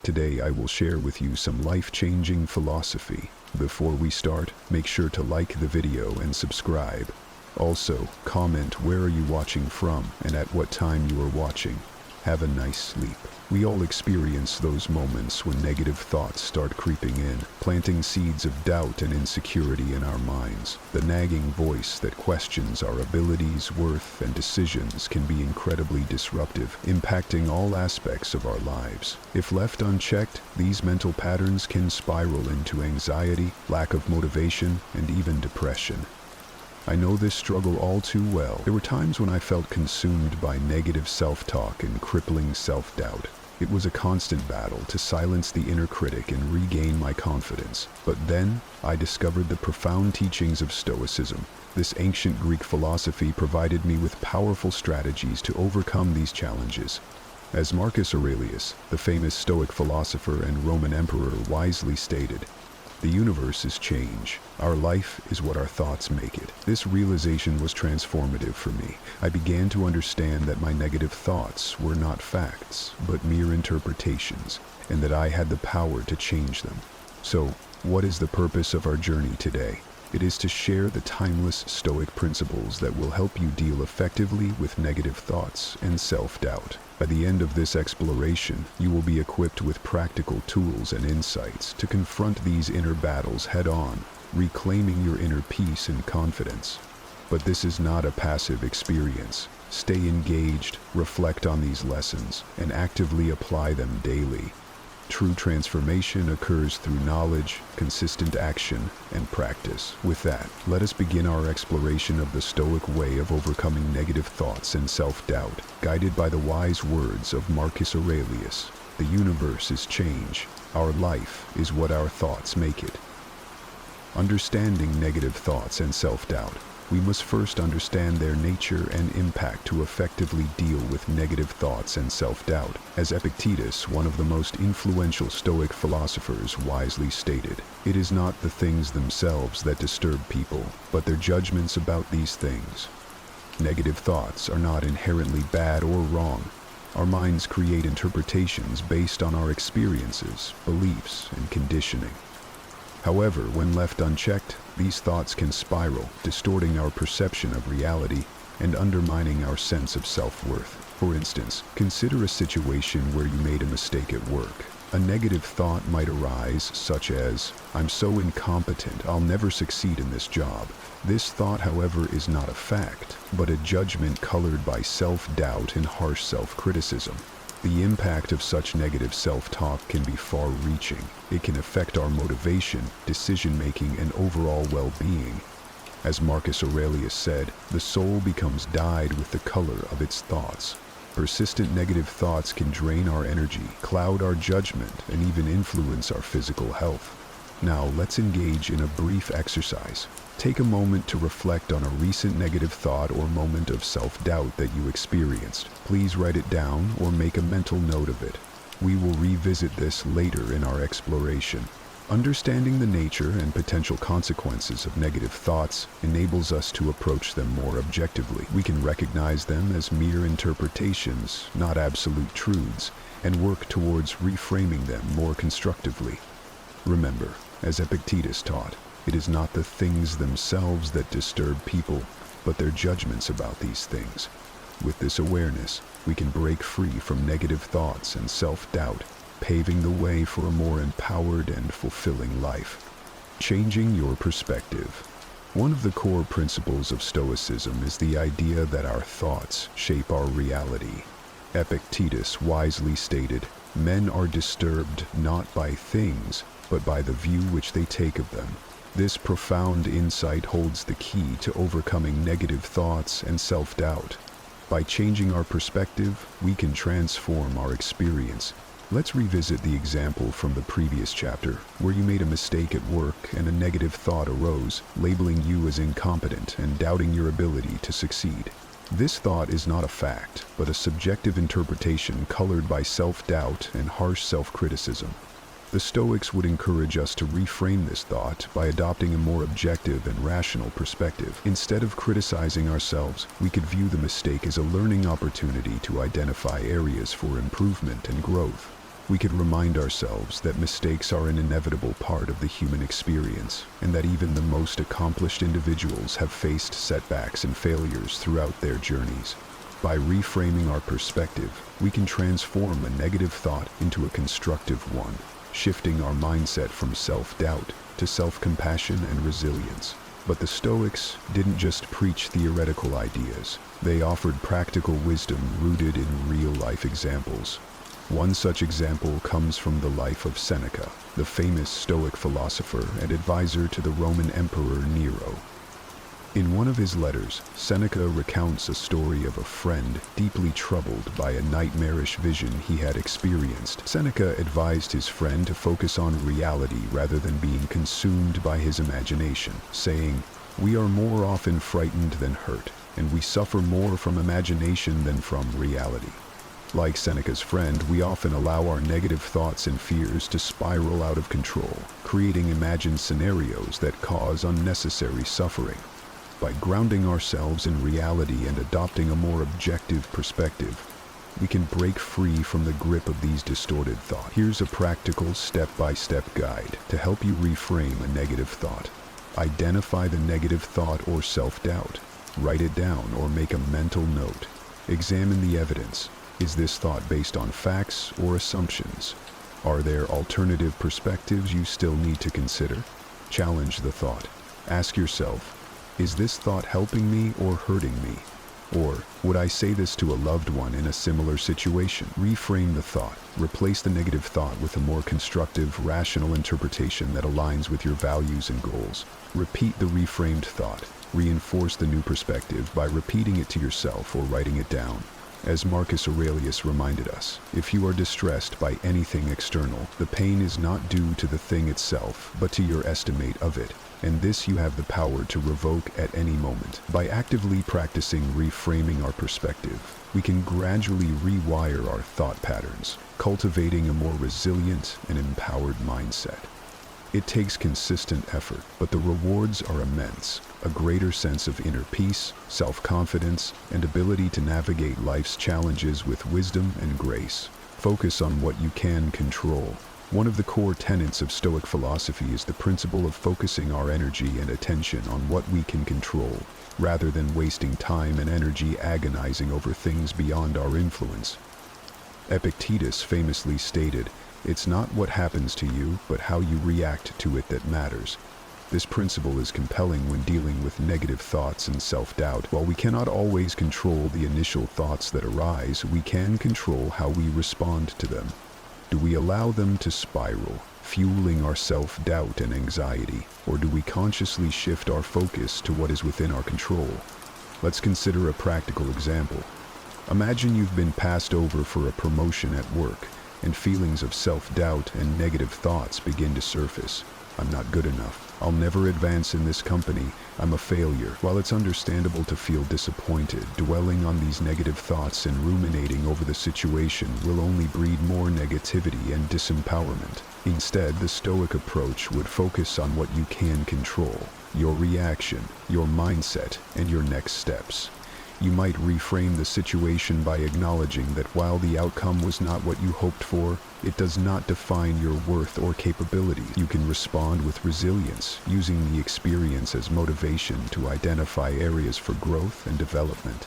Today I will share with you some life-changing philosophy. Before we start, make sure to like the video and subscribe. Also, comment where are you watching from and at what time you are watching. Have a nice sleep. We all experience those moments when negative thoughts start creeping in, planting seeds of doubt and insecurity in our minds. The nagging voice that questions our abilities, worth, and decisions can be incredibly disruptive, impacting all aspects of our lives. If left unchecked, these mental patterns can spiral into anxiety, lack of motivation, and even depression. I know this struggle all too well. There were times when I felt consumed by negative self-talk and crippling self-doubt. It was a constant battle to silence the inner critic and regain my confidence. But then, I discovered the profound teachings of Stoicism. This ancient Greek philosophy provided me with powerful strategies to overcome these challenges. As Marcus Aurelius, the famous Stoic philosopher and Roman emperor, wisely stated, "The universe is change. Our life is what our thoughts make it." This realization was transformative for me. I began to understand that my negative thoughts were not facts, but mere interpretations, and that I had the power to change them. So, what is the purpose of our journey today? It is to share the timeless Stoic principles that will help you deal effectively with negative thoughts and self-doubt. By the end of this exploration, you will be equipped with practical tools and insights to confront these inner battles head-on, reclaiming your inner peace and confidence. But this is not a passive experience. Stay engaged, reflect on these lessons, and actively apply them daily. True transformation occurs through knowledge, consistent action, and practice. With that, let us begin our exploration of the Stoic way of overcoming negative thoughts and self-doubt, guided by the wise words of Marcus Aurelius. The universe is change. Our life is what our thoughts make it. Understanding negative thoughts and self-doubt, we must first understand their nature and impact to effectively deal with negative thoughts and self-doubt. As Epictetus, one of the most influential Stoic philosophers, wisely stated, "It is not the things themselves that disturb people, but their judgments about these things." Negative thoughts are not inherently bad or wrong. Our minds create interpretations based on our experiences, beliefs, and conditioning. However, when left unchecked, these thoughts can spiral, distorting our perception of reality and undermining our sense of self-worth. For instance, consider a situation where you made a mistake at work. A negative thought might arise, such as, "I'm so incompetent, I'll never succeed in this job." This thought, however, is not a fact, but a judgment colored by self-doubt and harsh self-criticism. The impact of such negative self-talk can be far-reaching. It can affect our motivation, decision-making, and overall well-being. As Marcus Aurelius said, "The soul becomes dyed with the color of its thoughts." Persistent negative thoughts can drain our energy, cloud our judgment, and even influence our physical health. Now, let's engage in a brief exercise. Take a moment to reflect on a recent negative thought or moment of self-doubt that you experienced. Please write it down or make a mental note of it. We will revisit this later in our exploration. Understanding the nature and potential consequences of negative thoughts enables us to approach them more objectively. We can recognize them as mere interpretations, not absolute truths, and work towards reframing them more constructively. Remember, as Epictetus taught, it is not the things themselves that disturb people, but their judgments about these things. With this awareness, we can break free from negative thoughts and self-doubt, paving the way for a more empowered and fulfilling life. Changing your perspective. One of the core principles of Stoicism is the idea that our thoughts shape our reality. Epictetus wisely stated, "Men are disturbed not by things, but by the view which they take of them." This profound insight holds the key to overcoming negative thoughts and self-doubt. By changing our perspective, we can transform our experience. Let's revisit the example from the previous chapter, where you made a mistake at work and a negative thought arose, labeling you as incompetent and doubting your ability to succeed. This thought is not a fact, but a subjective interpretation colored by self-doubt and harsh self-criticism. The Stoics would encourage us to reframe this thought by adopting a more objective and rational perspective. Instead of criticizing ourselves, we could view the mistake as a learning opportunity to identify areas for improvement and growth. We could remind ourselves that mistakes are an inevitable part of the human experience, and that even the most accomplished individuals have faced setbacks and failures throughout their journeys. By reframing our perspective, we can transform a negative thought into a constructive one, shifting our mindset from self-doubt to self-compassion and resilience. But the Stoics didn't just preach theoretical ideas. They offered practical wisdom rooted in real-life examples. One such example comes from the life of Seneca, the famous Stoic philosopher and advisor to the Roman Emperor Nero. In one of his letters, Seneca recounts a story of a friend deeply troubled by a nightmarish vision he had experienced. Seneca advised his friend to focus on reality rather than being consumed by his imagination, saying, "We are more often frightened than hurt, and we suffer more from imagination than from reality." Like Seneca's friend, we often allow our negative thoughts and fears to spiral out of control, creating imagined scenarios that cause unnecessary suffering. By grounding ourselves in reality and adopting a more objective perspective, we can break free from the grip of these distorted thoughts. Here's a practical step-by-step guide to help you reframe a negative thought. Identify the negative thought or self-doubt. Write it down or make a mental note. Examine the evidence. Is this thought based on facts or assumptions? Are there alternative perspectives you still need to consider? Challenge the thought. Ask yourself, is this thought helping me or hurting me? Or, would I say this to a loved one in a similar situation? Reframe the thought. Replace the negative thought with a more constructive, rational interpretation that aligns with your values and goals. Repeat the reframed thought. Reinforce the new perspective by repeating it to yourself or writing it down. As Marcus Aurelius reminded us, if you are distressed by anything external, the pain is not due to the thing itself, but to your estimate of it. And this you have the power to revoke at any moment. By actively practicing reframing our perspective, we can gradually rewire our thought patterns, cultivating a more resilient and empowered mindset. It takes consistent effort, but the rewards are immense. A greater sense of inner peace, self-confidence, and ability to navigate life's challenges with wisdom and grace. Focus on what you can control. One of the core tenets of Stoic philosophy is the principle of focusing our energy and attention on what we can control, rather than wasting time and energy agonizing over things beyond our influence. Epictetus famously stated, "It's not what happens to you, but how you react to it that matters." This principle is compelling when dealing with negative thoughts and self-doubt. While we cannot always control the initial thoughts that arise, we can control how we respond to them. Do we allow them to spiral, fueling our self-doubt and anxiety, or do we consciously shift our focus to what is within our control? Let's consider a practical example. Imagine you've been passed over for a promotion at work, and feelings of self-doubt and negative thoughts begin to surface. I'm not good enough. I'll never advance in this company. I'm a failure. While it's understandable to feel disappointed, dwelling on these negative thoughts and ruminating over the situation will only breed more negativity and disempowerment. Instead, the Stoic approach would focus on what you can control, your reaction, your mindset, and your next steps. You might reframe the situation by acknowledging that while the outcome was not what you hoped for, it does not define your worth or capability. You can respond with resilience, using the experience as motivation to identify areas for growth and development.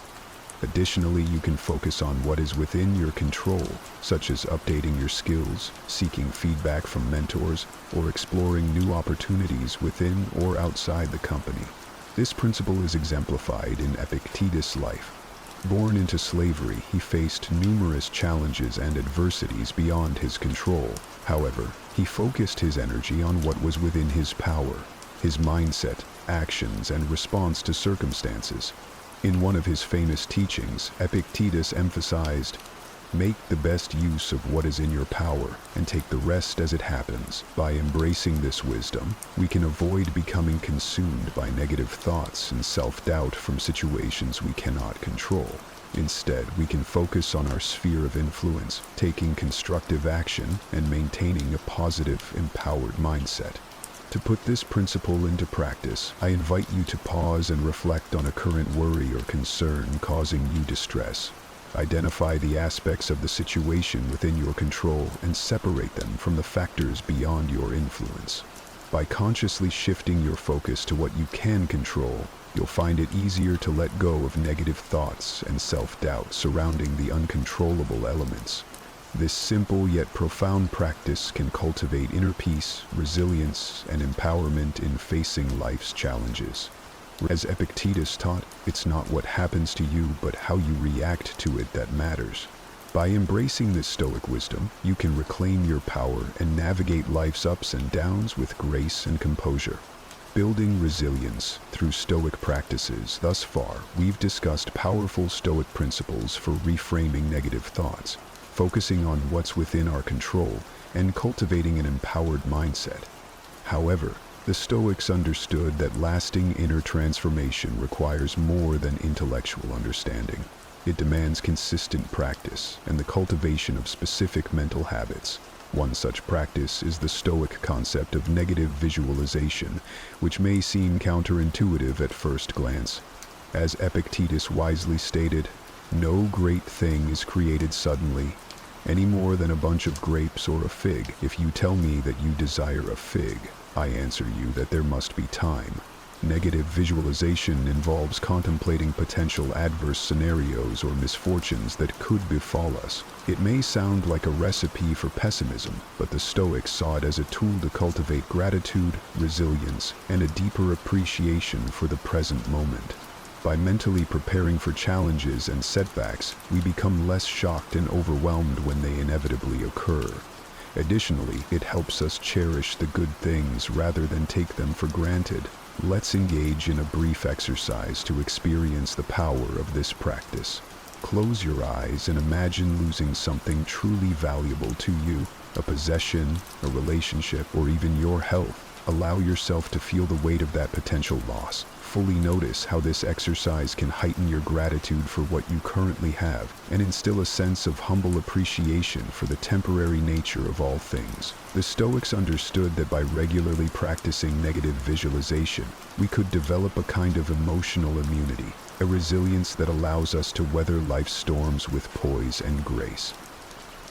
Additionally, you can focus on what is within your control, such as updating your skills, seeking feedback from mentors, or exploring new opportunities within or outside the company. This principle is exemplified in Epictetus' life. Born into slavery, he faced numerous challenges and adversities beyond his control. However, he focused his energy on what was within his power, his mindset, actions, and response to circumstances. In one of his famous teachings, Epictetus emphasized, "Make the best use of what is in your power, and take the rest as it happens." By embracing this wisdom, we can avoid becoming consumed by negative thoughts and self-doubt from situations we cannot control. Instead, we can focus on our sphere of influence, taking constructive action and maintaining a positive, empowered mindset. To put this principle into practice, I invite you to pause and reflect on a current worry or concern causing you distress. Identify the aspects of the situation within your control and separate them from the factors beyond your influence. By consciously shifting your focus to what you can control, you'll find it easier to let go of negative thoughts and self-doubt surrounding the uncontrollable elements. This simple yet profound practice can cultivate inner peace, resilience, and empowerment in facing life's challenges. As Epictetus taught, it's not what happens to you, but how you react to it that matters. By embracing this Stoic wisdom, you can reclaim your power and navigate life's ups and downs with grace and composure. Building resilience through Stoic practices. Thus far, we've discussed powerful Stoic principles for reframing negative thoughts, focusing on what's within our control, and cultivating an empowered mindset. However, the Stoics understood that lasting inner transformation requires more than intellectual understanding. It demands consistent practice and the cultivation of specific mental habits. One such practice is the Stoic concept of negative visualization, which may seem counterintuitive at first glance. As Epictetus wisely stated, "No great thing is created suddenly, any more than a bunch of grapes or a fig. If you tell me that you desire a fig, I answer you that there must be time." Negative visualization involves contemplating potential adverse scenarios or misfortunes that could befall us. It may sound like a recipe for pessimism, but the Stoics saw it as a tool to cultivate gratitude, resilience, and a deeper appreciation for the present moment. By mentally preparing for challenges and setbacks, we become less shocked and overwhelmed when they inevitably occur. Additionally, it helps us cherish the good things rather than take them for granted. Let's engage in a brief exercise to experience the power of this practice. Close your eyes and imagine losing something truly valuable to you, a possession, a relationship, or even your health. Allow yourself to feel the weight of that potential loss. Fully notice how this exercise can heighten your gratitude for what you currently have and instill a sense of humble appreciation for the temporary nature of all things. The Stoics understood that by regularly practicing negative visualization, we could develop a kind of emotional immunity, a resilience that allows us to weather life's storms with poise and grace.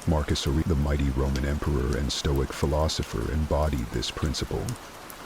Marcus Aurelius, the mighty Roman emperor and Stoic philosopher, embodied this principle.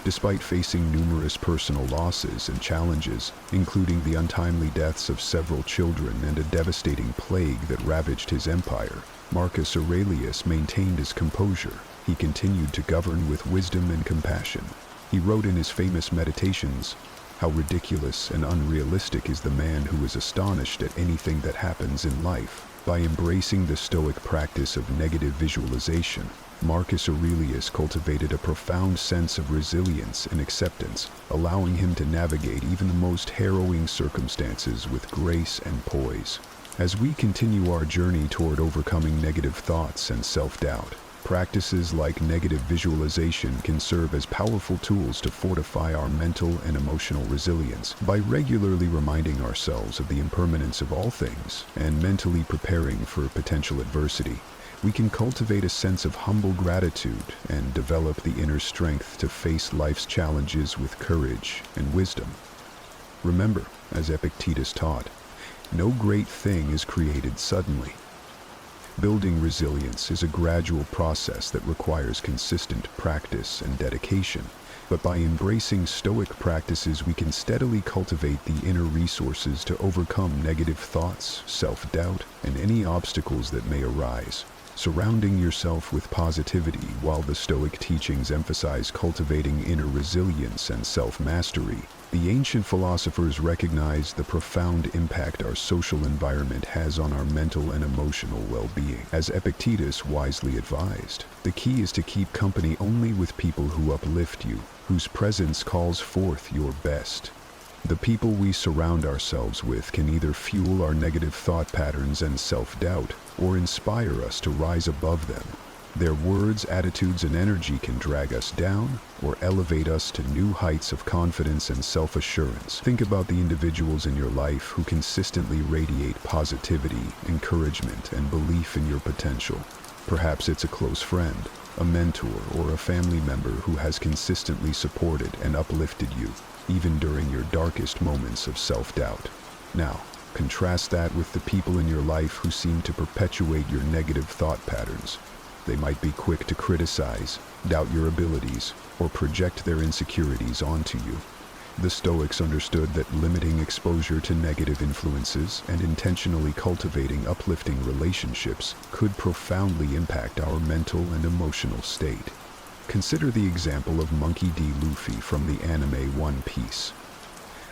Despite facing numerous personal losses and challenges, including the untimely deaths of several children and a devastating plague that ravaged his empire, Marcus Aurelius maintained his composure. He continued to govern with wisdom and compassion. He wrote in his famous Meditations, "How ridiculous and unrealistic is the man who is astonished at anything that happens in life." By embracing the Stoic practice of negative visualization, Marcus Aurelius cultivated a profound sense of resilience and acceptance, allowing him to navigate even the most harrowing circumstances with grace and poise. As we continue our journey toward overcoming negative thoughts and self-doubt, practices like negative visualization can serve as powerful tools to fortify our mental and emotional resilience. By regularly reminding ourselves of the impermanence of all things and mentally preparing for potential adversity, we can cultivate a sense of humble gratitude and develop the inner strength to face life's challenges with courage and wisdom. Remember, as Epictetus taught, no great thing is created suddenly. Building resilience is a gradual process that requires consistent practice and dedication, but by embracing Stoic practices we can steadily cultivate the inner resources to overcome negative thoughts, self-doubt, and any obstacles that may arise. Surrounding yourself with positivity. While the Stoic teachings emphasize cultivating inner resilience and self-mastery, the ancient philosophers recognized the profound impact our social environment has on our mental and emotional well-being. As Epictetus wisely advised, the key is to keep company only with people who uplift you, whose presence calls forth your best. The people we surround ourselves with can either fuel our negative thought patterns and self-doubt, or inspire us to rise above them. Their words, attitudes, and energy can drag us down or elevate us to new heights of confidence and self-assurance. Think about the individuals in your life who consistently radiate positivity, encouragement, and belief in your potential. Perhaps it's a close friend, a mentor, or a family member who has consistently supported and uplifted you, even during your darkest moments of self-doubt. Now, Contrast that with the people in your life who seem to perpetuate your negative thought patterns. They might be quick to criticize, doubt your abilities, or project their insecurities onto you. The Stoics understood that limiting exposure to negative influences and intentionally cultivating uplifting relationships could profoundly impact our mental and emotional state. Consider the example of Monkey D. Luffy from the anime One Piece.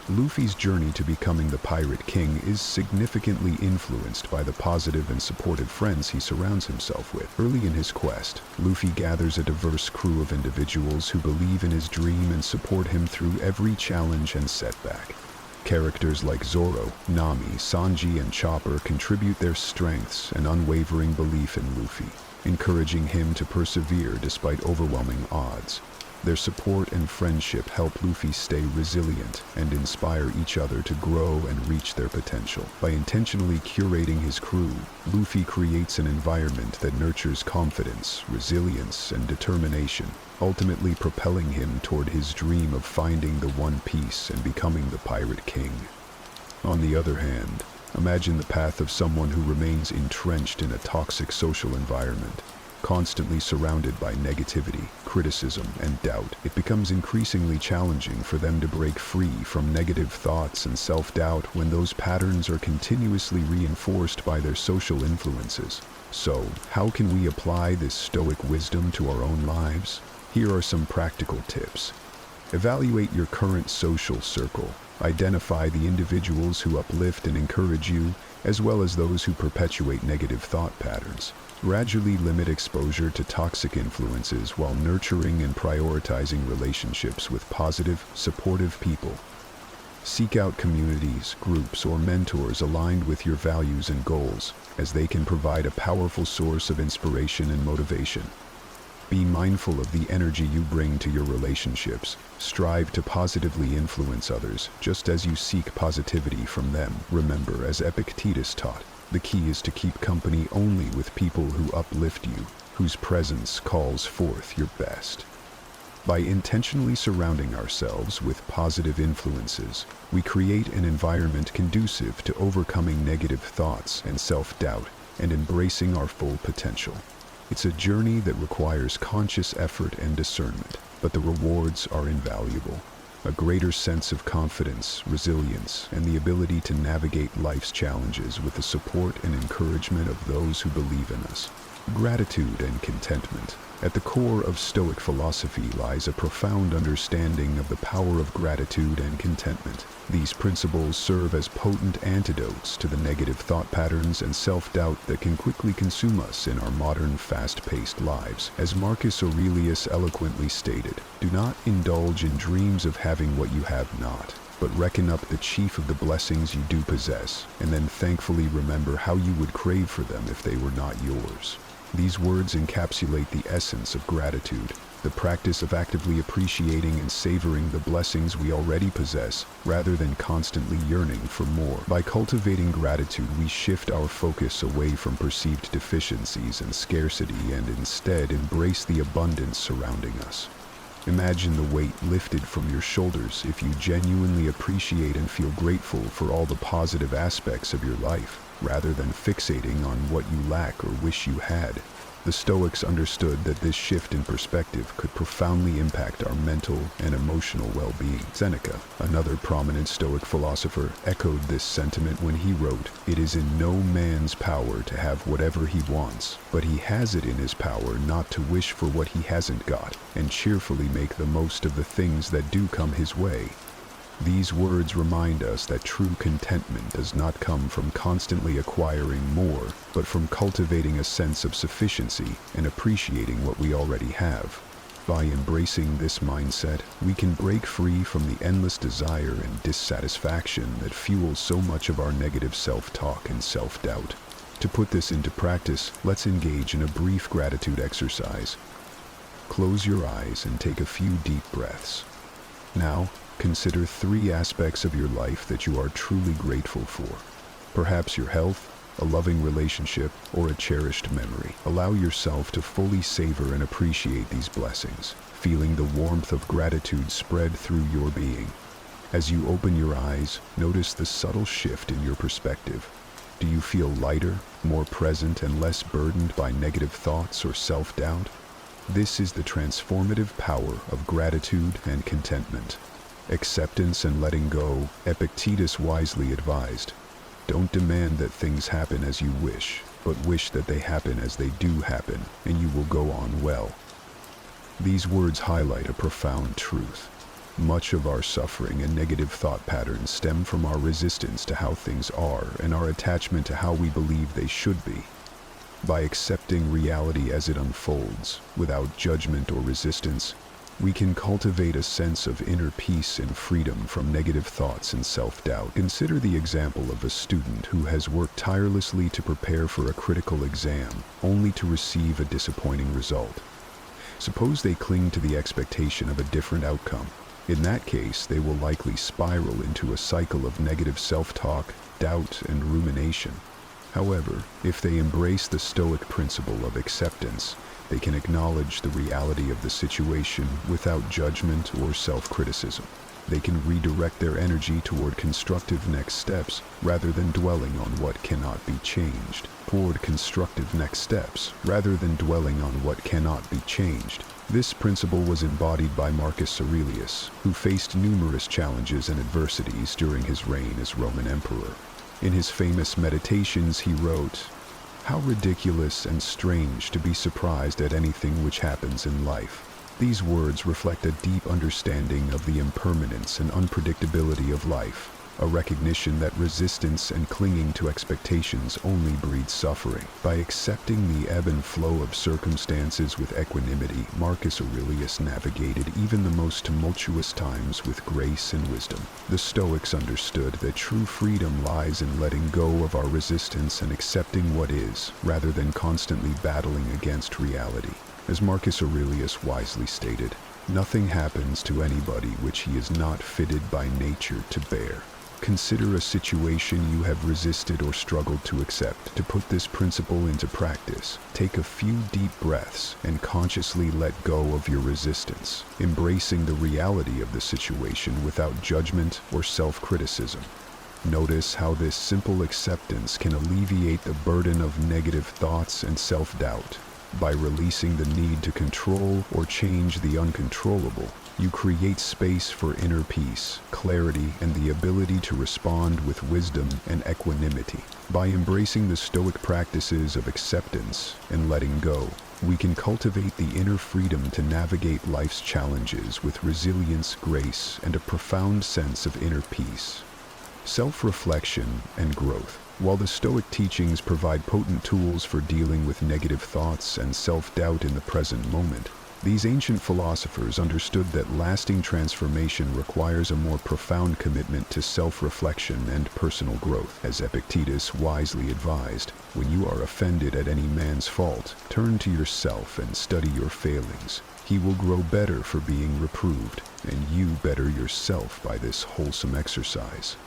Luffy's journey to becoming the Pirate King is significantly influenced by the positive and supportive friends he surrounds himself with. Early in his quest, Luffy gathers a diverse crew of individuals who believe in his dream and support him through every challenge and setback. Characters like Zoro, Nami, Sanji, and Chopper contribute their strengths and unwavering belief in Luffy, encouraging him to persevere despite overwhelming odds. Their support and friendship help Luffy stay resilient and inspire each other to grow and reach their potential. By intentionally curating his crew, Luffy creates an environment that nurtures confidence, resilience, and determination, ultimately propelling him toward his dream of finding the One Piece and becoming the Pirate King. On the other hand, imagine the path of someone who remains entrenched in a toxic social environment. Constantly surrounded by negativity, criticism, and doubt, it becomes increasingly challenging for them to break free from negative thoughts and self-doubt when those patterns are continuously reinforced by their social influences. So, how can we apply this Stoic wisdom to our own lives? Here are some practical tips. Evaluate your current social circle. Identify the individuals who uplift and encourage you, as well as those who perpetuate negative thought patterns. Gradually limit exposure to toxic influences while nurturing and prioritizing relationships with positive, supportive people. Seek out communities, groups, or mentors aligned with your values and goals, as they can provide a powerful source of inspiration and motivation. Be mindful of the energy you bring to your relationships. Strive to positively influence others, just as you seek positivity from them. Remember, as Epictetus taught, the key is to keep company only with people who uplift you, whose presence calls forth your best. By intentionally surrounding ourselves with positive influences, we create an environment conducive to overcoming negative thoughts and self-doubt and embracing our full potential. It's a journey that requires conscious effort and discernment, but the rewards are invaluable. A greater sense of confidence, resilience, and the ability to navigate life's challenges with the support and encouragement of those who believe in us. Gratitude and contentment. At the core of Stoic philosophy lies a profound understanding of the power of gratitude and contentment. These principles serve as potent antidotes to the negative thought patterns and self-doubt that can quickly consume us in our modern, fast-paced lives. As Marcus Aurelius eloquently stated, "Do not indulge in dreams of having what you have not, but reckon up the chief of the blessings you do possess, and then thankfully remember how you would crave for them if they were not yours." These words encapsulate the essence of gratitude, the practice of actively appreciating and savoring the blessings we already possess, rather than constantly yearning for more. By cultivating gratitude, we shift our focus away from perceived deficiencies and scarcity and instead embrace the abundance surrounding us. Imagine the weight lifted from your shoulders if you genuinely appreciate and feel grateful for all the positive aspects of your life, rather than fixating on what you lack or wish you had. The Stoics understood that this shift in perspective could profoundly impact our mental and emotional well-being. Seneca, another prominent Stoic philosopher, echoed this sentiment when he wrote, "It is in no man's power to have whatever he wants, but he has it in his power not to wish for what he hasn't got, and cheerfully make the most of the things that do come his way." These words remind us that true contentment does not come from constantly acquiring more, but from cultivating a sense of sufficiency and appreciating what we already have. By embracing this mindset, we can break free from the endless desire and dissatisfaction that fuels so much of our negative self-talk and self-doubt. To put this into practice, let's engage in a brief gratitude exercise. Close your eyes and take a few deep breaths. Now, consider 3 aspects of your life that you are truly grateful for. Perhaps your health, a loving relationship, or a cherished memory. Allow yourself to fully savor and appreciate these blessings, feeling the warmth of gratitude spread through your being. As you open your eyes, notice the subtle shift in your perspective. Do you feel lighter, more present, and less burdened by negative thoughts or self-doubt? This is the transformative power of gratitude and contentment. Acceptance and letting go, Epictetus wisely advised. Don't demand that things happen as you wish, but wish that they happen as they do happen, and you will go on well. These words highlight a profound truth. Much of our suffering and negative thought patterns stem from our resistance to how things are and our attachment to how we believe they should be. By accepting reality as it unfolds, without judgment or resistance, we can cultivate a sense of inner peace and freedom from negative thoughts and self-doubt. Consider the example of a student who has worked tirelessly to prepare for a critical exam, only to receive a disappointing result. Suppose they cling to the expectation of a different outcome. In that case, they will likely spiral into a cycle of negative self-talk, doubt, and rumination. However, if they embrace the Stoic principle of acceptance, they can acknowledge the reality of the situation without judgment or self-criticism. They can redirect their energy toward constructive next steps rather than dwelling on what cannot be changed. This principle was embodied by Marcus Aurelius, who faced numerous challenges and adversities during his reign as Roman emperor. In his famous Meditations, he wrote, "How ridiculous and strange to be surprised at anything which happens in life." These words reflect a deep understanding of the impermanence and unpredictability of life, a recognition that resistance and clinging to expectations only breed suffering. By accepting the ebb and flow of circumstances with equanimity, Marcus Aurelius navigated even the most tumultuous times with grace and wisdom. The Stoics understood that true freedom lies in letting go of our resistance and accepting what is, rather than constantly battling against reality. As Marcus Aurelius wisely stated, "Nothing happens to anybody which he is not fitted by nature to bear." Consider a situation you have resisted or struggled to accept. To put this principle into practice, take a few deep breaths and consciously let go of your resistance, embracing the reality of the situation without judgment or self-criticism. Notice how this simple acceptance can alleviate the burden of negative thoughts and self-doubt. By releasing the need to control or change the uncontrollable, you create space for inner peace, clarity, and the ability to respond with wisdom and equanimity. By embracing the Stoic practices of acceptance and letting go, we can cultivate the inner freedom to navigate life's challenges with resilience, grace, and a profound sense of inner peace. Self-reflection and growth. While the Stoic teachings provide potent tools for dealing with negative thoughts and self-doubt in the present moment, these ancient philosophers understood that lasting transformation requires a more profound commitment to self-reflection and personal growth. As Epictetus wisely advised, when you are offended at any man's fault, turn to yourself and study your failings. He will grow better for being reproved, and you better yourself by this wholesome exercise.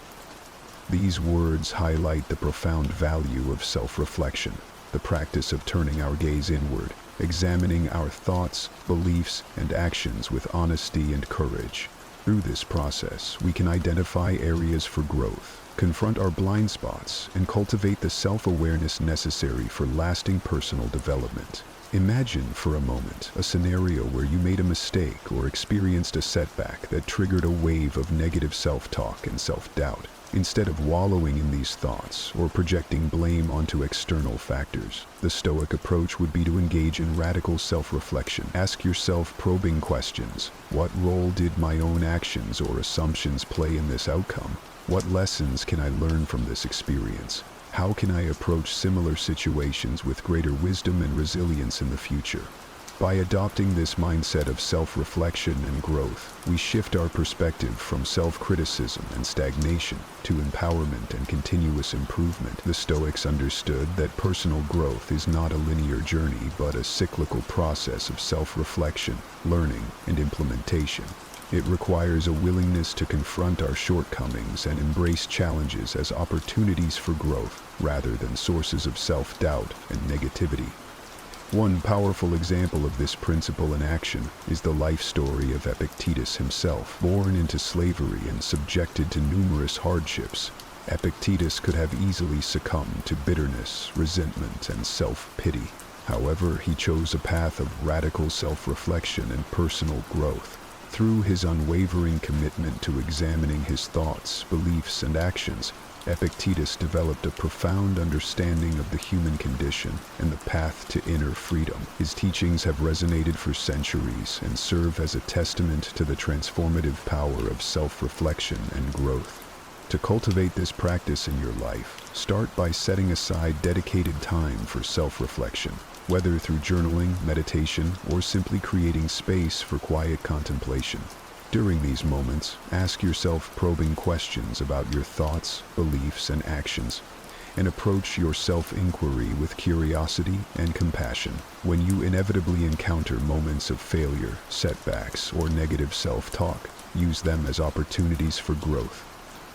These words highlight the profound value of self-reflection, the practice of turning our gaze inward, examining our thoughts, beliefs, and actions with honesty and courage. Through this process, we can identify areas for growth, confront our blind spots, and cultivate the self-awareness necessary for lasting personal development. Imagine for a moment a scenario where you made a mistake or experienced a setback that triggered a wave of negative self-talk and self-doubt. Instead of wallowing in these thoughts or projecting blame onto external factors, the Stoic approach would be to engage in radical self-reflection. Ask yourself probing questions. What role did my own actions or assumptions play in this outcome? What lessons can I learn from this experience? How can I approach similar situations with greater wisdom and resilience in the future? By adopting this mindset of self-reflection and growth, we shift our perspective from self-criticism and stagnation to empowerment and continuous improvement. The Stoics understood that personal growth is not a linear journey but a cyclical process of self-reflection, learning, and implementation. It requires a willingness to confront our shortcomings and embrace challenges as opportunities for growth rather than sources of self-doubt and negativity. One powerful example of this principle in action is the life story of Epictetus himself. Born into slavery and subjected to numerous hardships, Epictetus could have easily succumbed to bitterness, resentment, and self-pity. However, he chose a path of radical self-reflection and personal growth. Through his unwavering commitment to examining his thoughts, beliefs, and actions, Epictetus developed a profound understanding of the human condition and the path to inner freedom. His teachings have resonated for centuries and serve as a testament to the transformative power of self-reflection and growth. To cultivate this practice in your life, start by setting aside dedicated time for self-reflection, whether through journaling, meditation, or simply creating space for quiet contemplation. During these moments, ask yourself probing questions about your thoughts, beliefs, and actions, and approach your self-inquiry with curiosity and compassion. When you inevitably encounter moments of failure, setbacks, or negative self-talk, use them as opportunities for growth.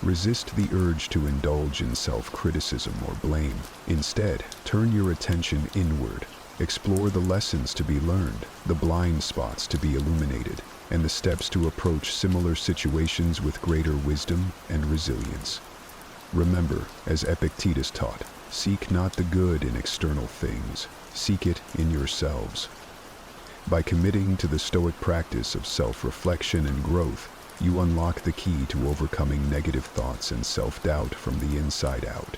Resist the urge to indulge in self-criticism or blame. Instead, turn your attention inward. Explore the lessons to be learned, the blind spots to be illuminated, and the steps to approach similar situations with greater wisdom and resilience. Remember, as Epictetus taught, seek not the good in external things, seek it in yourselves. By committing to the Stoic practice of self-reflection and growth, you unlock the key to overcoming negative thoughts and self-doubt from the inside out.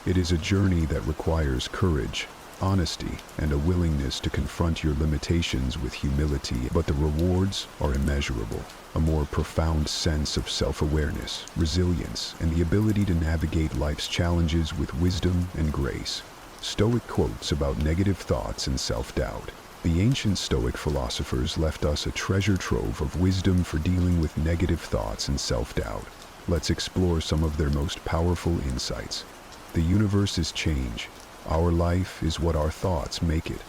It is a journey that requires courage, honesty, and a willingness to confront your limitations with humility, but the rewards are immeasurable. A more profound sense of self-awareness, resilience, and the ability to navigate life's challenges with wisdom and grace. Stoic quotes about negative thoughts and self-doubt. The ancient Stoic philosophers left us a treasure trove of wisdom for dealing with negative thoughts and self-doubt. Let's explore some of their most powerful insights. The universe is change. Our life is what our thoughts make it.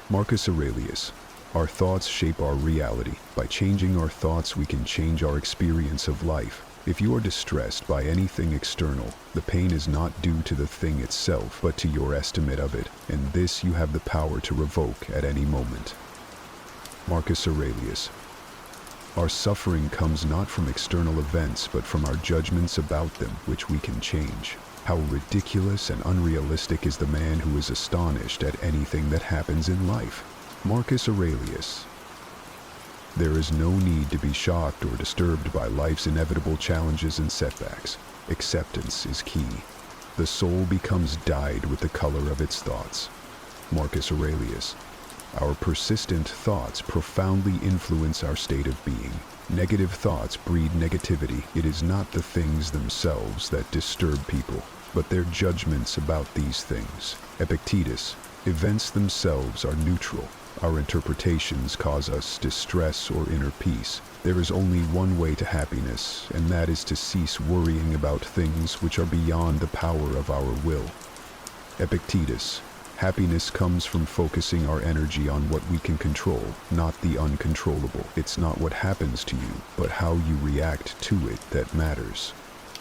Marcus Aurelius. Our thoughts shape our reality. By changing our thoughts, we can change our experience of life. If you are distressed by anything external, the pain is not due to the thing itself, but to your estimate of it, and this you have the power to revoke at any moment. Marcus Aurelius. Our suffering comes not from external events, but from our judgments about them, which we can change. How ridiculous and unrealistic is the man who is astonished at anything that happens in life. Marcus Aurelius. There is no need to be shocked or disturbed by life's inevitable challenges and setbacks. Acceptance is key. The soul becomes dyed with the color of its thoughts. Marcus Aurelius. Our persistent thoughts profoundly influence our state of being. Negative thoughts breed negativity. It is not the things themselves that disturb people, but their judgments about these things. Epictetus. Events themselves are neutral. Our interpretations cause us distress or inner peace. There is only one way to happiness, and that is to cease worrying about things which are beyond the power of our will. Epictetus. Happiness comes from focusing our energy on what we can control, not the uncontrollable. It's not what happens to you, but how you react to it that matters.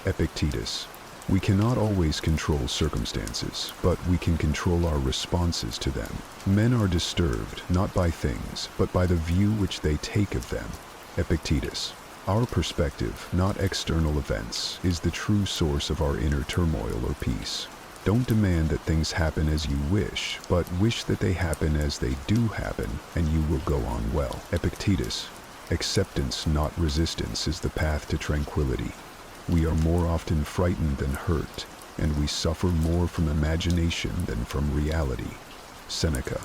Epictetus. We cannot always control circumstances, but we can control our responses to them. Men are disturbed, not by things, but by the view which they take of them. Epictetus. Our perspective, not external events, is the true source of our inner turmoil or peace. Don't demand that things happen as you wish, but wish that they happen as they do happen, and you will go on well. Epictetus. Acceptance, not resistance, is the path to tranquility. We are more often frightened than hurt, and we suffer more from imagination than from reality. Seneca.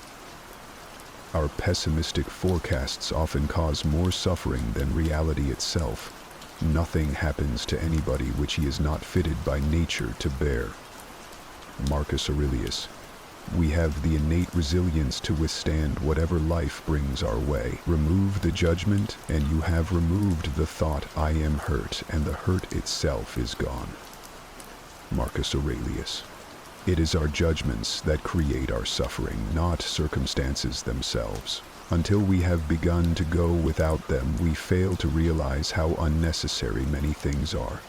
Our pessimistic forecasts often cause more suffering than reality itself. Nothing happens to anybody which he is not fitted by nature to bear. Marcus Aurelius. We have the innate resilience to withstand whatever life brings our way. Remove the judgment, and you have removed the thought, I am hurt, and the hurt itself is gone. Marcus Aurelius. It is our judgments that create our suffering, not circumstances themselves. Until we have begun to go without them, we fail to realize how unnecessary many things are.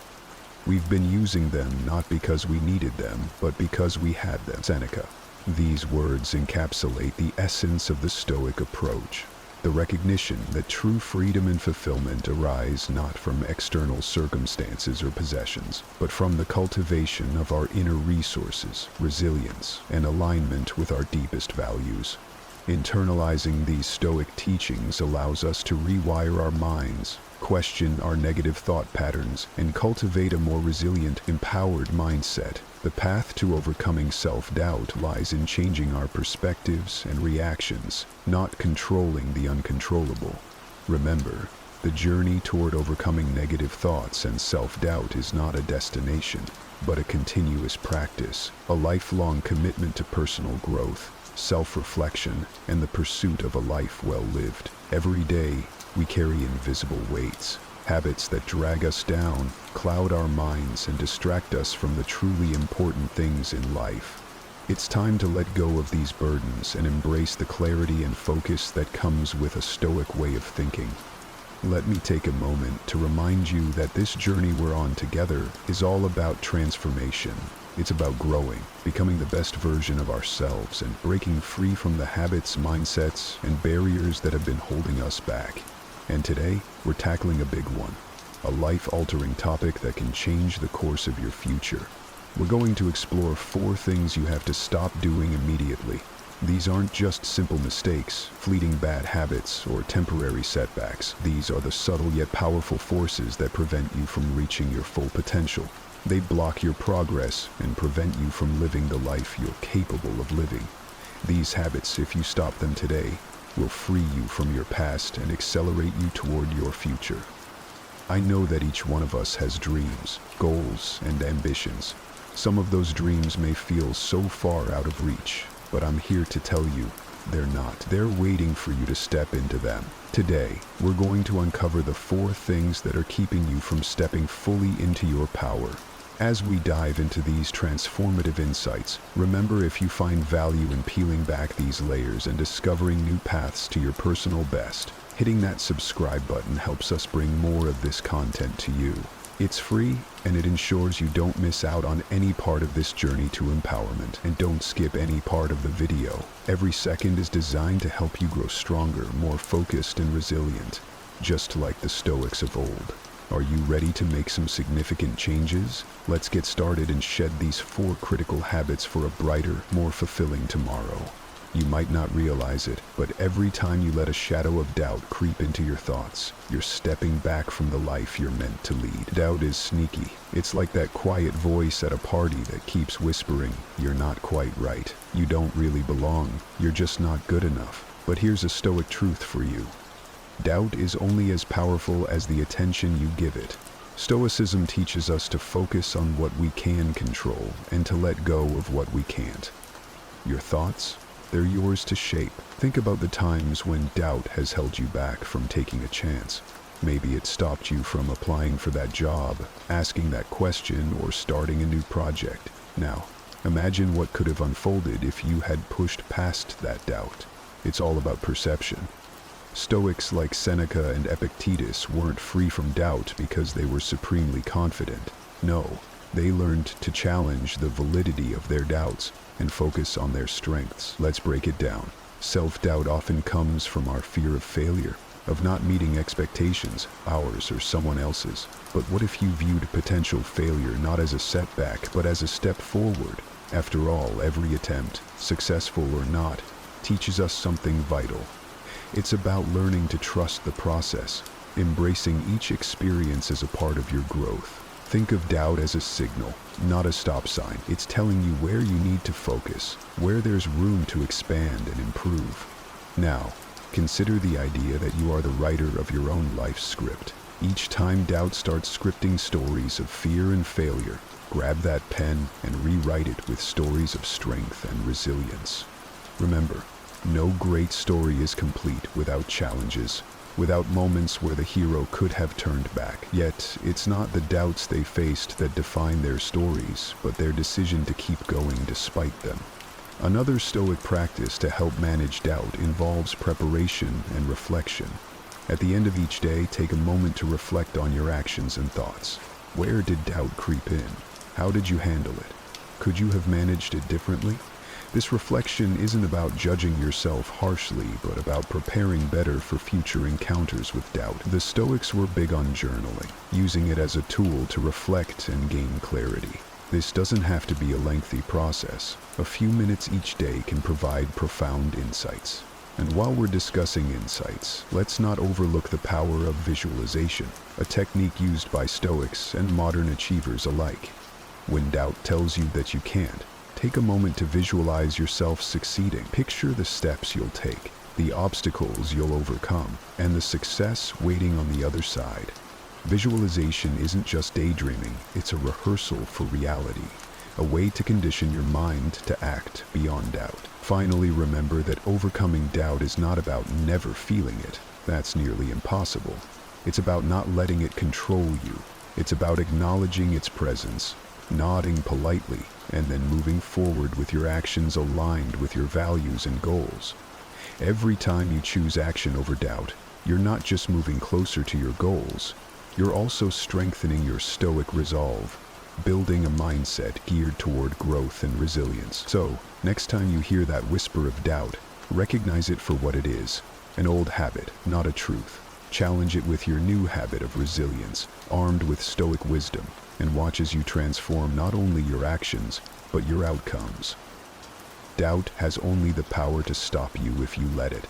We've been using them not because we needed them, but because we had them. Seneca. These words encapsulate the essence of the Stoic approach, the recognition that true freedom and fulfillment arise not from external circumstances or possessions, but from the cultivation of our inner resources, resilience, and alignment with our deepest values. Internalizing these Stoic teachings allows us to rewire our minds, question our negative thought patterns, and cultivate a more resilient, empowered mindset. The path to overcoming self-doubt lies in changing our perspectives and reactions, not controlling the uncontrollable. Remember, the journey toward overcoming negative thoughts and self-doubt is not a destination, but a continuous practice, a lifelong commitment to personal growth, self-reflection, and the pursuit of a life well lived. Every day, we carry invisible weights, habits that drag us down, cloud our minds, and distract us from the truly important things in life. It's time to let go of these burdens and embrace the clarity and focus that comes with a Stoic way of thinking. Let me take a moment to remind you that this journey we're on together is all about transformation. It's about growing, becoming the best version of ourselves, and breaking free from the habits, mindsets, and barriers that have been holding us back. And today, we're tackling a big one, a life-altering topic that can change the course of your future. We're going to explore 4 things you have to stop doing immediately. These aren't just simple mistakes, fleeting bad habits, or temporary setbacks. These are the subtle yet powerful forces that prevent you from reaching your full potential. They block your progress and prevent you from living the life you're capable of living. These habits, if you stop them today, will free you from your past and accelerate you toward your future. I know that each one of us has dreams, goals, and ambitions. Some of those dreams may feel so far out of reach, but I'm here to tell you, they're not. They're waiting for you to step into them. Today, we're going to uncover the 4 things that are keeping you from stepping fully into your power. As we dive into these transformative insights, remember, if you find value in peeling back these layers and discovering new paths to your personal best, hitting that subscribe button helps us bring more of this content to you. It's free, and it ensures you don't miss out on any part of this journey to empowerment. And don't skip any part of the video. Every second is designed to help you grow stronger, more focused, and resilient, just like the Stoics of old. Are you ready to make some significant changes? Let's get started and shed these 4 critical habits for a brighter, more fulfilling tomorrow. You might not realize it, but every time you let a shadow of doubt creep into your thoughts, you're stepping back from the life you're meant to lead. Doubt is sneaky. It's like that quiet voice at a party that keeps whispering, "You're not quite right. You don't really belong. You're just not good enough." But here's a Stoic truth for you. Doubt is only as powerful as the attention you give it. Stoicism teaches us to focus on what we can control and to let go of what we can't. Your thoughts? They're yours to shape. Think about the times when doubt has held you back from taking a chance. Maybe it stopped you from applying for that job, asking that question, or starting a new project. Now, imagine what could have unfolded if you had pushed past that doubt. It's all about perception. Stoics like Seneca and Epictetus weren't free from doubt because they were supremely confident. No, they learned to challenge the validity of their doubts and focus on their strengths. Let's break it down. Self-doubt often comes from our fear of failure, of not meeting expectations, ours or someone else's. But what if you viewed potential failure not as a setback, but as a step forward? After all, every attempt, successful or not, teaches us something vital. It's about learning to trust the process, embracing each experience as a part of your growth. Think of doubt as a signal, not a stop sign. It's telling you where you need to focus, where there's room to expand and improve. Now, consider the idea that you are the writer of your own life script. Each time doubt starts scripting stories of fear and failure, grab that pen and rewrite it with stories of strength and resilience. Remember, no great story is complete without challenges, without moments where the hero could have turned back. Yet, it's not the doubts they faced that define their stories, but their decision to keep going despite them. Another Stoic practice to help manage doubt involves preparation and reflection. At the end of each day, take a moment to reflect on your actions and thoughts. Where did doubt creep in? How did you handle it? Could you have managed it differently? This reflection isn't about judging yourself harshly, but about preparing better for future encounters with doubt. The Stoics were big on journaling, using it as a tool to reflect and gain clarity. This doesn't have to be a lengthy process. A few minutes each day can provide profound insights. And while we're discussing insights, let's not overlook the power of visualization, a technique used by Stoics and modern achievers alike. When doubt tells you that you can't, take a moment to visualize yourself succeeding. Picture the steps you'll take, the obstacles you'll overcome, and the success waiting on the other side. Visualization isn't just daydreaming, it's a rehearsal for reality, a way to condition your mind to act beyond doubt. Finally, remember that overcoming doubt is not about never feeling it. That's nearly impossible. It's about not letting it control you. It's about acknowledging its presence, nodding politely, and then moving forward with your actions aligned with your values and goals. Every time you choose action over doubt, you're not just moving closer to your goals, you're also strengthening your Stoic resolve, building a mindset geared toward growth and resilience. So, next time you hear that whisper of doubt, recognize it for what it is, an old habit, not a truth. Challenge it with your new habit of resilience, armed with Stoic wisdom, and watch as you transform not only your actions, but your outcomes. Doubt has only the power to stop you if you let it.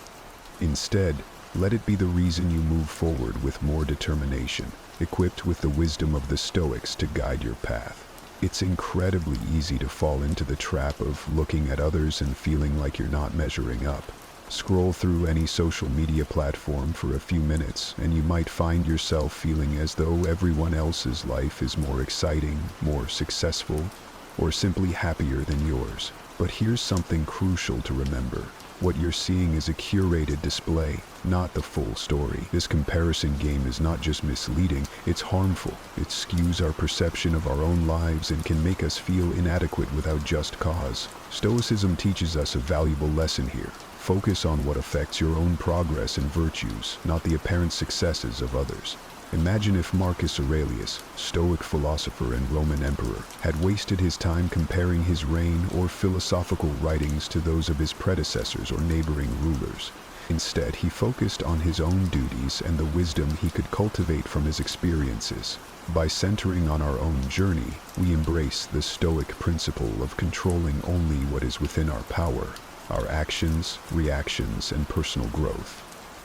Instead, let it be the reason you move forward with more determination, equipped with the wisdom of the Stoics to guide your path. It's incredibly easy to fall into the trap of looking at others and feeling like you're not measuring up. Scroll through any social media platform for a few minutes, and you might find yourself feeling as though everyone else's life is more exciting, more successful, or simply happier than yours. But here's something crucial to remember. What you're seeing is a curated display, not the full story. This comparison game is not just misleading, it's harmful. It skews our perception of our own lives and can make us feel inadequate without just cause. Stoicism teaches us a valuable lesson here. Focus on what affects your own progress and virtues, not the apparent successes of others. Imagine if Marcus Aurelius, Stoic philosopher and Roman emperor, had wasted his time comparing his reign or philosophical writings to those of his predecessors or neighboring rulers. Instead, he focused on his own duties and the wisdom he could cultivate from his experiences. By centering on our own journey, we embrace the Stoic principle of controlling only what is within our power, our actions, reactions, and personal growth.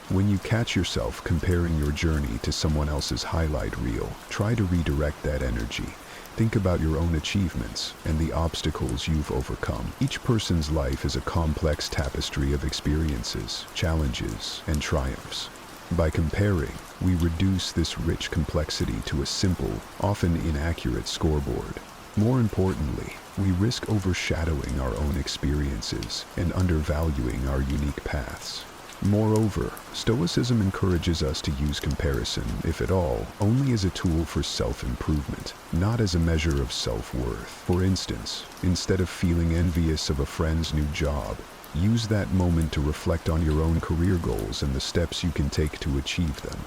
When you catch yourself comparing your journey to someone else's highlight reel, try to redirect that energy. Think about your own achievements and the obstacles you've overcome. Each person's life is a complex tapestry of experiences, challenges, and triumphs. By comparing, we reduce this rich complexity to a simple, often inaccurate scoreboard. More importantly, we risk overshadowing our own experiences and undervaluing our unique paths. Moreover, Stoicism encourages us to use comparison, if at all, only as a tool for self-improvement, not as a measure of self-worth. For instance, instead of feeling envious of a friend's new job, use that moment to reflect on your own career goals and the steps you can take to achieve them.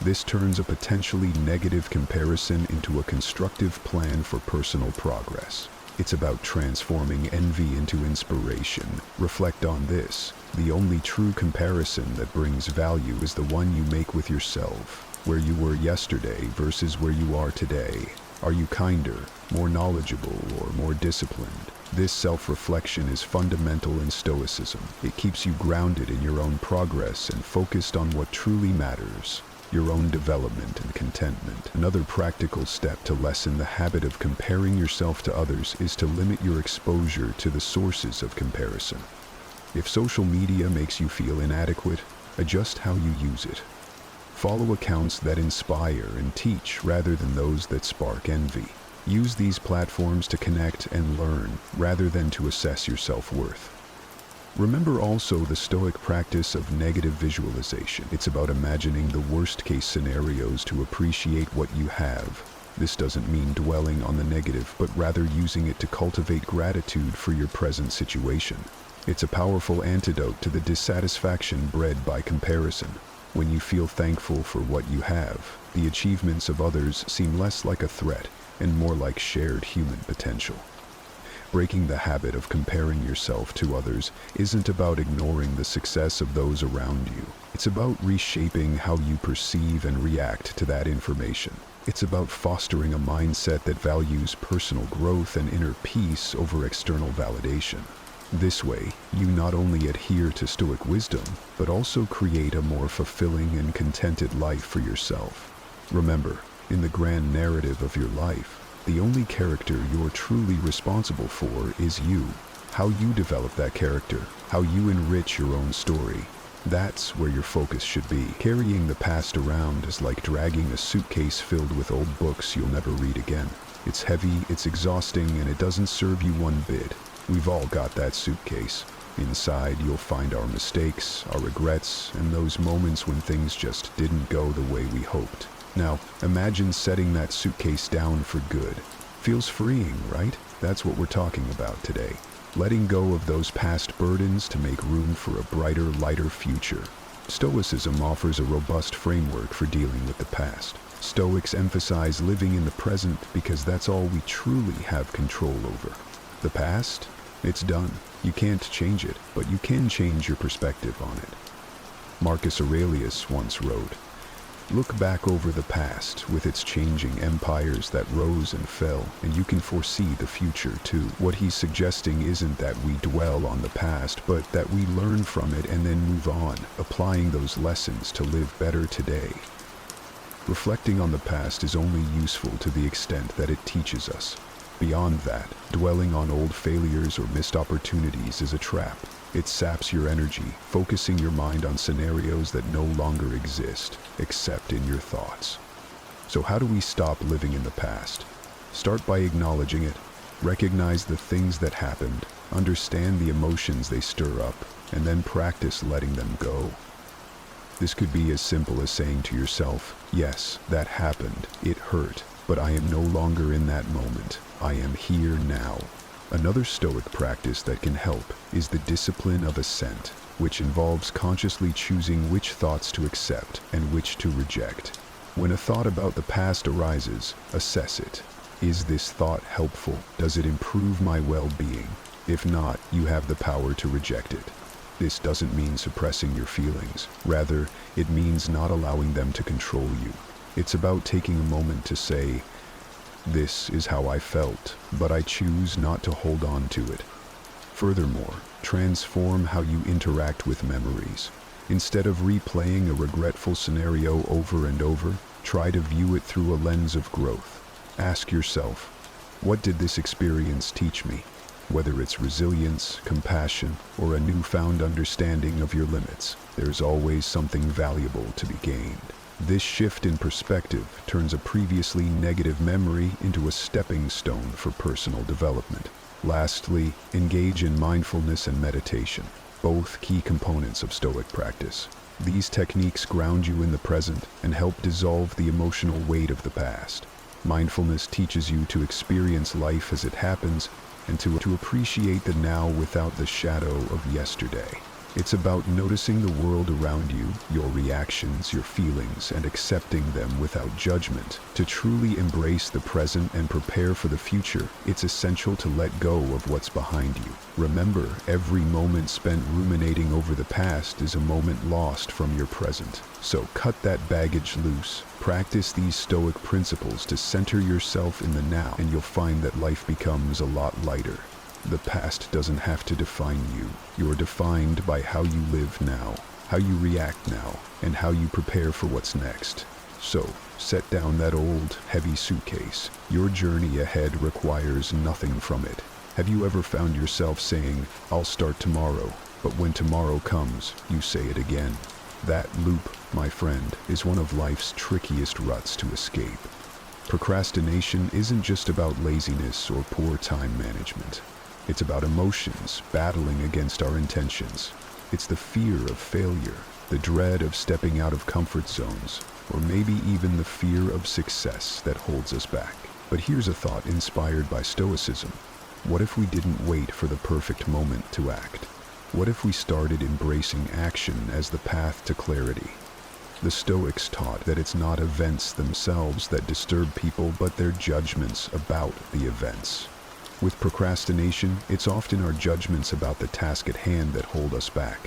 This turns a potentially negative comparison into a constructive plan for personal progress. It's about transforming envy into inspiration. Reflect on this. The only true comparison that brings value is the one you make with yourself. Where you were yesterday versus where you are today. Are you kinder, more knowledgeable, or more disciplined? This self-reflection is fundamental in Stoicism. It keeps you grounded in your own progress and focused on what truly matters. Your own development and contentment. Another practical step to lessen the habit of comparing yourself to others is to limit your exposure to the sources of comparison. If social media makes you feel inadequate, adjust how you use it. Follow accounts that inspire and teach rather than those that spark envy. Use these platforms to connect and learn rather than to assess your self-worth. Remember also the Stoic practice of negative visualization. It's about imagining the worst-case scenarios to appreciate what you have. This doesn't mean dwelling on the negative, but rather using it to cultivate gratitude for your present situation. It's a powerful antidote to the dissatisfaction bred by comparison. When you feel thankful for what you have, the achievements of others seem less like a threat and more like shared human potential. Breaking the habit of comparing yourself to others isn't about ignoring the success of those around you. It's about reshaping how you perceive and react to that information. It's about fostering a mindset that values personal growth and inner peace over external validation. This way, you not only adhere to Stoic wisdom, but also create a more fulfilling and contented life for yourself. Remember, in the grand narrative of your life, the only character you're truly responsible for is you. How you develop that character, how you enrich your own story, that's where your focus should be. Carrying the past around is like dragging a suitcase filled with old books you'll never read again. It's heavy, it's exhausting, and it doesn't serve you one bit. We've all got that suitcase. Inside, you'll find our mistakes, our regrets, and those moments when things just didn't go the way we hoped. Now, imagine setting that suitcase down for good. Feels freeing, right? That's what we're talking about today. Letting go of those past burdens to make room for a brighter, lighter future. Stoicism offers a robust framework for dealing with the past. Stoics emphasize living in the present because that's all we truly have control over. The past? It's done. You can't change it, but you can change your perspective on it. Marcus Aurelius once wrote, "Look back over the past with its changing empires that rose and fell, and you can foresee the future too." What he's suggesting isn't that we dwell on the past, but that we learn from it and then move on, applying those lessons to live better today. Reflecting on the past is only useful to the extent that it teaches us. Beyond that, dwelling on old failures or missed opportunities is a trap. It saps your energy, focusing your mind on scenarios that no longer exist, except in your thoughts. So how do we stop living in the past? Start by acknowledging it. Recognize the things that happened, understand the emotions they stir up, and then practice letting them go. This could be as simple as saying to yourself, "Yes, that happened. It hurt, but I am no longer in that moment. I am here now." Another Stoic practice that can help is the discipline of assent, which involves consciously choosing which thoughts to accept and which to reject. When a thought about the past arises, assess it. Is this thought helpful? Does it improve my well-being? If not, you have the power to reject it. This doesn't mean suppressing your feelings. Rather, it means not allowing them to control you. It's about taking a moment to say, "This is how I felt, but I choose not to hold on to it." Furthermore, transform how you interact with memories. Instead of replaying a regretful scenario over and over, try to view it through a lens of growth. Ask yourself, what did this experience teach me? Whether it's resilience, compassion, or a newfound understanding of your limits, there's always something valuable to be gained. This shift in perspective turns a previously negative memory into a stepping stone for personal development. Lastly, engage in mindfulness and meditation, both key components of Stoic practice. These techniques ground you in the present and help dissolve the emotional weight of the past. Mindfulness teaches you to experience life as it happens and to appreciate the now without the shadow of yesterday. It's about noticing the world around you, your reactions, your feelings, and accepting them without judgment. To truly embrace the present and prepare for the future, it's essential to let go of what's behind you. Remember, every moment spent ruminating over the past is a moment lost from your present. So cut that baggage loose. Practice these Stoic principles to center yourself in the now, and you'll find that life becomes a lot lighter. The past doesn't have to define you. You're defined by how you live now, how you react now, and how you prepare for what's next. So, set down that old, heavy suitcase. Your journey ahead requires nothing from it. Have you ever found yourself saying, "I'll start tomorrow," but when tomorrow comes, you say it again? That loop, my friend, is one of life's trickiest ruts to escape. Procrastination isn't just about laziness or poor time management. It's about emotions battling against our intentions. It's the fear of failure, the dread of stepping out of comfort zones, or maybe even the fear of success that holds us back. But here's a thought inspired by Stoicism. What if we didn't wait for the perfect moment to act? What if we started embracing action as the path to clarity? The Stoics taught that it's not events themselves that disturb people, but their judgments about the events. With procrastination, it's often our judgments about the task at hand that hold us back,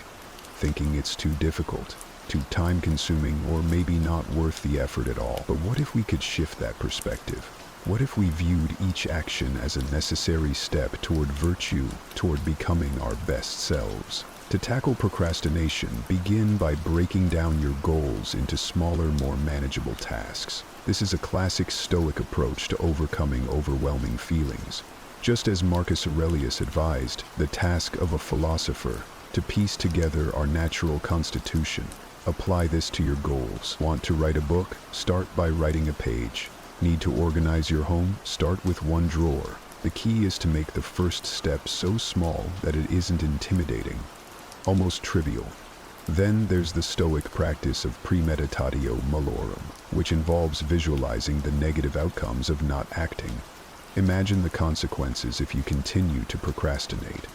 thinking it's too difficult, too time-consuming, or maybe not worth the effort at all. But what if we could shift that perspective? What if we viewed each action as a necessary step toward virtue, toward becoming our best selves? To tackle procrastination, begin by breaking down your goals into smaller, more manageable tasks. This is a classic Stoic approach to overcoming overwhelming feelings. Just as Marcus Aurelius advised, the task of a philosopher to piece together our natural constitution. Apply this to your goals. Want to write a book? Start by writing a page. Need to organize your home? Start with one drawer. The key is to make the first step so small that it isn't intimidating, almost trivial. Then there's the Stoic practice of premeditatio malorum, which involves visualizing the negative outcomes of not acting. Imagine the consequences if you continue to procrastinate.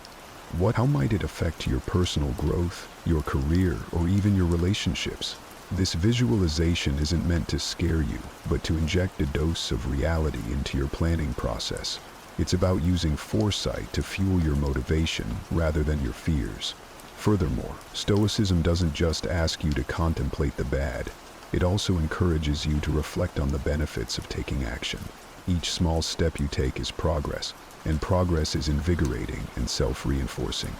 How might it affect your personal growth, your career, or even your relationships? This visualization isn't meant to scare you, but to inject a dose of reality into your planning process. It's about using foresight to fuel your motivation rather than your fears. Furthermore, Stoicism doesn't just ask you to contemplate the bad, it also encourages you to reflect on the benefits of taking action. Each small step you take is progress, and progress is invigorating and self-reinforcing.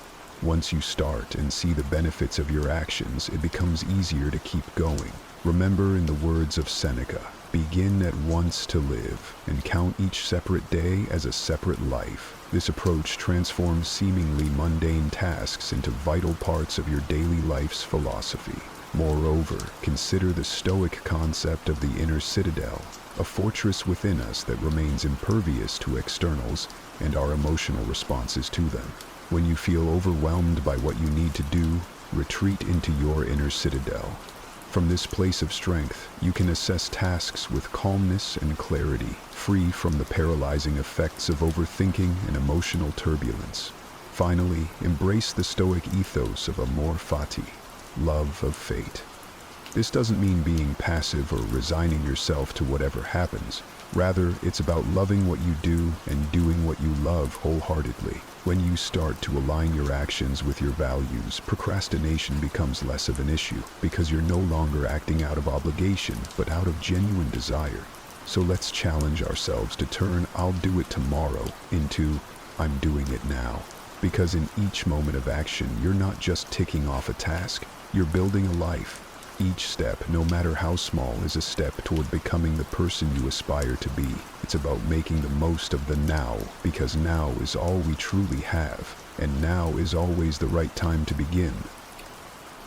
Once you start and see the benefits of your actions, it becomes easier to keep going. Remember, in the words of Seneca, begin at once to live and count each separate day as a separate life. This approach transforms seemingly mundane tasks into vital parts of your daily life's philosophy. Moreover, consider the Stoic concept of the inner citadel, a fortress within us that remains impervious to externals and our emotional responses to them. When you feel overwhelmed by what you need to do, retreat into your inner citadel. From this place of strength, you can assess tasks with calmness and clarity, free from the paralyzing effects of overthinking and emotional turbulence. Finally, embrace the Stoic ethos of amor fati, love of fate. This doesn't mean being passive or resigning yourself to whatever happens. Rather, it's about loving what you do and doing what you love wholeheartedly. When you start to align your actions with your values, procrastination becomes less of an issue because you're no longer acting out of obligation, but out of genuine desire. So let's challenge ourselves to turn "I'll do it tomorrow" into "I'm doing it now." Because in each moment of action, you're not just ticking off a task, you're building a life. Each step, no matter how small, is a step toward becoming the person you aspire to be. It's about making the most of the now, because now is all we truly have, and now is always the right time to begin.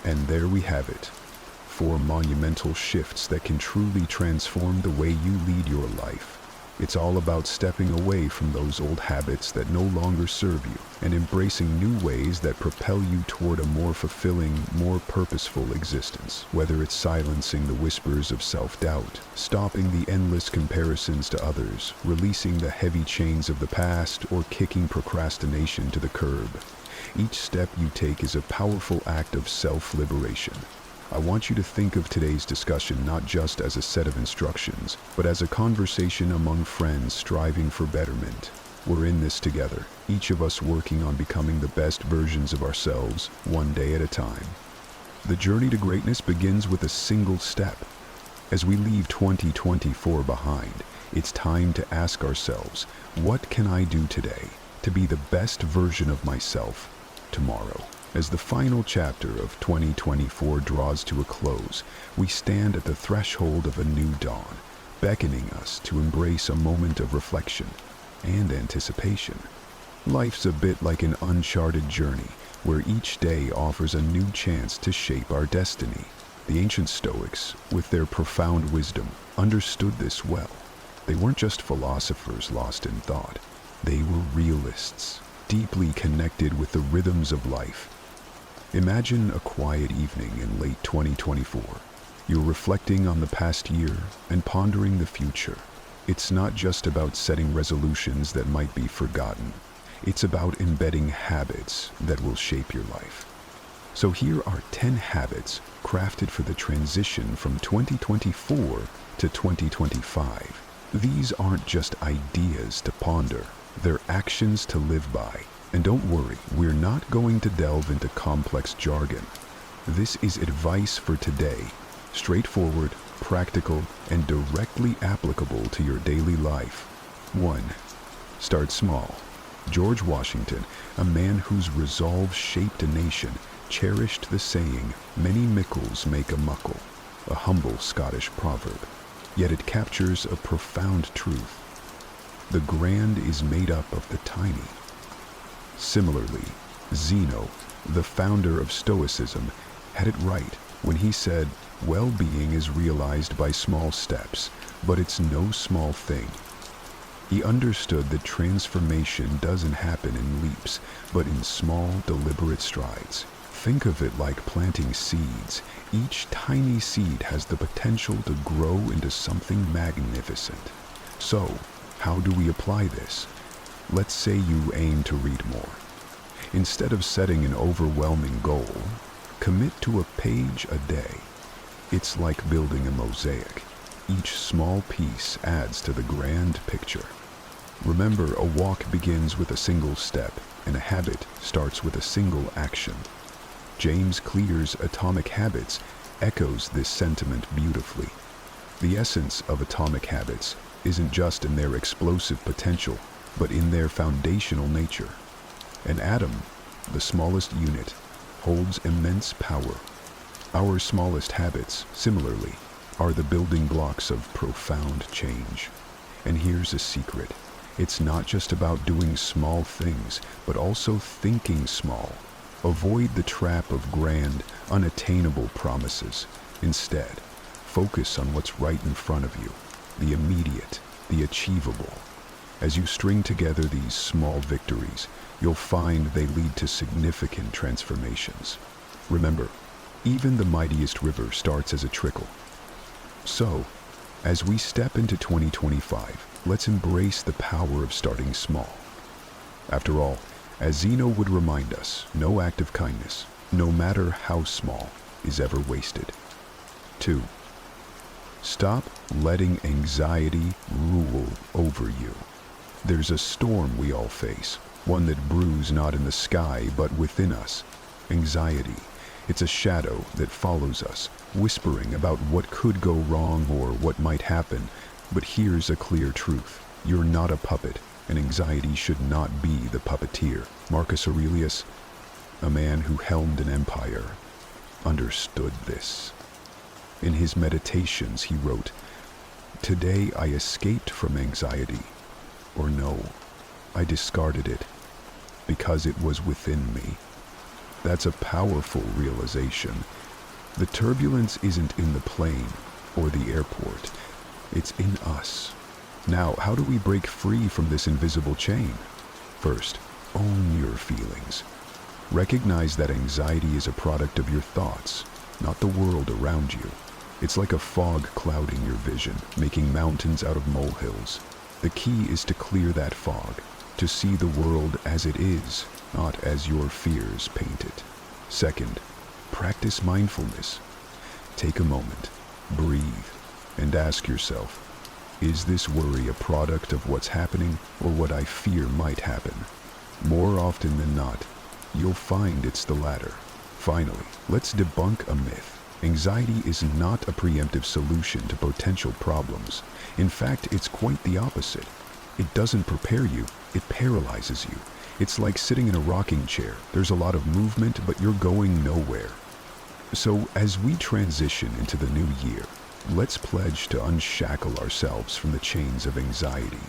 And there we have it. 4 monumental shifts that can truly transform the way you lead your life. It's all about stepping away from those old habits that no longer serve you and embracing new ways that propel you toward a more fulfilling, more purposeful existence. Whether it's silencing the whispers of self-doubt, stopping the endless comparisons to others, releasing the heavy chains of the past, or kicking procrastination to the curb, each step you take is a powerful act of self-liberation. I want you to think of today's discussion not just as a set of instructions, but as a conversation among friends striving for betterment. We're in this together, each of us working on becoming the best versions of ourselves, one day at a time. The journey to greatness begins with a single step. As we leave 2024 behind, it's time to ask ourselves, what can I do today to be the best version of myself tomorrow? As the final chapter of 2024 draws to a close, we stand at the threshold of a new dawn, beckoning us to embrace a moment of reflection and anticipation. Life's a bit like an uncharted journey, where each day offers a new chance to shape our destiny. The ancient Stoics, with their profound wisdom, understood this well. They weren't just philosophers lost in thought. They were realists, deeply connected with the rhythms of life. Imagine a quiet evening in late 2024. You're reflecting on the past year and pondering the future. It's not just about setting resolutions that might be forgotten. It's about embedding habits that will shape your life. So here are 10 habits crafted for the transition from 2024 to 2025. These aren't just ideas to ponder. They're actions to live by. And don't worry, we're not going to delve into complex jargon. This is advice for today, straightforward, practical, and directly applicable to your daily life. 1. Start small. George Washington, a man whose resolve shaped a nation, cherished the saying, "Many mickles make a muckle," a humble Scottish proverb. Yet it captures a profound truth. The grand is made up of the tiny. Similarly, Zeno, the founder of Stoicism, had it right when he said, "Well-being is realized by small steps, but it's no small thing." He understood that transformation doesn't happen in leaps, but in small, deliberate strides. Think of it like planting seeds. Each tiny seed has the potential to grow into something magnificent. So, how do we apply this? Let's say you aim to read more. Instead of setting an overwhelming goal, commit to a page a day. It's like building a mosaic. Each small piece adds to the grand picture. Remember, a walk begins with a single step, and a habit starts with a single action. James Clear's Atomic Habits echoes this sentiment beautifully. The essence of atomic habits isn't just in their explosive potential, but in their foundational nature. An atom, the smallest unit, holds immense power. Our smallest habits, similarly, are the building blocks of profound change. And here's a secret. It's not just about doing small things, but also thinking small. Avoid the trap of grand, unattainable promises. Instead, focus on what's right in front of you, the immediate, the achievable. As you string together these small victories, you'll find they lead to significant transformations. Remember, even the mightiest river starts as a trickle. So, as we step into 2025, let's embrace the power of starting small. After all, as Zeno would remind us, no act of kindness, no matter how small, is ever wasted. 2. Stop letting anxiety rule over you. There's a storm we all face, one that brews not in the sky but within us. Anxiety. It's a shadow that follows us, whispering about what could go wrong or what might happen. But here's a clear truth. You're not a puppet, and anxiety should not be the puppeteer. Marcus Aurelius, a man who helmed an empire, understood this. In his meditations, he wrote, "Today I escaped from anxiety, or no, I discarded it, because it was within me." That's a powerful realization. The turbulence isn't in the plane or the airport, it's in us. Now, how do we break free from this invisible chain? First, own your feelings. Recognize that anxiety is a product of your thoughts, not the world around you. It's like a fog clouding your vision, making mountains out of molehills. The key is to clear that fog, to see the world as it is, not as your fears paint it. Second, practice mindfulness. Take a moment, breathe, and ask yourself, is this worry a product of what's happening or what I fear might happen? More often than not, you'll find it's the latter. Finally, let's debunk a myth. Anxiety is not a preemptive solution to potential problems. In fact, it's quite the opposite. It doesn't prepare you, it paralyzes you. It's like sitting in a rocking chair. There's a lot of movement, but you're going nowhere. So as we transition into the new year, let's pledge to unshackle ourselves from the chains of anxiety.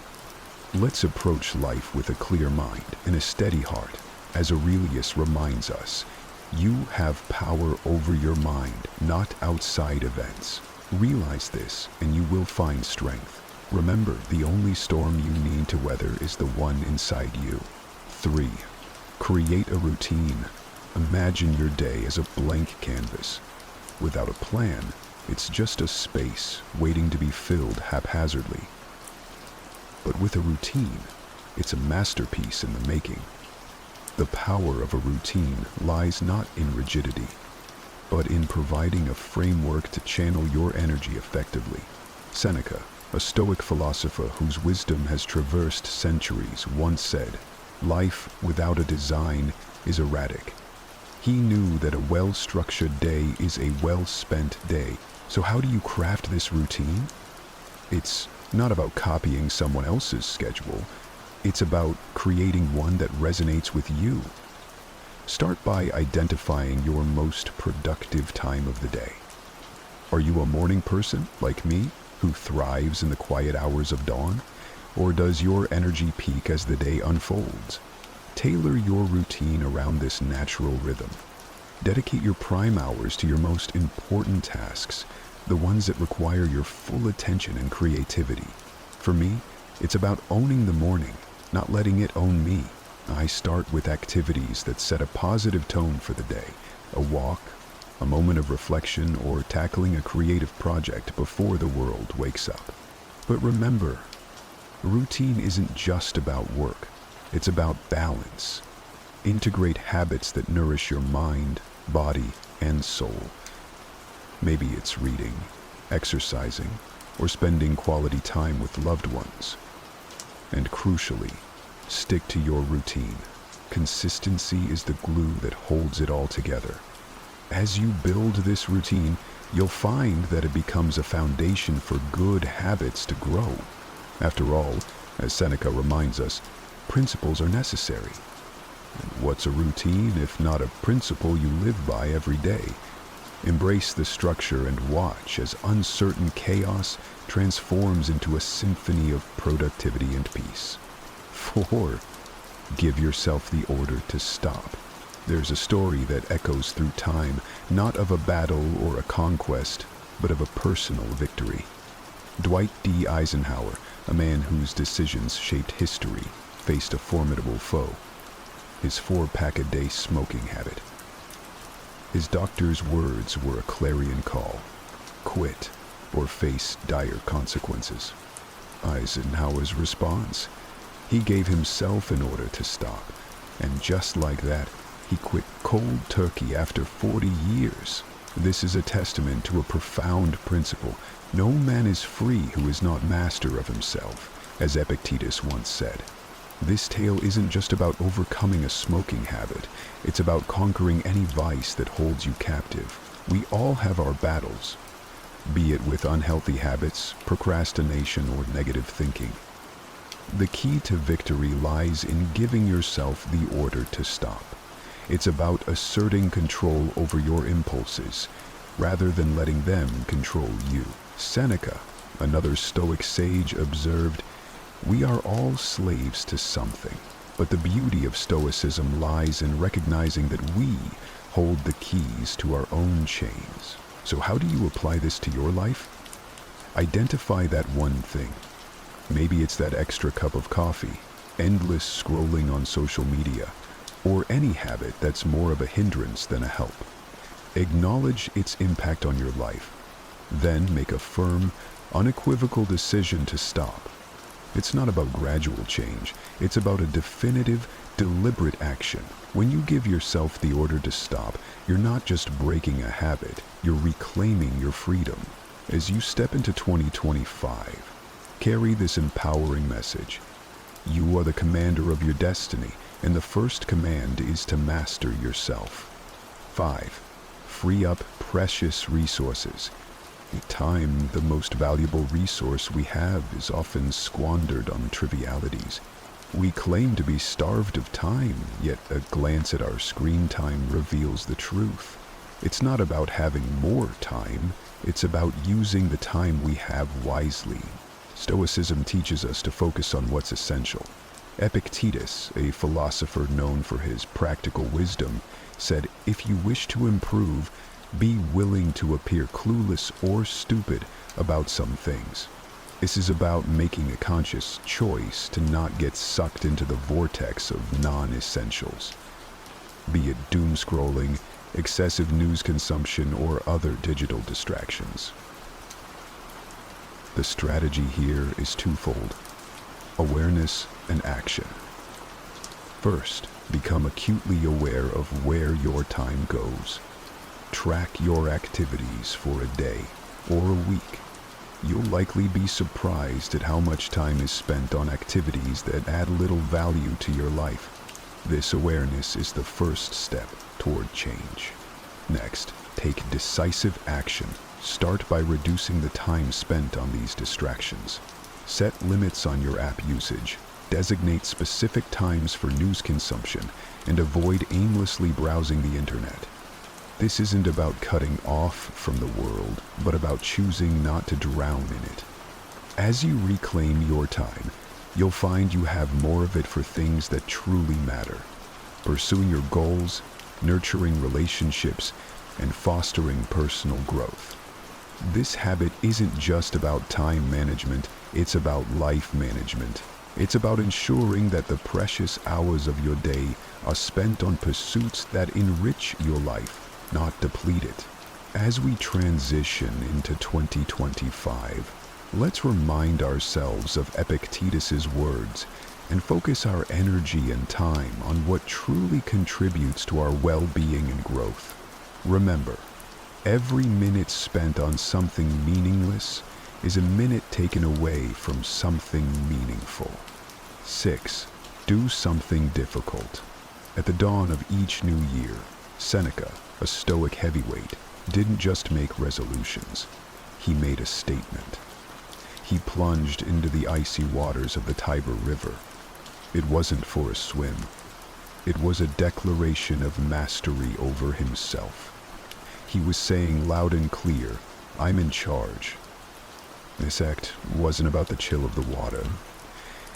Let's approach life with a clear mind and a steady heart. As Aurelius reminds us, you have power over your mind, not outside events. Realize this, and you will find strength. Remember, the only storm you need to weather is the one inside you. 3. Create a routine. Imagine your day as a blank canvas. Without a plan, it's just a space waiting to be filled haphazardly. But with a routine, it's a masterpiece in the making. The power of a routine lies not in rigidity, but in providing a framework to channel your energy effectively. Seneca, A Stoic philosopher whose wisdom has traversed centuries once said, "Life without a design is erratic." He knew that a well-structured day is a well-spent day. So how do you craft this routine? It's not about copying someone else's schedule. It's about creating one that resonates with you. Start by identifying your most productive time of the day. Are you a morning person, like me, who thrives in the quiet hours of dawn? Or does your energy peak as the day unfolds? Tailor your routine around this natural rhythm. Dedicate your prime hours to your most important tasks, the ones that require your full attention and creativity. For me, it's about owning the morning, not letting it own me. I start with activities that set a positive tone for the day, a walk, a moment of reflection, or tackling a creative project before the world wakes up. But remember, routine isn't just about work. It's about balance. Integrate habits that nourish your mind, body, and soul. Maybe it's reading, exercising, or spending quality time with loved ones. And crucially, stick to your routine. Consistency is the glue that holds it all together. As you build this routine, you'll find that it becomes a foundation for good habits to grow. After all, as Seneca reminds us, principles are necessary. And what's a routine if not a principle you live by every day? Embrace the structure and watch as uncertain chaos transforms into a symphony of productivity and peace. 4. Give yourself the order to stop. There's a story that echoes through time, not of a battle or a conquest, but of a personal victory. Dwight D. Eisenhower, a man whose decisions shaped history, faced a formidable foe: his 4-pack-a-day smoking habit. His doctor's words were a clarion call: quit or face dire consequences. Eisenhower's response: he gave himself an order to stop, and just like that, he quit cold turkey after 40 years. This is a testament to a profound principle: no man is free who is not master of himself, as Epictetus once said. This tale isn't just about overcoming a smoking habit, it's about conquering any vice that holds you captive. We all have our battles, be it with unhealthy habits, procrastination, or negative thinking. The key to victory lies in giving yourself the order to stop. It's about asserting control over your impulses, rather than letting them control you. Seneca, another Stoic sage, observed, "We are all slaves to something, but the beauty of Stoicism lies in recognizing that we hold the keys to our own chains." So how do you apply this to your life? Identify that one thing. Maybe it's that extra cup of coffee, endless scrolling on social media, or any habit that's more of a hindrance than a help. Acknowledge its impact on your life. Then make a firm, unequivocal decision to stop. It's not about gradual change. It's about a definitive, deliberate action. When you give yourself the order to stop, you're not just breaking a habit, you're reclaiming your freedom. As you step into 2025, carry this empowering message. You are the commander of your destiny, and the first command is to master yourself. 5. Free up precious resources. Time, the most valuable resource we have, is often squandered on trivialities. We claim to be starved of time, yet a glance at our screen time reveals the truth. It's not about having more time, it's about using the time we have wisely. Stoicism teaches us to focus on what's essential. Epictetus, a philosopher known for his practical wisdom, said, "If you wish to improve, be willing to appear clueless or stupid about some things." This is about making a conscious choice to not get sucked into the vortex of non-essentials, be it doom scrolling, excessive news consumption, or other digital distractions. The strategy here is twofold: awareness and action. First, become acutely aware of where your time goes. Track your activities for a day or a week. you'll likely be surprised at how much time is spent on activities that add little value to your life. This awareness is the first step toward change. Next, take decisive action. Start by reducing the time spent on these distractions. Set limits on your app usage. Designate specific times for news consumption and avoid aimlessly browsing the internet. This isn't about cutting off from the world, but about choosing not to drown in it. As you reclaim your time, you'll find you have more of it for things that truly matter. Pursuing your goals, nurturing relationships, and fostering personal growth. This habit isn't just about time management, it's about life management. It's about ensuring that the precious hours of your day are spent on pursuits that enrich your life, not deplete it. As we transition into 2025, let's remind ourselves of Epictetus's words and focus our energy and time on what truly contributes to our well-being and growth. Remember, every minute spent on something meaningless is a minute taken away from something meaningful. 6. Do something difficult. At the dawn of each new year, Seneca, a Stoic heavyweight, didn't just make resolutions. He made a statement. He plunged into the icy waters of the Tiber River. It wasn't for a swim. It was a declaration of mastery over himself. He was saying loud and clear, "I'm in charge." This act wasn't about the chill of the water.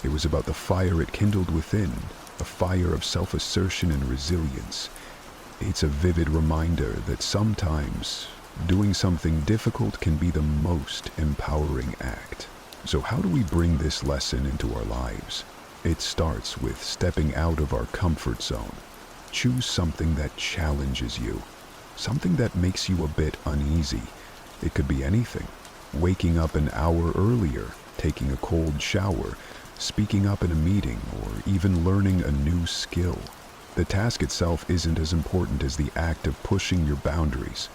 It was about the fire it kindled within, a fire of self-assertion and resilience. It's a vivid reminder that sometimes doing something difficult can be the most empowering act. So how do we bring this lesson into our lives? It starts with stepping out of our comfort zone. Choose something that challenges you, something that makes you a bit uneasy. It could be anything. Waking up an hour earlier, taking a cold shower, speaking up in a meeting, or even learning a new skill. The task itself isn't as important as the act of pushing your boundaries.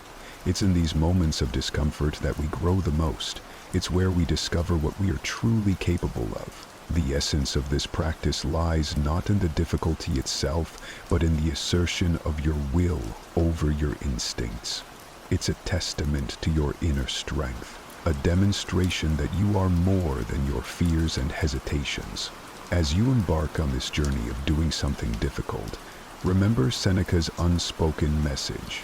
It's in these moments of discomfort that we grow the most. It's where we discover what we are truly capable of. The essence of this practice lies not in the difficulty itself, but in the assertion of your will over your instincts. It's a testament to your inner strength, a demonstration that you are more than your fears and hesitations. As you embark on this journey of doing something difficult, remember Seneca's unspoken message.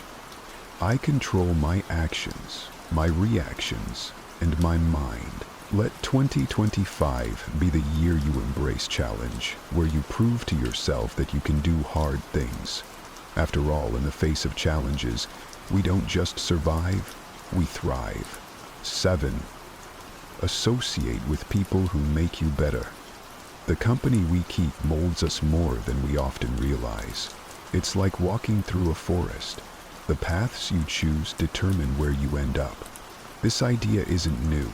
I control my actions, my reactions, and my mind. Let 2025 be the year you embrace challenge, where you prove to yourself that you can do hard things. After all, in the face of challenges, we don't just survive, we thrive. 7. Associate with people who make you better. The company we keep molds us more than we often realize. It's like walking through a forest. The paths you choose determine where you end up. This idea isn't new.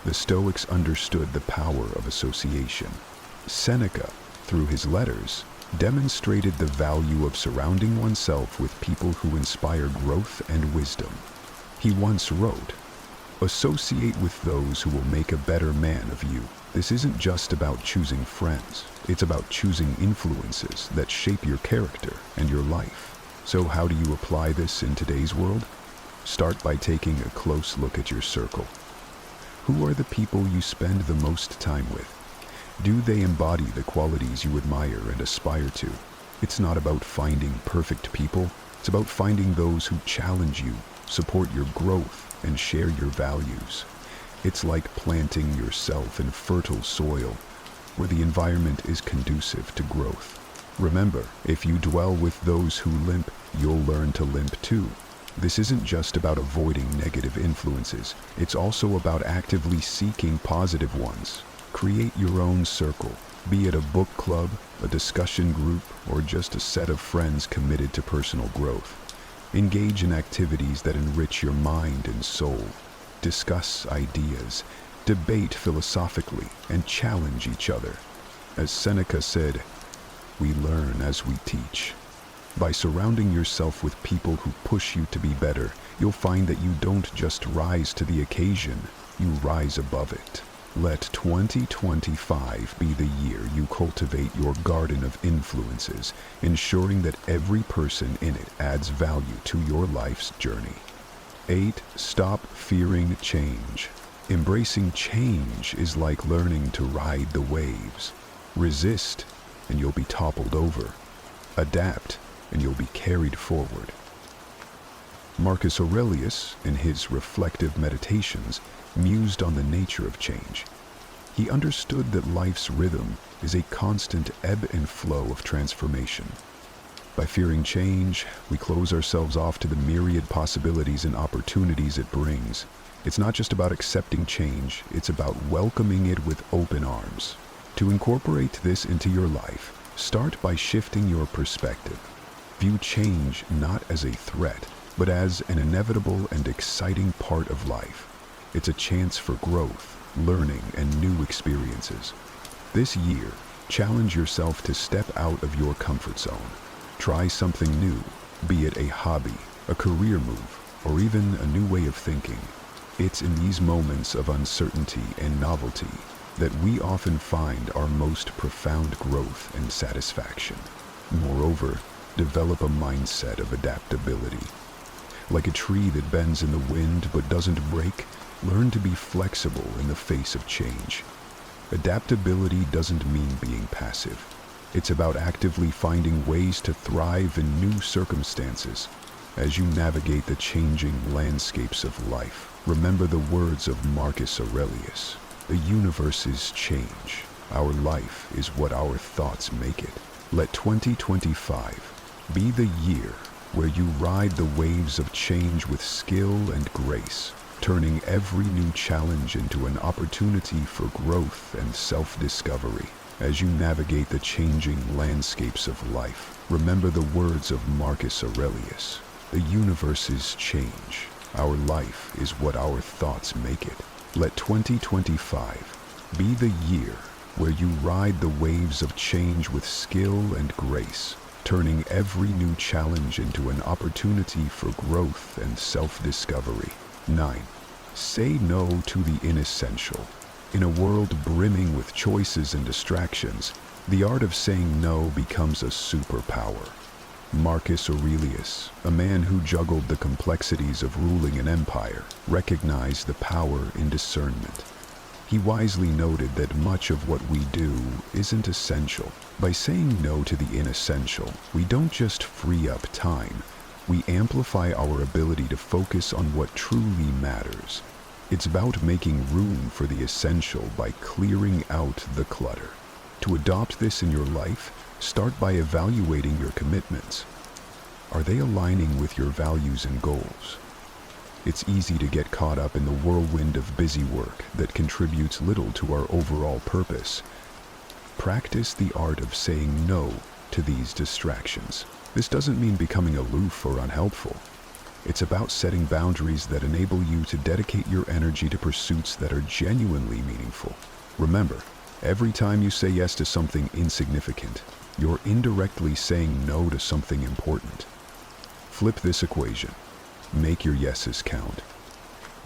The Stoics understood the power of association. Seneca, through his letters, demonstrated the value of surrounding oneself with people who inspire growth and wisdom. He once wrote, "Associate with those who will make a better man of you." This isn't just about choosing friends. It's about choosing influences that shape your character and your life. So how do you apply this in today's world? Start by taking a close look at your circle. Who are the people you spend the most time with? Do they embody the qualities you admire and aspire to? It's not about finding perfect people. It's about finding those who challenge you, support your growth, and share your values. It's like planting yourself in fertile soil, where the environment is conducive to growth. Remember, if you dwell with those who limp, you'll learn to limp too. This isn't just about avoiding negative influences. It's also about actively seeking positive ones. Create your own circle, be it a book club, a discussion group, or just a set of friends committed to personal growth. Engage in activities that enrich your mind and soul. Discuss ideas, debate philosophically, and challenge each other. As Seneca said, "We learn as we teach." By surrounding yourself with people who push you to be better, you'll find that you don't just rise to the occasion, you rise above it. Let 2025 be the year you cultivate your garden of influences, ensuring that every person in it adds value to your life's journey. 8. Stop fearing change. Embracing change is like learning to ride the waves. Resist, and you'll be toppled over. Adapt, and you'll be carried forward. Marcus Aurelius, in his reflective meditations, mused on the nature of change. He understood that life's rhythm is a constant ebb and flow of transformation. By fearing change, we close ourselves off to the myriad possibilities and opportunities it brings. It's not just about accepting change, it's about welcoming it with open arms. To incorporate this into your life, start by shifting your perspective. View change not as a threat, but as an inevitable and exciting part of life. It's a chance for growth, learning, and new experiences. This year, challenge yourself to step out of your comfort zone. Try something new, be it a hobby, a career move, or even a new way of thinking. It's in these moments of uncertainty and novelty that we often find our most profound growth and satisfaction. Moreover, develop a mindset of adaptability. Like a tree that bends in the wind but doesn't break, learn to be flexible in the face of change. Adaptability doesn't mean being passive. It's about actively finding ways to thrive in new circumstances. As you navigate the changing landscapes of life, remember the words of Marcus Aurelius. The universe is change. Our life is what our thoughts make it. Let 2025 be the year where you ride the waves of change with skill and grace, turning every new challenge into an opportunity for growth and self-discovery. As you navigate the changing landscapes of life, remember the words of Marcus Aurelius. The universe is change. Our life is what our thoughts make it. Let 2025 be the year where you ride the waves of change with skill and grace, turning every new challenge into an opportunity for growth and self-discovery. 9. Say no to the inessential. In a world brimming with choices and distractions, the art of saying no becomes a superpower. Marcus Aurelius, a man who juggled the complexities of ruling an empire, recognized the power in discernment. He wisely noted that much of what we do isn't essential. By saying no to the inessential, we don't just free up time, we amplify our ability to focus on what truly matters. It's about making room for the essential by clearing out the clutter. To adopt this in your life, start by evaluating your commitments. Are they aligning with your values and goals? It's easy to get caught up in the whirlwind of busy work that contributes little to our overall purpose. Practice the art of saying no to these distractions. This doesn't mean becoming aloof or unhelpful. It's about setting boundaries that enable you to dedicate your energy to pursuits that are genuinely meaningful. Remember, every time you say yes to something insignificant, you're indirectly saying no to something important. Flip this equation. Make your yeses count.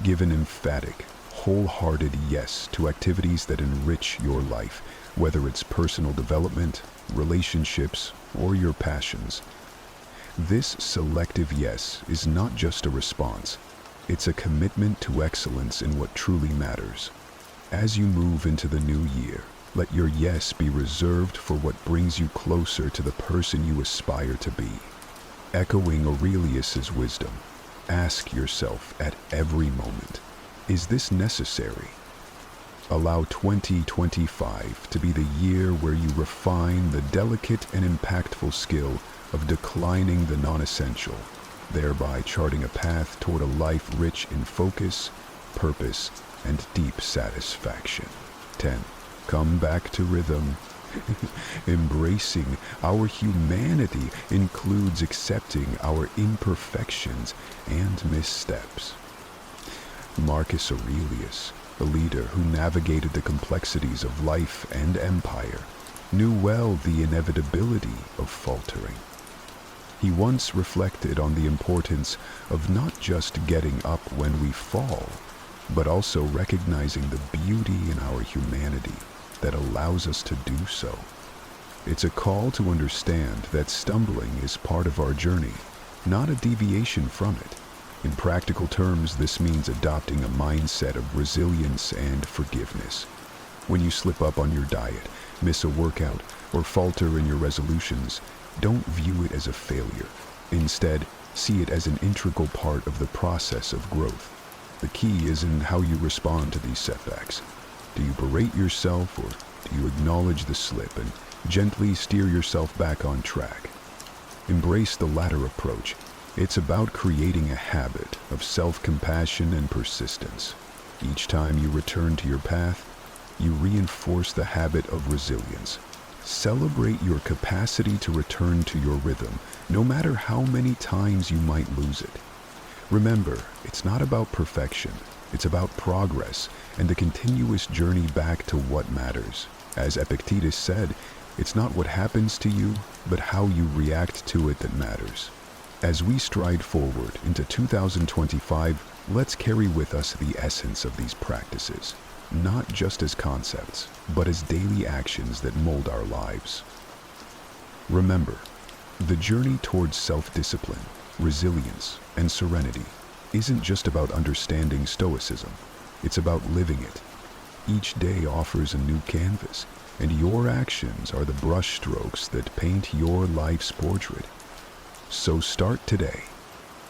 Give an emphatic, wholehearted yes to activities that enrich your life, whether it's personal development, relationships, or your passions. This selective yes is not just a response, it's a commitment to excellence in what truly matters. As you move into the new year, let your yes be reserved for what brings you closer to the person you aspire to be. Echoing Aurelius's wisdom, ask yourself at every moment, is this necessary? Allow 2025 to be the year where you refine the delicate and impactful skill of declining the non-essential, thereby charting a path toward a life rich in focus, purpose, and deep satisfaction. 10. Come back to rhythm. Embracing our humanity includes accepting our imperfections and missteps. Marcus Aurelius, a leader who navigated the complexities of life and empire, knew well the inevitability of faltering. He once reflected on the importance of not just getting up when we fall, but also recognizing the beauty in our humanity that allows us to do so. It's a call to understand that stumbling is part of our journey, not a deviation from it. In practical terms, this means adopting a mindset of resilience and forgiveness. When you slip up on your diet, miss a workout, or falter in your resolutions, don't view it as a failure. Instead, see it as an integral part of the process of growth. The key is in how you respond to these setbacks. Do you berate yourself, or do you acknowledge the slip and gently steer yourself back on track? Embrace the latter approach. It's about creating a habit of self-compassion and persistence. Each time you return to your path, you reinforce the habit of resilience. Celebrate your capacity to return to your rhythm, no matter how many times you might lose it. Remember, it's not about perfection. It's about progress and the continuous journey back to what matters. As Epictetus said, it's not what happens to you, but how you react to it that matters. As we stride forward into 2025, let's carry with us the essence of these practices, not just as concepts, but as daily actions that mold our lives. Remember, the journey towards self-discipline, resilience, and serenity isn't just about understanding Stoicism. It's about living it. Each day offers a new canvas, and your actions are the brushstrokes that paint your life's portrait. So start today.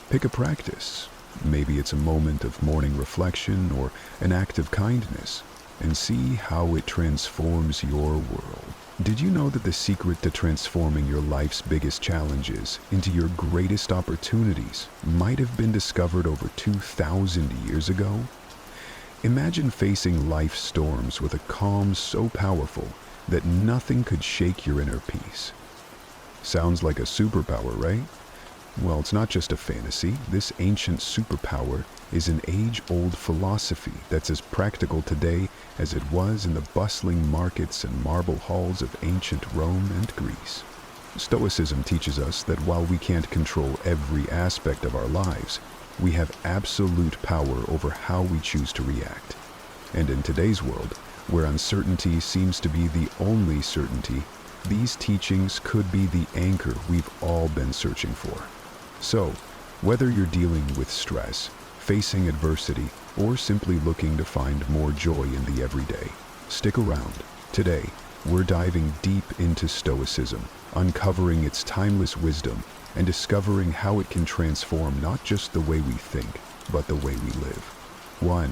Pick a practice. Maybe it's a moment of morning reflection or an act of kindness, and see how it transforms your world. Did you know that the secret to transforming your life's biggest challenges into your greatest opportunities might have been discovered over 2,000 years ago? Imagine facing life's storms with a calm so powerful that nothing could shake your inner peace. Sounds like a superpower, right? Well, it's not just a fantasy. This ancient superpower is an age-old philosophy that's as practical today as it was in the bustling markets and marble halls of ancient Rome and Greece. Stoicism teaches us that while we can't control every aspect of our lives, we have absolute power over how we choose to react. And in today's world, where uncertainty seems to be the only certainty, these teachings could be the anchor we've all been searching for. So, whether you're dealing with stress, facing adversity, or simply looking to find more joy in the everyday, stick around. Today, we're diving deep into Stoicism, uncovering its timeless wisdom, and discovering how it can transform not just the way we think, but the way we live. 1.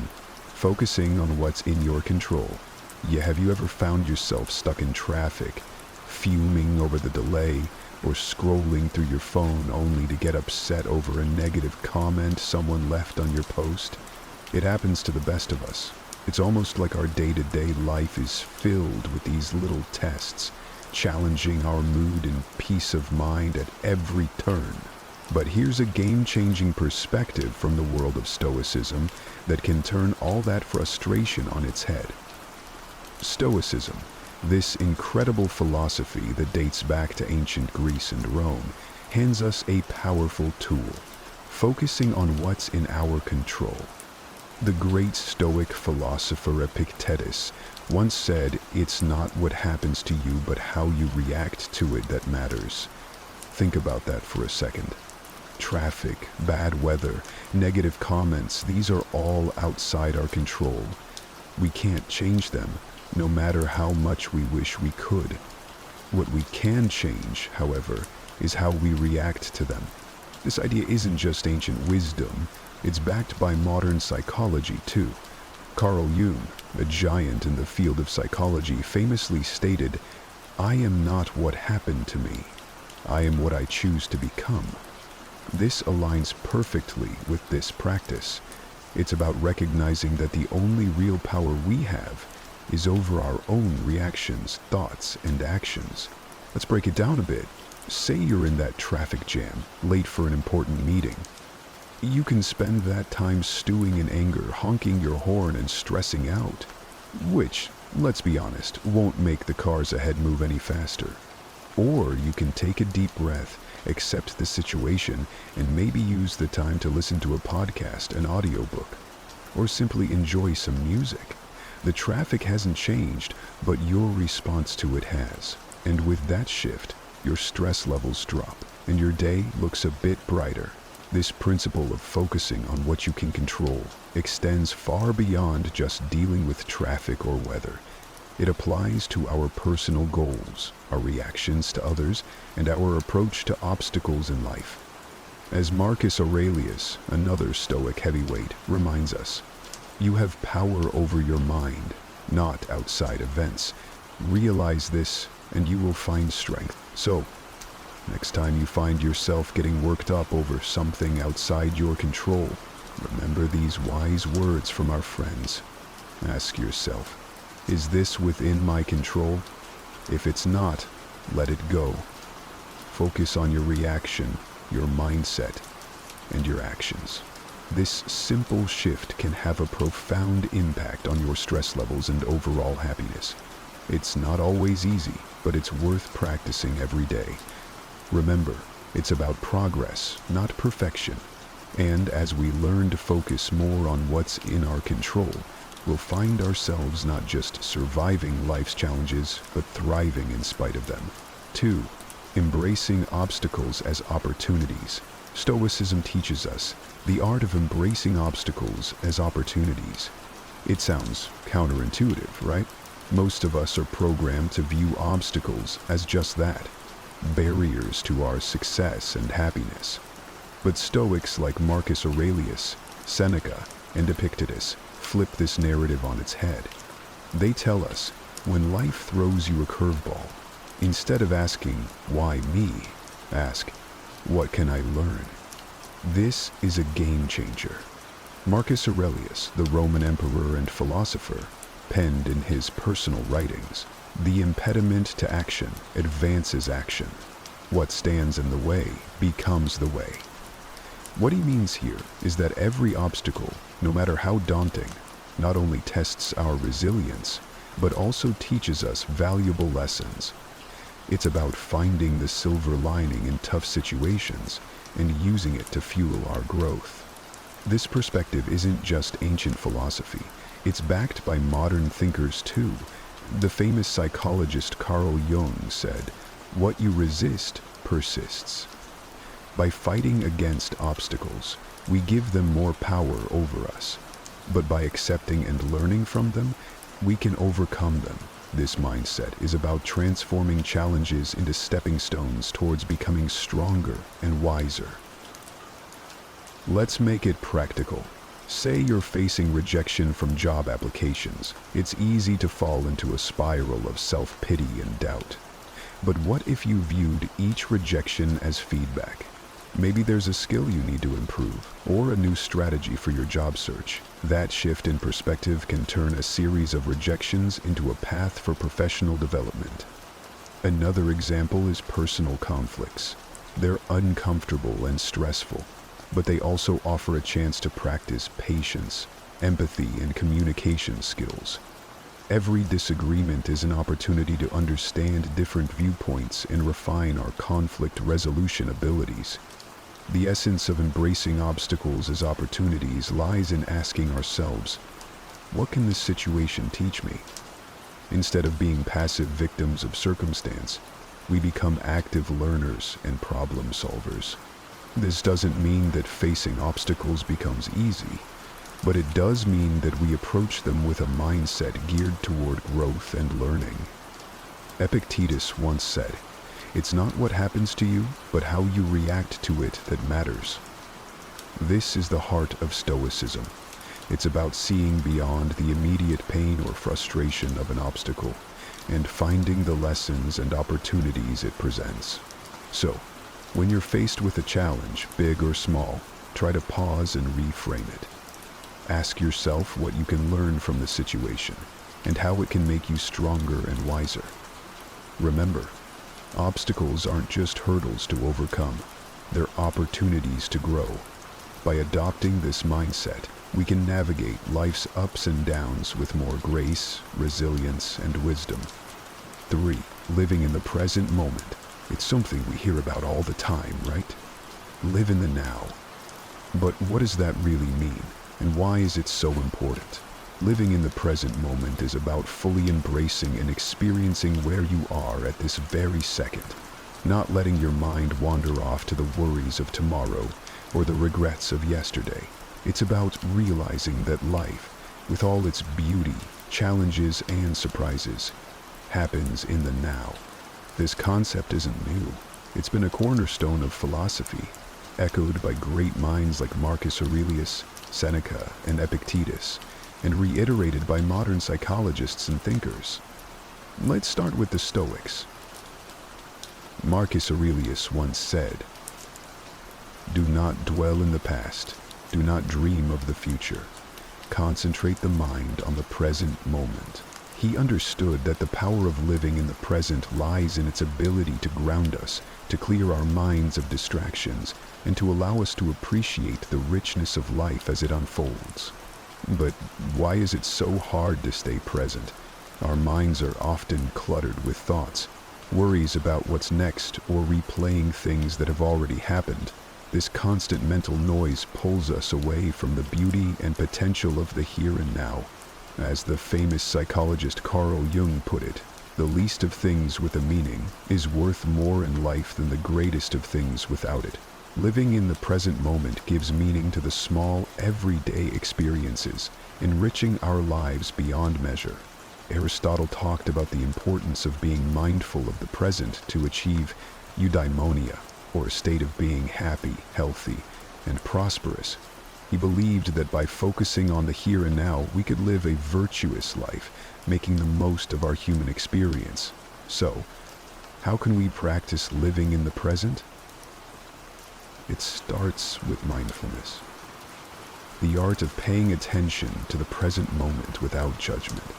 Focusing on what's in your control. Have you ever found yourself stuck in traffic, fuming over the delay, or scrolling through your phone only to get upset over a negative comment someone left on your post? It happens to the best of us. It's almost like our day-to-day life is filled with these little tests, challenging our mood and peace of mind at every turn. But here's a game-changing perspective from the world of Stoicism that can turn all that frustration on its head. Stoicism, this incredible philosophy that dates back to ancient Greece and Rome, hands us a powerful tool, focusing on what's in our control. The great Stoic philosopher Epictetus once said, "It's not what happens to you, but how you react to it that matters." Think about that for a second. Traffic, bad weather, negative comments, these are all outside our control. We can't change them, no matter how much we wish we could. What we can change, however, is how we react to them. This idea isn't just ancient wisdom, it's backed by modern psychology too. Carl Jung, a giant in the field of psychology, famously stated, "I am not what happened to me. I am what I choose to become." This aligns perfectly with this practice. It's about recognizing that the only real power we have is over our own reactions, thoughts, and actions. Let's break it down a bit. Say you're in that traffic jam, late for an important meeting. You can spend that time stewing in anger, honking your horn, and stressing out, which, let's be honest, won't make the cars ahead move any faster. Or you can take a deep breath, accept the situation, and maybe use the time to listen to a podcast, an audiobook. or simply enjoy some music. The traffic hasn't changed, but your response to it has. And with that shift, your stress levels drop, and your day looks a bit brighter. This principle of focusing on what you can control extends far beyond just dealing with traffic or weather. It applies to our personal goals, our reactions to others, and our approach to obstacles in life. As Marcus Aurelius, another Stoic heavyweight, reminds us, you have power over your mind, not outside events. Realize this, and you will find strength. So, next time you find yourself getting worked up over something outside your control, remember these wise words from our friends. Ask yourself, is this within my control? If it's not, let it go. Focus on your reaction, your mindset, and your actions. This simple shift can have a profound impact on your stress levels and overall happiness. It's not always easy, but it's worth practicing every day. Remember, it's about progress, not perfection. And as we learn to focus more on what's in our control, we'll find ourselves not just surviving life's challenges, but thriving in spite of them. 2. Embracing obstacles as opportunities. Stoicism teaches us the art of embracing obstacles as opportunities. It sounds counterintuitive, right? Most of us are programmed to view obstacles as just that, barriers to our success and happiness. But Stoics like Marcus Aurelius, Seneca, and Epictetus flip this narrative on its head. They tell us, when life throws you a curveball, instead of asking, why me? Ask, what can I learn? This is a game changer. Marcus Aurelius, the Roman emperor and philosopher, penned in his personal writings, the impediment to action advances action. What stands in the way becomes the way. What he means here is that every obstacle, no matter how daunting, not only tests our resilience, but also teaches us valuable lessons. It's about finding the silver lining in tough situations and using it to fuel our growth. This perspective isn't just ancient philosophy, it's backed by modern thinkers too. The famous psychologist Carl Jung said, "What you resist persists." By fighting against obstacles, we give them more power over us. But by accepting and learning from them, we can overcome them. This mindset is about transforming challenges into stepping stones towards becoming stronger and wiser. Let's make it practical. Say you're facing rejection from job applications. It's easy to fall into a spiral of self-pity and doubt. But what if you viewed each rejection as feedback? Maybe there's a skill you need to improve, or a new strategy for your job search. That shift in perspective can turn a series of rejections into a path for professional development. Another example is personal conflicts. They're uncomfortable and stressful, but they also offer a chance to practice patience, empathy, and communication skills. Every disagreement is an opportunity to understand different viewpoints and refine our conflict resolution abilities. The essence of embracing obstacles as opportunities lies in asking ourselves, what can this situation teach me? Instead of being passive victims of circumstance, we become active learners and problem solvers. This doesn't mean that facing obstacles becomes easy, but it does mean that we approach them with a mindset geared toward growth and learning. Epictetus once said, "It's not what happens to you, but how you react to it that matters." This is the heart of Stoicism. It's about seeing beyond the immediate pain or frustration of an obstacle and finding the lessons and opportunities it presents. So, when you're faced with a challenge, big or small, try to pause and reframe it. Ask yourself what you can learn from the situation and how it can make you stronger and wiser. Remember, obstacles aren't just hurdles to overcome, they're opportunities to grow. By adopting this mindset, we can navigate life's ups and downs with more grace, resilience, and wisdom. 3. Living in the present moment. It's something we hear about all the time, right? Live in the now. But what does that really mean? And why is it so important? Living in the present moment is about fully embracing and experiencing where you are at this very second, not letting your mind wander off to the worries of tomorrow or the regrets of yesterday. It's about realizing that life, with all its beauty, challenges, and surprises, happens in the now. This concept isn't new. It's been a cornerstone of philosophy, echoed by great minds like Marcus Aurelius, Seneca, and Epictetus, and reiterated by modern psychologists and thinkers. Let's start with the Stoics. Marcus Aurelius once said, "Do not dwell in the past. Do not dream of the future. Concentrate the mind on the present moment." He understood that the power of living in the present lies in its ability to ground us, to clear our minds of distractions, and to allow us to appreciate the richness of life as it unfolds. But why is it so hard to stay present? Our minds are often cluttered with thoughts, worries about what's next, or replaying things that have already happened. This constant mental noise pulls us away from the beauty and potential of the here and now. As the famous psychologist Carl Jung put it, the least of things with a meaning is worth more in life than the greatest of things without it. Living in the present moment gives meaning to the small, everyday experiences, enriching our lives beyond measure. Aristotle talked about the importance of being mindful of the present to achieve eudaimonia, or a state of being happy, healthy, and prosperous. He believed that by focusing on the here and now, we could live a virtuous life, making the most of our human experience. So, how can we practice living in the present? It starts with mindfulness. The art of paying attention to the present moment without judgment.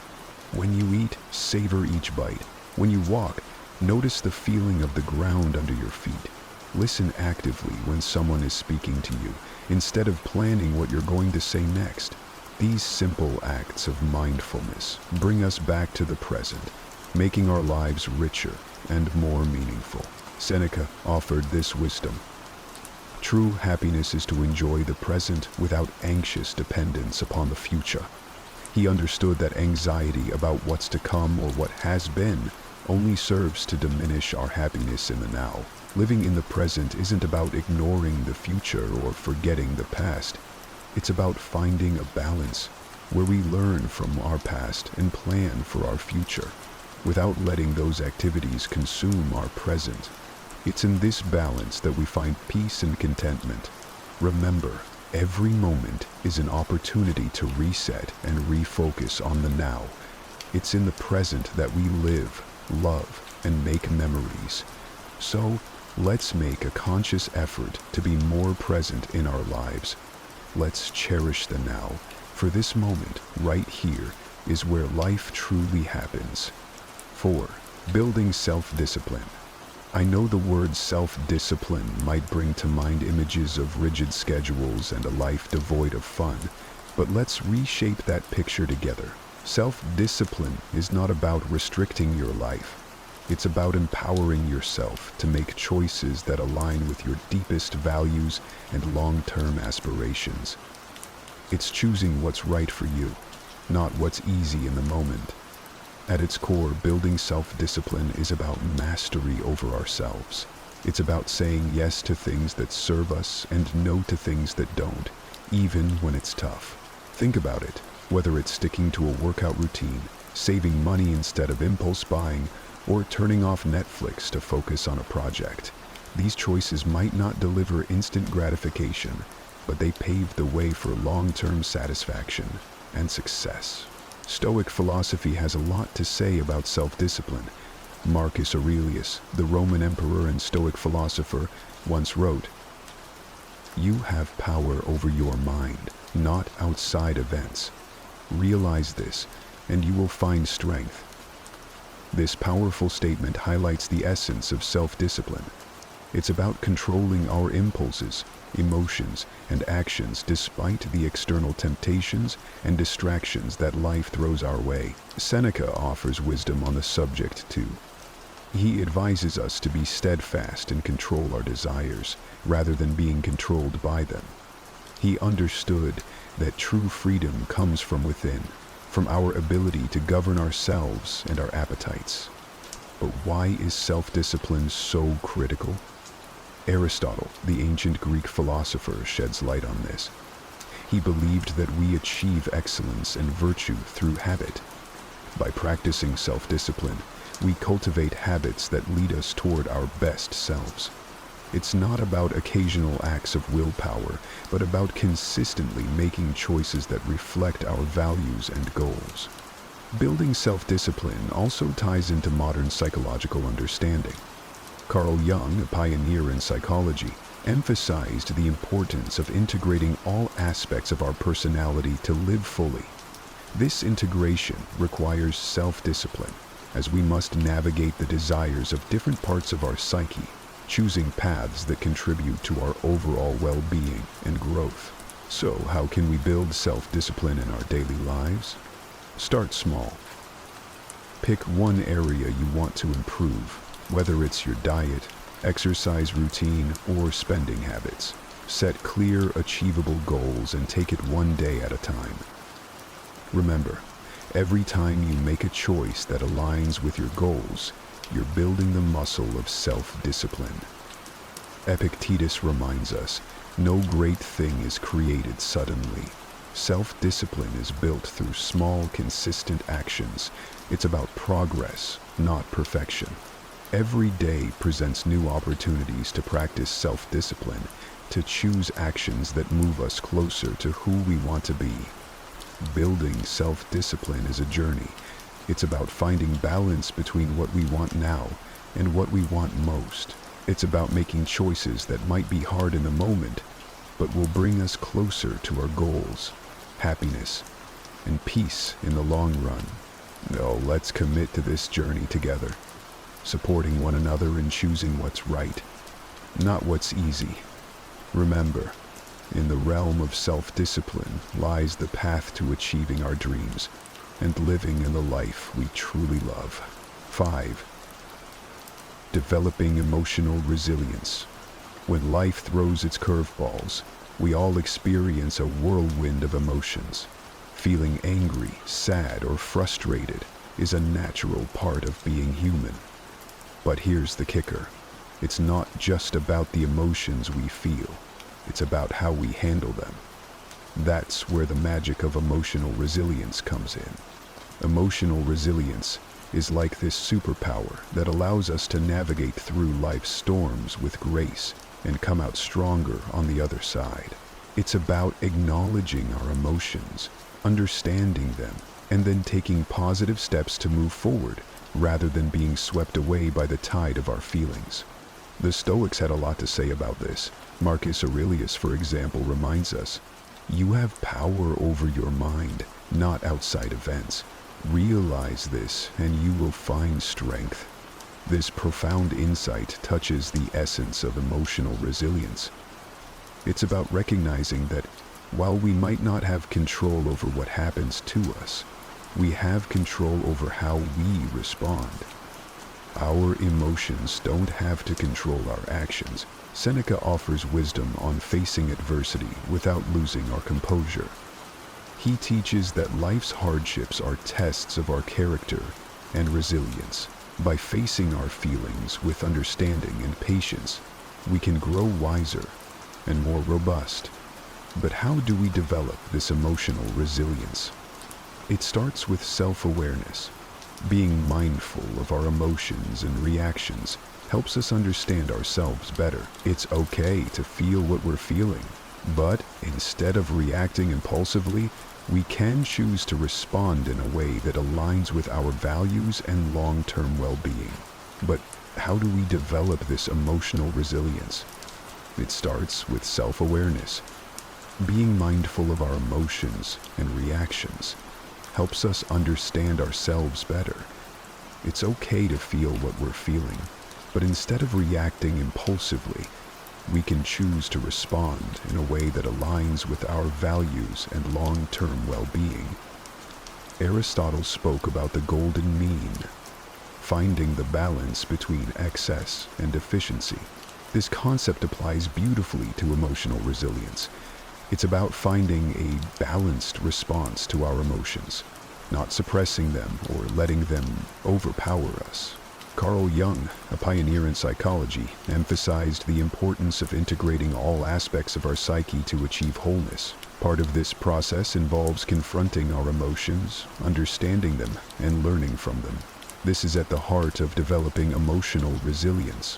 When you eat, savor each bite. When you walk, notice the feeling of the ground under your feet. Listen actively when someone is speaking to you, instead of planning what you're going to say next. These simple acts of mindfulness bring us back to the present, making our lives richer and more meaningful. Seneca offered this wisdom: "True happiness is to enjoy the present without anxious dependence upon the future." He understood that anxiety about what's to come or what has been only serves to diminish our happiness in the now. Living in the present isn't about ignoring the future or forgetting the past. It's about finding a balance where we learn from our past and plan for our future, without letting those activities consume our present. It's in this balance that we find peace and contentment. Remember, every moment is an opportunity to reset and refocus on the now. It's in the present that we live, love, and make memories. So, let's make a conscious effort to be more present in our lives. Let's cherish the now, for this moment, right here, is where life truly happens. 4. Building self-discipline. I know the word self-discipline might bring to mind images of rigid schedules and a life devoid of fun, but let's reshape that picture together. Self-discipline is not about restricting your life. It's about empowering yourself to make choices that align with your deepest values and long-term aspirations. It's choosing what's right for you, not what's easy in the moment. At its core, building self-discipline is about mastery over ourselves. It's about saying yes to things that serve us and no to things that don't, even when it's tough. Think about it, whether it's sticking to a workout routine, saving money instead of impulse buying, or turning off Netflix to focus on a project. These choices might not deliver instant gratification, but they pave the way for long-term satisfaction and success. Stoic philosophy has a lot to say about self-discipline. Marcus Aurelius, the Roman emperor and Stoic philosopher, once wrote, "You have power over your mind, not outside events. Realize this, and you will find strength." This powerful statement highlights the essence of self-discipline. It's about controlling our impulses, emotions, and actions despite the external temptations and distractions that life throws our way. Seneca offers wisdom on the subject too. He advises us to be steadfast and control our desires, rather than being controlled by them. He understood that true freedom comes from within, from our ability to govern ourselves and our appetites. But why is self-discipline so critical? Aristotle, the ancient Greek philosopher, sheds light on this. He believed that we achieve excellence and virtue through habit. By practicing self-discipline, we cultivate habits that lead us toward our best selves. It's not about occasional acts of willpower, but about consistently making choices that reflect our values and goals. Building self-discipline also ties into modern psychological understanding. Carl Jung, a pioneer in psychology, emphasized the importance of integrating all aspects of our personality to live fully. This integration requires self-discipline, as we must navigate the desires of different parts of our psyche, choosing paths that contribute to our overall well-being and growth. So, how can we build self-discipline in our daily lives? Start small. Pick one area you want to improve, whether it's your diet, exercise routine, or spending habits. Set clear, achievable goals and take it one day at a time. Remember, every time you make a choice that aligns with your goals, you're building the muscle of self-discipline. Epictetus reminds us, no great thing is created suddenly. Self-discipline is built through small, consistent actions. It's about progress, not perfection. Every day presents new opportunities to practice self-discipline, to choose actions that move us closer to who we want to be. Building self-discipline is a journey. It's about finding balance between what we want now and what we want most. It's about making choices that might be hard in the moment, but will bring us closer to our goals, happiness, and peace in the long run. No, let's commit to this journey together, supporting one another and choosing what's right, not what's easy. Remember, in the realm of self-discipline lies the path to achieving our dreams and living in the life we truly love. 5. Developing emotional resilience. When life throws its curveballs, we all experience a whirlwind of emotions. Feeling angry, sad, or frustrated is a natural part of being human. But here's the kicker. It's not just about the emotions we feel. It's about how we handle them. That's where the magic of emotional resilience comes in. Emotional resilience is like this superpower that allows us to navigate through life's storms with grace and come out stronger on the other side. It's about acknowledging our emotions, understanding them, and then taking positive steps to move forward rather than being swept away by the tide of our feelings. The Stoics had a lot to say about this. Marcus Aurelius, for example, reminds us, "You have power over your mind, not outside events. Realize this, and you will find strength." This profound insight touches the essence of emotional resilience. It's about recognizing that while we might not have control over what happens to us, we have control over how we respond. Our emotions don't have to control our actions. Seneca offers wisdom on facing adversity without losing our composure. He teaches that life's hardships are tests of our character and resilience. By facing our feelings with understanding and patience, we can grow wiser and more robust. But how do we develop this emotional resilience? It starts with self-awareness. Being mindful of our emotions and reactions helps us understand ourselves better. It's okay to feel what we're feeling, but instead of reacting impulsively, we can choose to respond in a way that aligns with our values and long-term well-being. But how do we develop this emotional resilience? It starts with self-awareness. Being mindful of our emotions and reactions helps us understand ourselves better. It's okay to feel what we're feeling, but instead of reacting impulsively, we can choose to respond in a way that aligns with our values and long-term well-being. Aristotle spoke about the golden mean, finding the balance between excess and efficiency. This concept applies beautifully to emotional resilience. It's about finding a balanced response to our emotions, not suppressing them or letting them overpower us. Carl Jung, a pioneer in psychology, emphasized the importance of integrating all aspects of our psyche to achieve wholeness. Part of this process involves confronting our emotions, understanding them, and learning from them. This is at the heart of developing emotional resilience.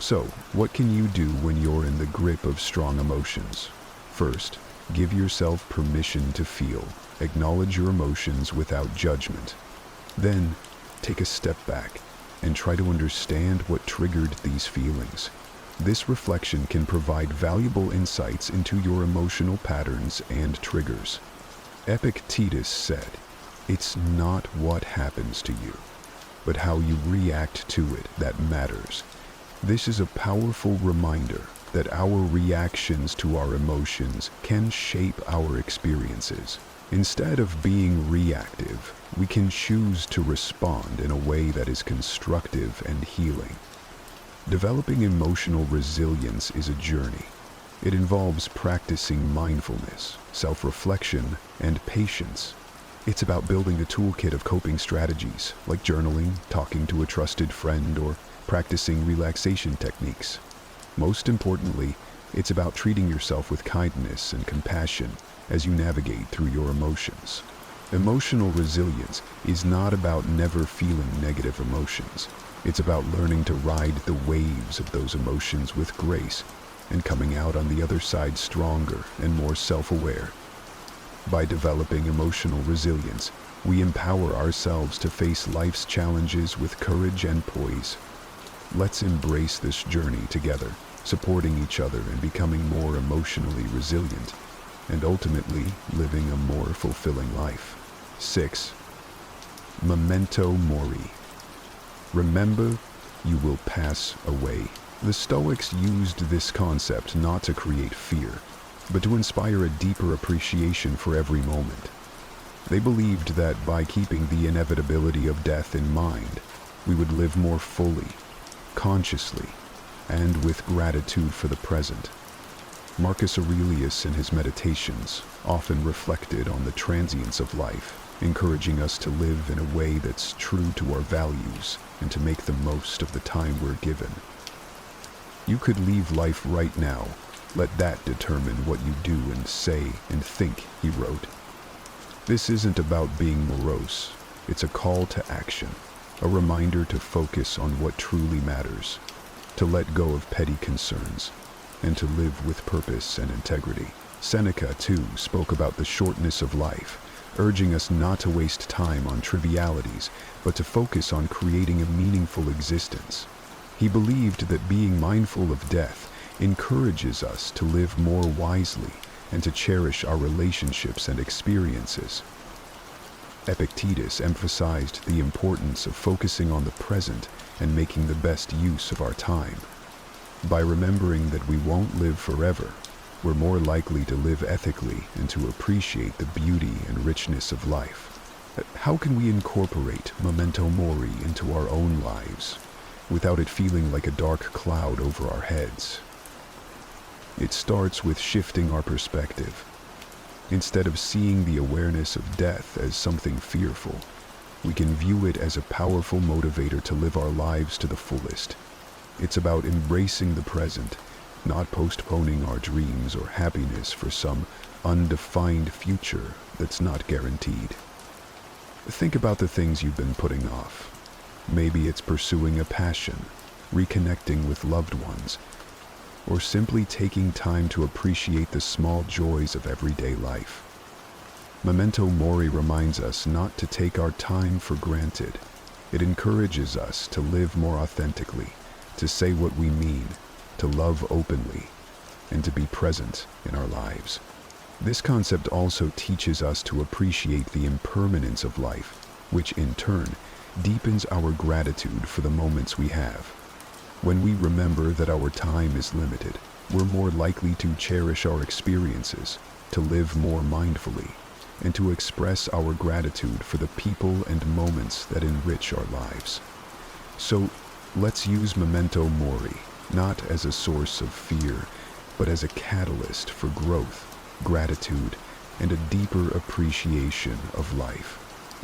So, what can you do when you're in the grip of strong emotions? First, give yourself permission to feel. Acknowledge your emotions without judgment. Then, take a step back and try to understand what triggered these feelings. This reflection can provide valuable insights into your emotional patterns and triggers. Epictetus said, "It's not what happens to you, but how you react to it that matters." This is a powerful reminder that our reactions to our emotions can shape our experiences. Instead of being reactive, we can choose to respond in a way that is constructive and healing. Developing emotional resilience is a journey. It involves practicing mindfulness, self-reflection, and patience. It's about building a toolkit of coping strategies, like journaling, talking to a trusted friend, or practicing relaxation techniques. Most importantly, it's about treating yourself with kindness and compassion as you navigate through your emotions. Emotional resilience is not about never feeling negative emotions. It's about learning to ride the waves of those emotions with grace and coming out on the other side stronger and more self-aware. By developing emotional resilience, we empower ourselves to face life's challenges with courage and poise. Let's embrace this journey together, supporting each other and becoming more emotionally resilient, and ultimately living a more fulfilling life. 6. Memento mori. Remember, you will pass away. The Stoics used this concept not to create fear, but to inspire a deeper appreciation for every moment. They believed that by keeping the inevitability of death in mind, we would live more fully, consciously, and with gratitude for the present. Marcus Aurelius in his meditations often reflected on the transience of life, encouraging us to live in a way that's true to our values and to make the most of the time we're given. You could leave life right now. Let that determine what you do and say and think, he wrote. This isn't about being morose. It's a call to action, a reminder to focus on what truly matters, to let go of petty concerns, and to live with purpose and integrity. Seneca, too, spoke about the shortness of life, urging us not to waste time on trivialities, but to focus on creating a meaningful existence. He believed that being mindful of death encourages us to live more wisely and to cherish our relationships and experiences. Epictetus emphasized the importance of focusing on the present and making the best use of our time. By remembering that we won't live forever, we're more likely to live ethically and to appreciate the beauty and richness of life. How can we incorporate memento mori into our own lives without it feeling like a dark cloud over our heads? It starts with shifting our perspective. Instead of seeing the awareness of death as something fearful, we can view it as a powerful motivator to live our lives to the fullest. It's about embracing the present, not postponing our dreams or happiness for some undefined future that's not guaranteed. Think about the things you've been putting off. Maybe it's pursuing a passion, reconnecting with loved ones, or simply taking time to appreciate the small joys of everyday life. Memento mori reminds us not to take our time for granted. It encourages us to live more authentically, to say what we mean, to love openly, and to be present in our lives. This concept also teaches us to appreciate the impermanence of life, which in turn deepens our gratitude for the moments we have. When we remember that our time is limited, we're more likely to cherish our experiences, to live more mindfully, and to express our gratitude for the people and moments that enrich our lives. So, let's use memento mori, not as a source of fear, but as a catalyst for growth, gratitude, and a deeper appreciation of life.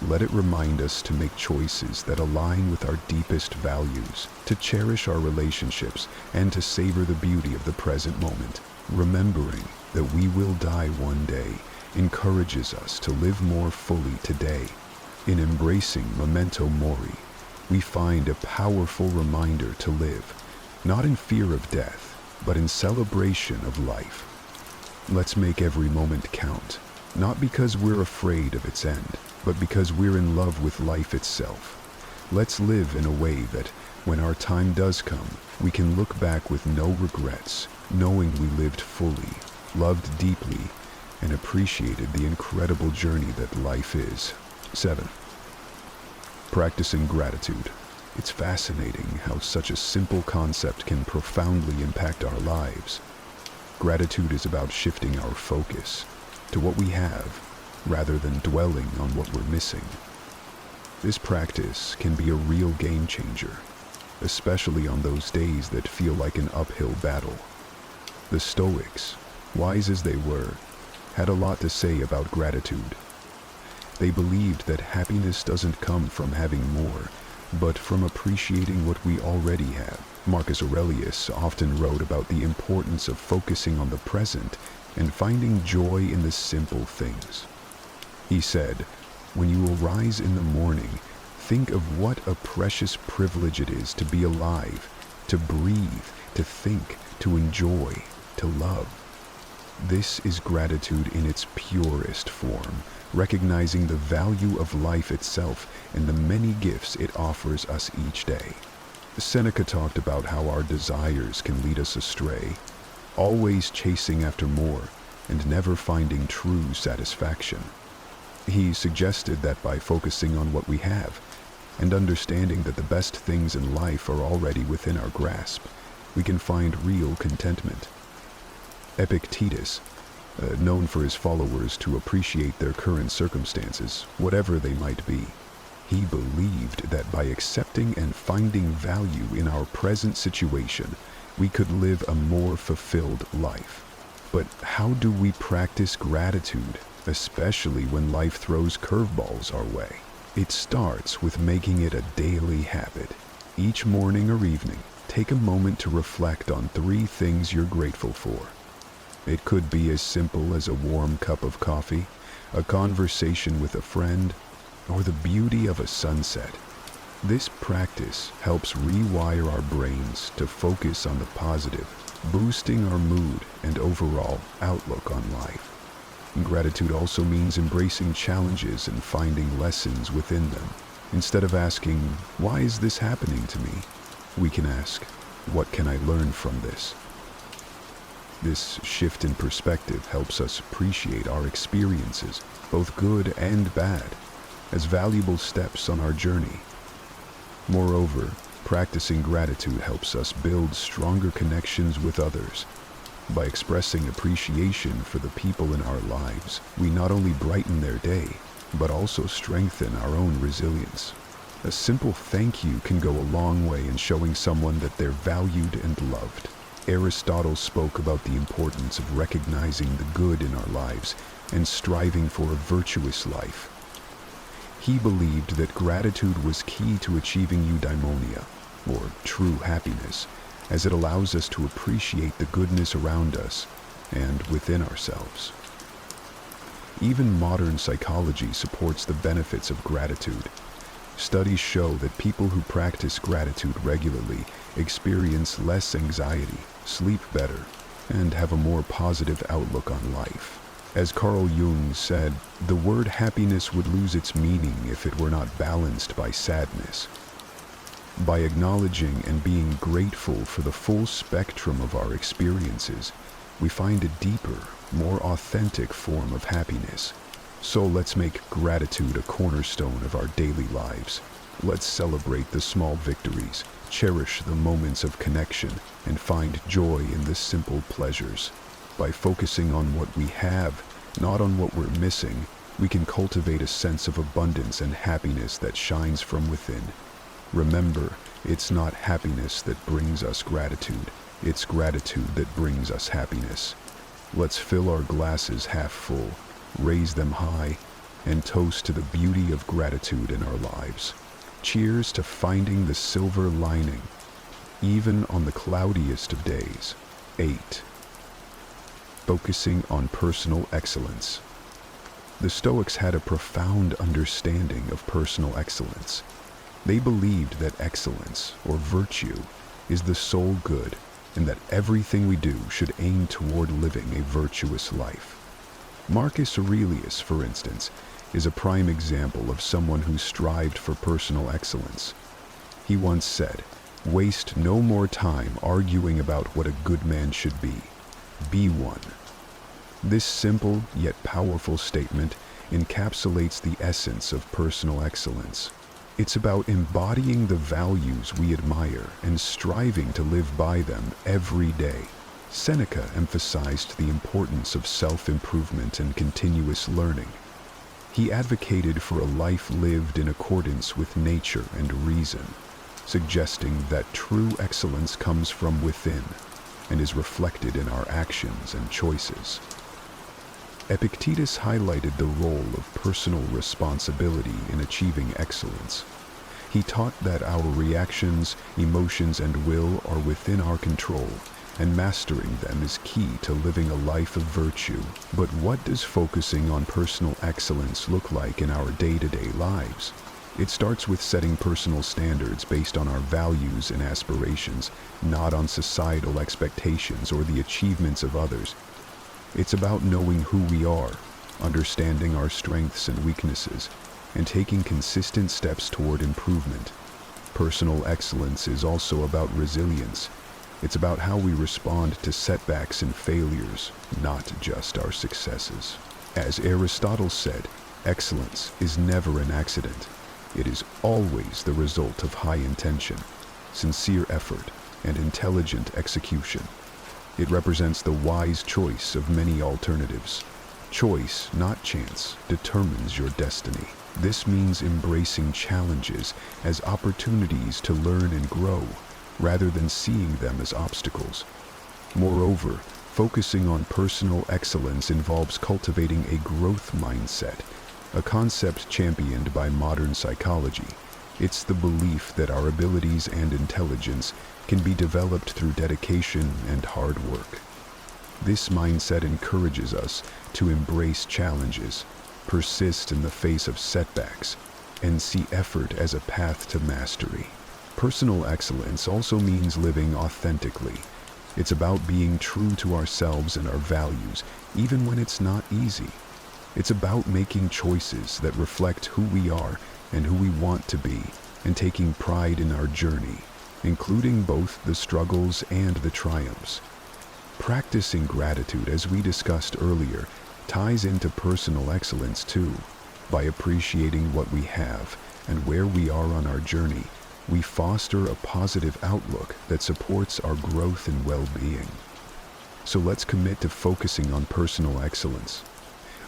Let it remind us to make choices that align with our deepest values, to cherish our relationships, and to savor the beauty of the present moment. Remembering that we will die one day encourages us to live more fully today. In embracing memento mori, we find a powerful reminder to live, not in fear of death, but in celebration of life. Let's make every moment count, not because we're afraid of its end, but because we're in love with life itself. Let's live in a way that, when our time does come, we can look back with no regrets, knowing we lived fully, loved deeply, and appreciated the incredible journey that life is. 7. Practicing gratitude. It's fascinating how such a simple concept can profoundly impact our lives. Gratitude is about shifting our focus to what we have, rather than dwelling on what we're missing. This practice can be a real game changer, especially on those days that feel like an uphill battle. The Stoics, wise as they were, had a lot to say about gratitude. They believed that happiness doesn't come from having more, but from appreciating what we already have. Marcus Aurelius often wrote about the importance of focusing on the present and finding joy in the simple things. He said, "When you arise in the morning, think of what a precious privilege it is to be alive, to breathe, to think, to enjoy, to love." This is gratitude in its purest form, recognizing the value of life itself and the many gifts it offers us each day. Seneca talked about how our desires can lead us astray, always chasing after more and never finding true satisfaction. He suggested that by focusing on what we have and understanding that the best things in life are already within our grasp, we can find real contentment. Epictetus, known for his followers to appreciate their current circumstances, whatever they might be, he believed that by accepting and finding value in our present situation, we could live a more fulfilled life. But how do we practice gratitude, especially when life throws curveballs our way? It starts with making it a daily habit. Each morning or evening, take a moment to reflect on 3 things you're grateful for. It could be as simple as a warm cup of coffee, a conversation with a friend, or the beauty of a sunset. This practice helps rewire our brains to focus on the positive, boosting our mood and overall outlook on life. Gratitude also means embracing challenges and finding lessons within them. Instead of asking, "Why is this happening to me?" we can ask, "What can I learn from this?" This shift in perspective helps us appreciate our experiences, both good and bad, as valuable steps on our journey. Moreover, practicing gratitude helps us build stronger connections with others. By expressing appreciation for the people in our lives, we not only brighten their day, but also strengthen our own resilience. A simple thank you can go a long way in showing someone that they're valued and loved. Aristotle spoke about the importance of recognizing the good in our lives and striving for a virtuous life. He believed that gratitude was key to achieving eudaimonia, or true happiness, as it allows us to appreciate the goodness around us and within ourselves. Even modern psychology supports the benefits of gratitude. Studies show that people who practice gratitude regularly experience less anxiety, sleep better, and have a more positive outlook on life. As Carl Jung said, the word happiness would lose its meaning if it were not balanced by sadness. By acknowledging and being grateful for the full spectrum of our experiences, we find a deeper, more authentic form of happiness. So let's make gratitude a cornerstone of our daily lives. Let's celebrate the small victories, cherish the moments of connection, and find joy in the simple pleasures. By focusing on what we have, not on what we're missing, we can cultivate a sense of abundance and happiness that shines from within. Remember, it's not happiness that brings us gratitude. It's gratitude that brings us happiness. Let's fill our glasses half full, raise them high, and toast to the beauty of gratitude in our lives. Cheers to finding the silver lining, even on the cloudiest of days. 8. Focusing on personal excellence. The Stoics had a profound understanding of personal excellence. They believed that excellence, or virtue, is the sole good, and that everything we do should aim toward living a virtuous life. Marcus Aurelius, for instance, is a prime example of someone who strived for personal excellence. He once said, "Waste no more time arguing about what a good man should be. Be one." This simple yet powerful statement encapsulates the essence of personal excellence. It's about embodying the values we admire and striving to live by them every day. Seneca emphasized the importance of self-improvement and continuous learning. He advocated for a life lived in accordance with nature and reason, suggesting that true excellence comes from within and is reflected in our actions and choices. Epictetus highlighted the role of personal responsibility in achieving excellence. He taught that our reactions, emotions, and will are within our control, and mastering them is key to living a life of virtue. But what does focusing on personal excellence look like in our day-to-day lives? It starts with setting personal standards based on our values and aspirations, not on societal expectations or the achievements of others. It's about knowing who we are, understanding our strengths and weaknesses, and taking consistent steps toward improvement. Personal excellence is also about resilience. It's about how we respond to setbacks and failures, not just our successes. As Aristotle said, excellence is never an accident. It is always the result of high intention, sincere effort, and intelligent execution. It represents the wise choice of many alternatives. Choice, not chance, determines your destiny. This means embracing challenges as opportunities to learn and grow, rather than seeing them as obstacles. Moreover, focusing on personal excellence involves cultivating a growth mindset, a concept championed by modern psychology. It's the belief that our abilities and intelligence can be developed through dedication and hard work. This mindset encourages us to embrace challenges, persist in the face of setbacks, and see effort as a path to mastery. Personal excellence also means living authentically. It's about being true to ourselves and our values, even when it's not easy. It's about making choices that reflect who we are and who we want to be, and taking pride in our journey, including both the struggles and the triumphs. Practicing gratitude, as we discussed earlier, ties into personal excellence too. By appreciating what we have and where we are on our journey, we foster a positive outlook that supports our growth and well-being. So let's commit to focusing on personal excellence.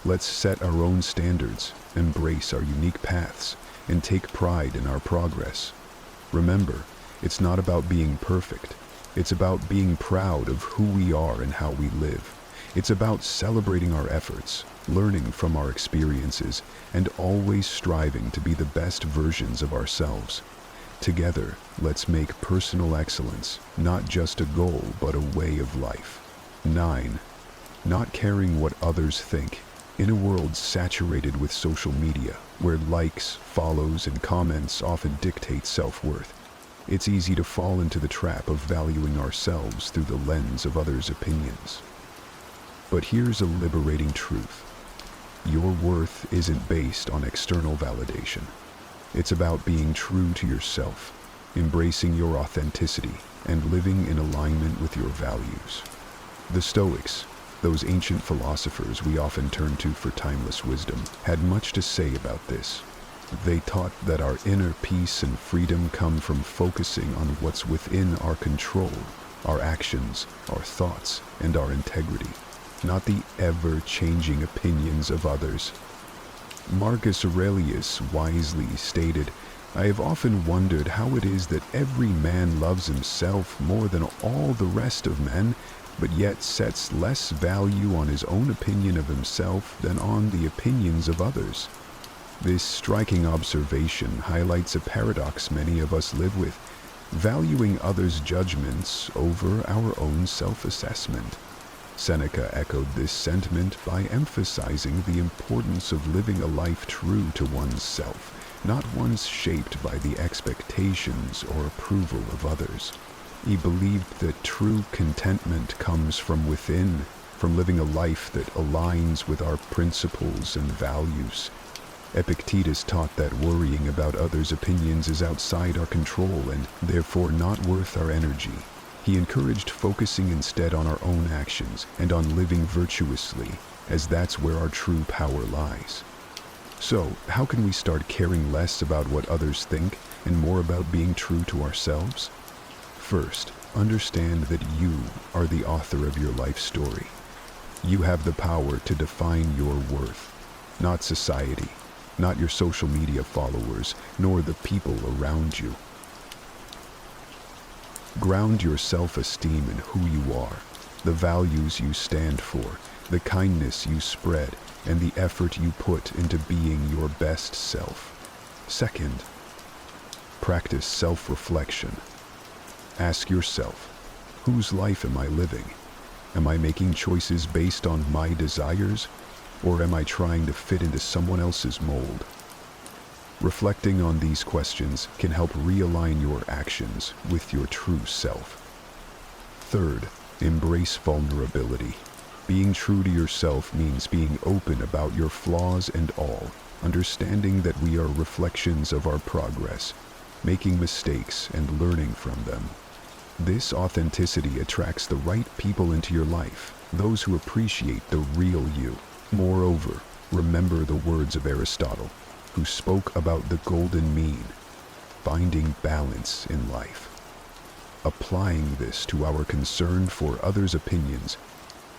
Let's set our own standards, embrace our unique paths, and take pride in our progress. Remember, it's not about being perfect. It's about being proud of who we are and how we live. It's about celebrating our efforts, learning from our experiences, and always striving to be the best versions of ourselves. Together, let's make personal excellence not just a goal, but a way of life. 9. Not caring what others think. In a world saturated with social media, where likes, follows, and comments often dictate self-worth, it's easy to fall into the trap of valuing ourselves through the lens of others' opinions. But here's a liberating truth. Your worth isn't based on external validation. It's about being true to yourself, embracing your authenticity, and living in alignment with your values. The Stoics, those ancient philosophers we often turn to for timeless wisdom, had much to say about this. They taught that our inner peace and freedom come from focusing on what's within our control, our actions, our thoughts, and our integrity, not the ever-changing opinions of others. Marcus Aurelius wisely stated, I have often wondered how it is that every man loves himself more than all the rest of men, but yet sets less value on his own opinion of himself than on the opinions of others. This striking observation highlights a paradox many of us live with, valuing others' judgments over our own self-assessment. Seneca echoed this sentiment by emphasizing the importance of living a life true to one's self, not ones shaped by the expectations or approval of others. He believed that true contentment comes from within, from living a life that aligns with our principles and values. Epictetus taught that worrying about others' opinions is outside our control and therefore not worth our energy. He encouraged focusing instead on our own actions and on living virtuously, as that's where our true power lies. So, how can we start caring less about what others think and more about being true to ourselves? First, understand that you are the author of your life story. You have the power to define your worth, not society, not your social media followers, nor the people around you. Ground your self-esteem in who you are, the values you stand for, the kindness you spread, and the effort you put into being your best self. Second, practice self-reflection. Ask yourself, whose life am I living? Am I making choices based on my desires, or am I trying to fit into someone else's mold? Reflecting on these questions can help realign your actions with your true self. Third, embrace vulnerability. Being true to yourself means being open about your flaws and all, understanding that we are reflections of our progress, making mistakes and learning from them. This authenticity attracts the right people into your life, those who appreciate the real you. Moreover, remember the words of Aristotle, who spoke about the golden mean, finding balance in life. Applying this to our concern for others' opinions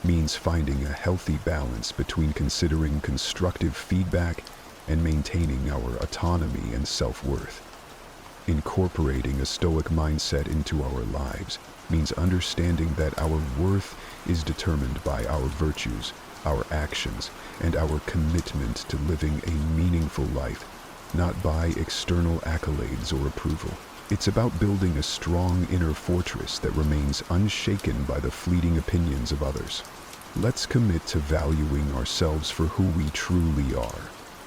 means finding a healthy balance between considering constructive feedback and maintaining our autonomy and self-worth. Incorporating a Stoic mindset into our lives means understanding that our worth is determined by our virtues, our actions, and our commitment to living a meaningful life, not by external accolades or approval. It's about building a strong inner fortress that remains unshaken by the fleeting opinions of others. Let's commit to valuing ourselves for who we truly are,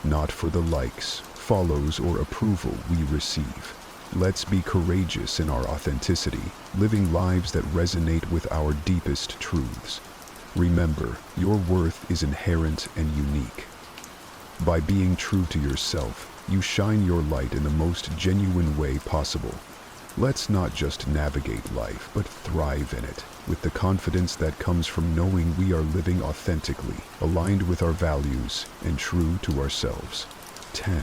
not for the likes, follows, or approval we receive. Let's be courageous in our authenticity, living lives that resonate with our deepest truths. Remember, your worth is inherent and unique. By being true to yourself, you shine your light in the most genuine way possible. Let's not just navigate life, but thrive in it, with the confidence that comes from knowing we are living authentically, aligned with our values, and true to ourselves. 10.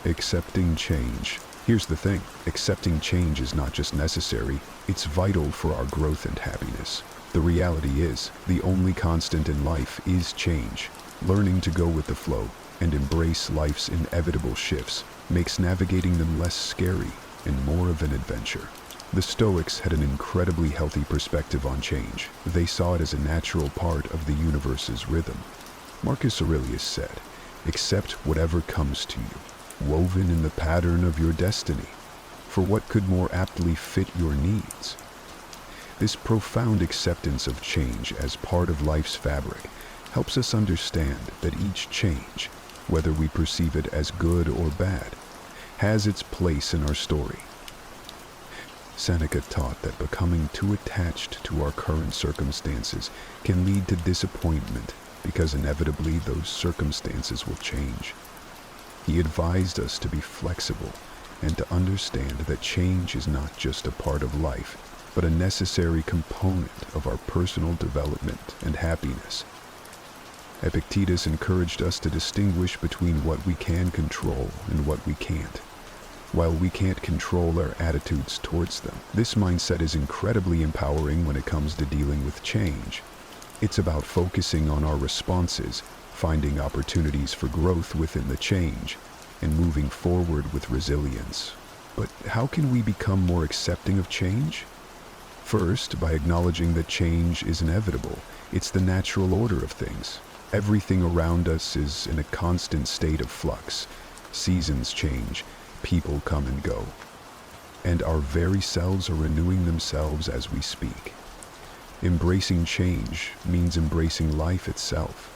Accepting change. Here's the thing, accepting change is not just necessary, it's vital for our growth and happiness. The reality is, the only constant in life is change. Learning to go with the flow and embrace life's inevitable shifts makes navigating them less scary and more of an adventure. The Stoics had an incredibly healthy perspective on change. They saw it as a natural part of the universe's rhythm. Marcus Aurelius said, "Accept whatever comes to you, woven in the pattern of your destiny, for what could more aptly fit your needs?" This profound acceptance of change as part of life's fabric helps us understand that each change, whether we perceive it as good or bad, has its place in our story. Seneca taught that becoming too attached to our current circumstances can lead to disappointment because inevitably those circumstances will change. He advised us to be flexible and to understand that change is not just a part of life, but a necessary component of our personal development and happiness. Epictetus encouraged us to distinguish between what we can control and what we can't. While we can't control our attitudes towards them, this mindset is incredibly empowering when it comes to dealing with change. It's about focusing on our responses, finding opportunities for growth within the change, and moving forward with resilience. But how can we become more accepting of change? First, by acknowledging that change is inevitable. It's the natural order of things. Everything around us is in a constant state of flux. Seasons change, people come and go. And our very selves are renewing themselves as we speak. Embracing change means embracing life itself.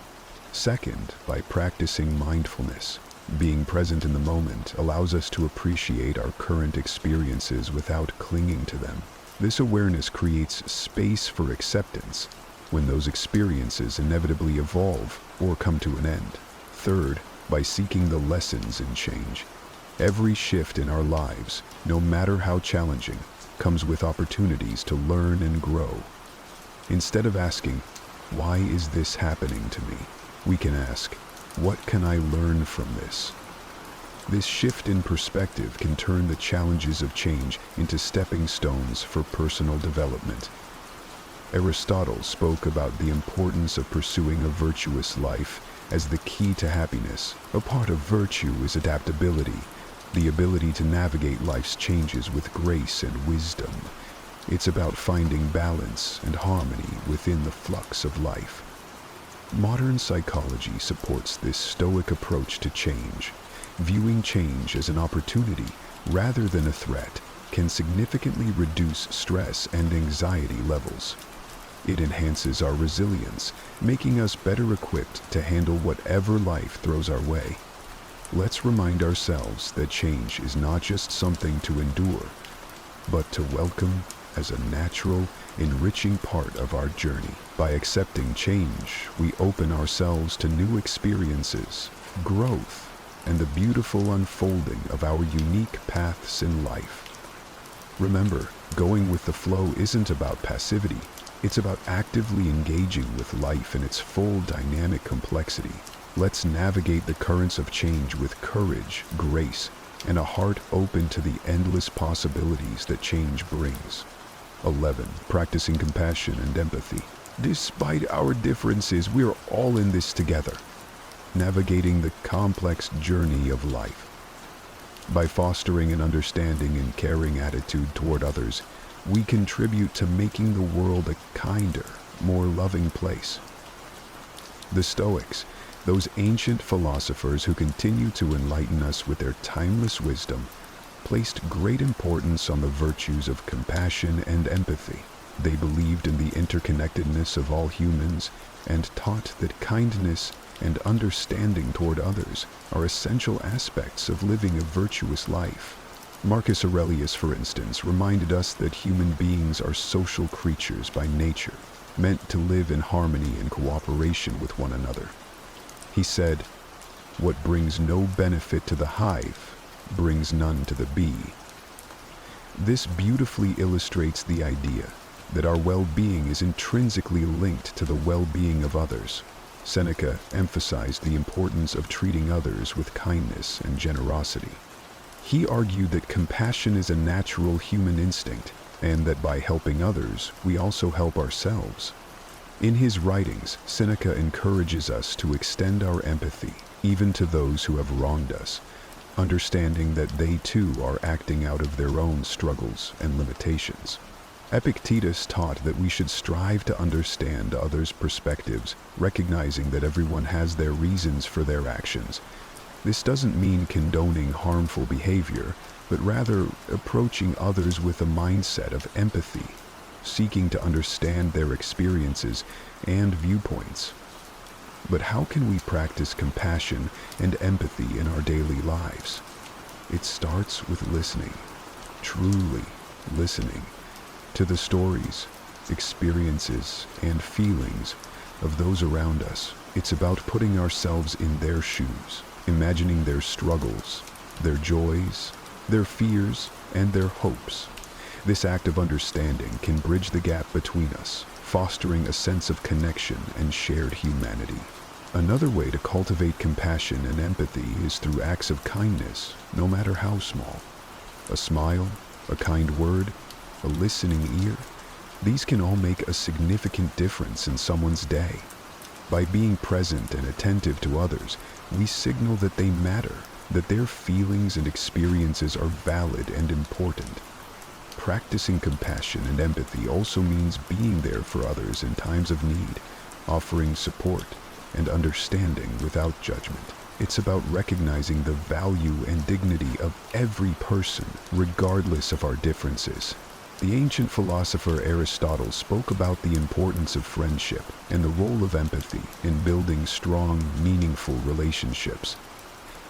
Second, by practicing mindfulness. Being present in the moment allows us to appreciate our current experiences without clinging to them. This awareness creates space for acceptance when those experiences inevitably evolve or come to an end. Third, by seeking the lessons in change. Every shift in our lives, no matter how challenging, comes with opportunities to learn and grow. Instead of asking, "Why is this happening to me?" we can ask, "What can I learn from this?" This shift in perspective can turn the challenges of change into stepping stones for personal development. Aristotle spoke about the importance of pursuing a virtuous life as the key to happiness. A part of virtue is adaptability, the ability to navigate life's changes with grace and wisdom. It's about finding balance and harmony within the flux of life. Modern psychology supports this Stoic approach to change. Viewing change as an opportunity rather than a threat can significantly reduce stress and anxiety levels. It enhances our resilience, making us better equipped to handle whatever life throws our way. Let's remind ourselves that change is not just something to endure, but to welcome as a natural, enriching part of our journey. By accepting change, we open ourselves to new experiences, growth, and the beautiful unfolding of our unique paths in life. Remember, going with the flow isn't about passivity. It's about actively engaging with life in its full dynamic complexity. Let's navigate the currents of change with courage, grace, and a heart open to the endless possibilities that change brings. 11. Practicing compassion and empathy. Despite our differences, we're all in this together, navigating the complex journey of life. By fostering an understanding and caring attitude toward others, we contribute to making the world a kinder, more loving place. The Stoics, those ancient philosophers who continue to enlighten us with their timeless wisdom, placed great importance on the virtues of compassion and empathy. They believed in the interconnectedness of all humans and taught that kindness and understanding toward others are essential aspects of living a virtuous life. Marcus Aurelius, for instance, reminded us that human beings are social creatures by nature, meant to live in harmony and cooperation with one another. He said, "What brings no benefit to the hive brings none to the bee." This beautifully illustrates the idea that our well-being is intrinsically linked to the well-being of others. Seneca emphasized the importance of treating others with kindness and generosity. He argued that compassion is a natural human instinct, and that by helping others, we also help ourselves. In his writings, Seneca encourages us to extend our empathy, even to those who have wronged us, understanding that they too are acting out of their own struggles and limitations. Epictetus taught that we should strive to understand others' perspectives, recognizing that everyone has their reasons for their actions. This doesn't mean condoning harmful behavior, but rather approaching others with a mindset of empathy, seeking to understand their experiences and viewpoints. But how can we practice compassion and empathy in our daily lives? It starts with listening, truly listening, to the stories, experiences, and feelings of those around us. It's about putting ourselves in their shoes, imagining their struggles, their joys, their fears, and their hopes. This act of understanding can bridge the gap between us, fostering a sense of connection and shared humanity. Another way to cultivate compassion and empathy is through acts of kindness, no matter how small. A smile, a kind word, a listening ear, these can all make a significant difference in someone's day. By being present and attentive to others, we signal that they matter that their feelings and experiences are valid and important. Practicing compassion and empathy also means being there for others in times of need, offering support and understanding without judgment. It's about recognizing the value and dignity of every person, regardless of our differences. The ancient philosopher Aristotle spoke about the importance of friendship and the role of empathy in building strong, meaningful relationships.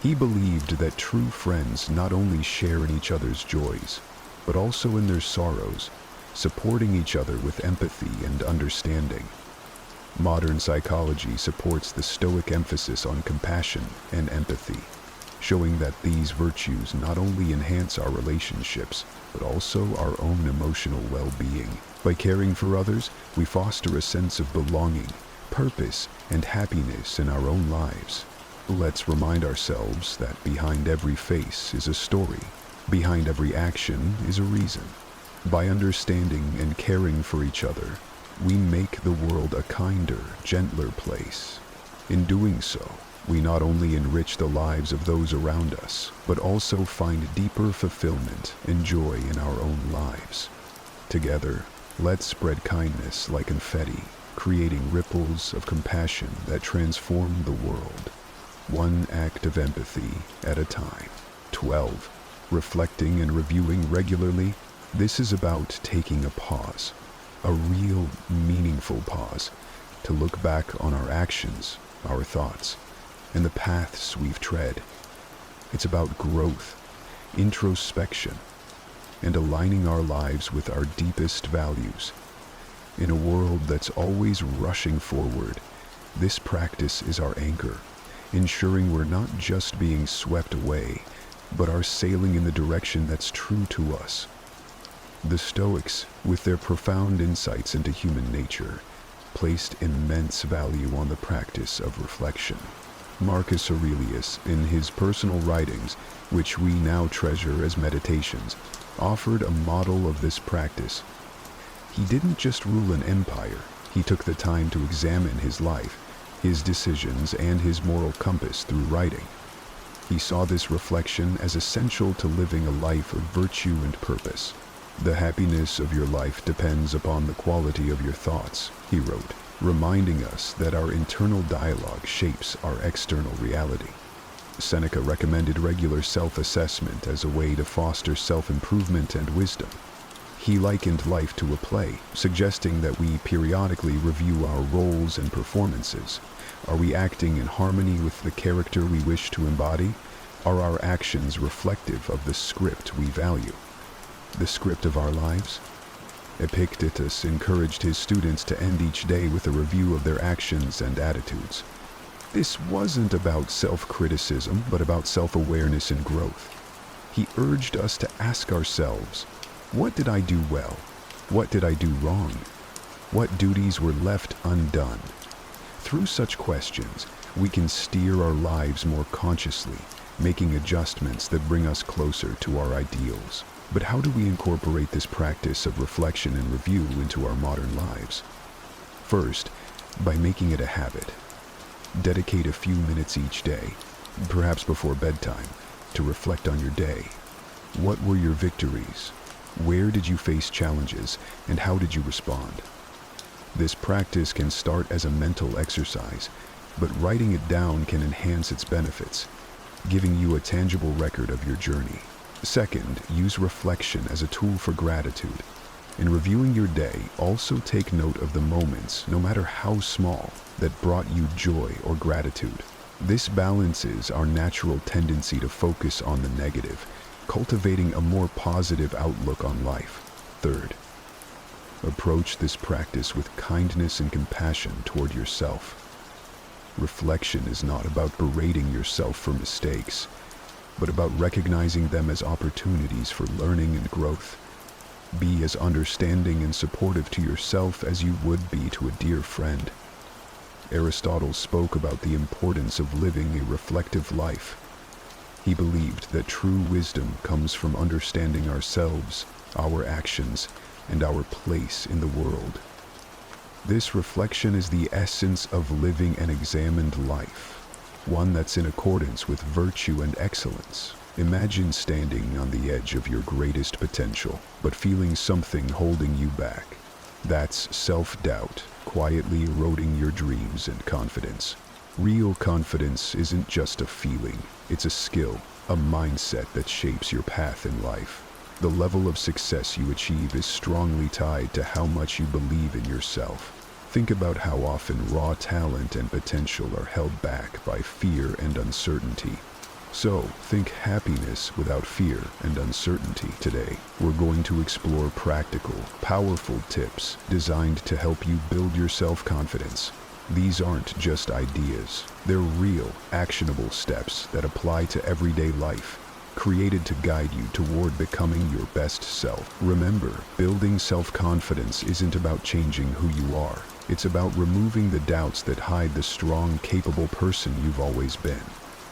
He believed that true friends not only share in each other's joys, but also in their sorrows, supporting each other with empathy and understanding. Modern psychology supports the Stoic emphasis on compassion and empathy, showing that these virtues not only enhance our relationships, but also our own emotional well-being. By caring for others, we foster a sense of belonging, purpose, and happiness in our own lives. Let's remind ourselves that behind every face is a story. Behind every action is a reason. By understanding and caring for each other, we make the world a kinder, gentler place. In doing so, we not only enrich the lives of those around us, but also find deeper fulfillment and joy in our own lives. Together, let's spread kindness like confetti, creating ripples of compassion that transform the world. One act of empathy at a time. 12. Reflecting and reviewing regularly. This is about taking a pause, a real, meaningful pause, to look back on our actions, our thoughts, and the paths we've tread. It's about growth, introspection, and aligning our lives with our deepest values. In a world that's always rushing forward, this practice is our anchor, ensuring we're not just being swept away, but are sailing in the direction that's true to us. The Stoics, with their profound insights into human nature, placed immense value on the practice of reflection. Marcus Aurelius, in his personal writings, which we now treasure as meditations, offered a model of this practice. He didn't just rule an empire, he took the time to examine his life, his decisions, and his moral compass through writing. He saw this reflection as essential to living a life of virtue and purpose. The happiness of your life depends upon the quality of your thoughts, he wrote, reminding us that our internal dialogue shapes our external reality. Seneca recommended regular self-assessment as a way to foster self-improvement and wisdom. He likened life to a play, suggesting that we periodically review our roles and performances. Are we acting in harmony with the character we wish to embody? Are our actions reflective of the script we value? The script of our lives? Epictetus encouraged his students to end each day with a review of their actions and attitudes. This wasn't about self-criticism, but about self-awareness and growth. He urged us to ask ourselves, what did I do well? What did I do wrong? What duties were left undone? Through such questions, we can steer our lives more consciously, making adjustments that bring us closer to our ideals. But how do we incorporate this practice of reflection and review into our modern lives? First, by making it a habit. Dedicate a few minutes each day, perhaps before bedtime, to reflect on your day. What were your victories? Where did you face challenges, and how did you respond? This practice can start as a mental exercise, but writing it down can enhance its benefits, giving you a tangible record of your journey. Second, use reflection as a tool for gratitude. In reviewing your day, also take note of the moments, no matter how small, that brought you joy or gratitude. This balances our natural tendency to focus on the negative, cultivating a more positive outlook on life. Third, approach this practice with kindness and compassion toward yourself. Reflection is not about berating yourself for mistakes, but about recognizing them as opportunities for learning and growth. Be as understanding and supportive to yourself as you would be to a dear friend. Aristotle spoke about the importance of living a reflective life. He believed that true wisdom comes from understanding ourselves, our actions, and our place in the world. This reflection is the essence of living an examined life. one that's in accordance with virtue and excellence. Imagine standing on the edge of your greatest potential, but feeling something holding you back. That's self-doubt, quietly eroding your dreams and confidence. Real confidence isn't just a feeling, it's a skill, a mindset that shapes your path in life. The level of success you achieve is strongly tied to how much you believe in yourself. Think about how often raw talent and potential are held back by fear and uncertainty. So, think happiness without fear and uncertainty. Today, we're going to explore practical, powerful tips designed to help you build your self-confidence. These aren't just ideas. They're real, actionable steps that apply to everyday life, created to guide you toward becoming your best self. Remember, building self-confidence isn't about changing who you are. It's about removing the doubts that hide the strong, capable person you've always been.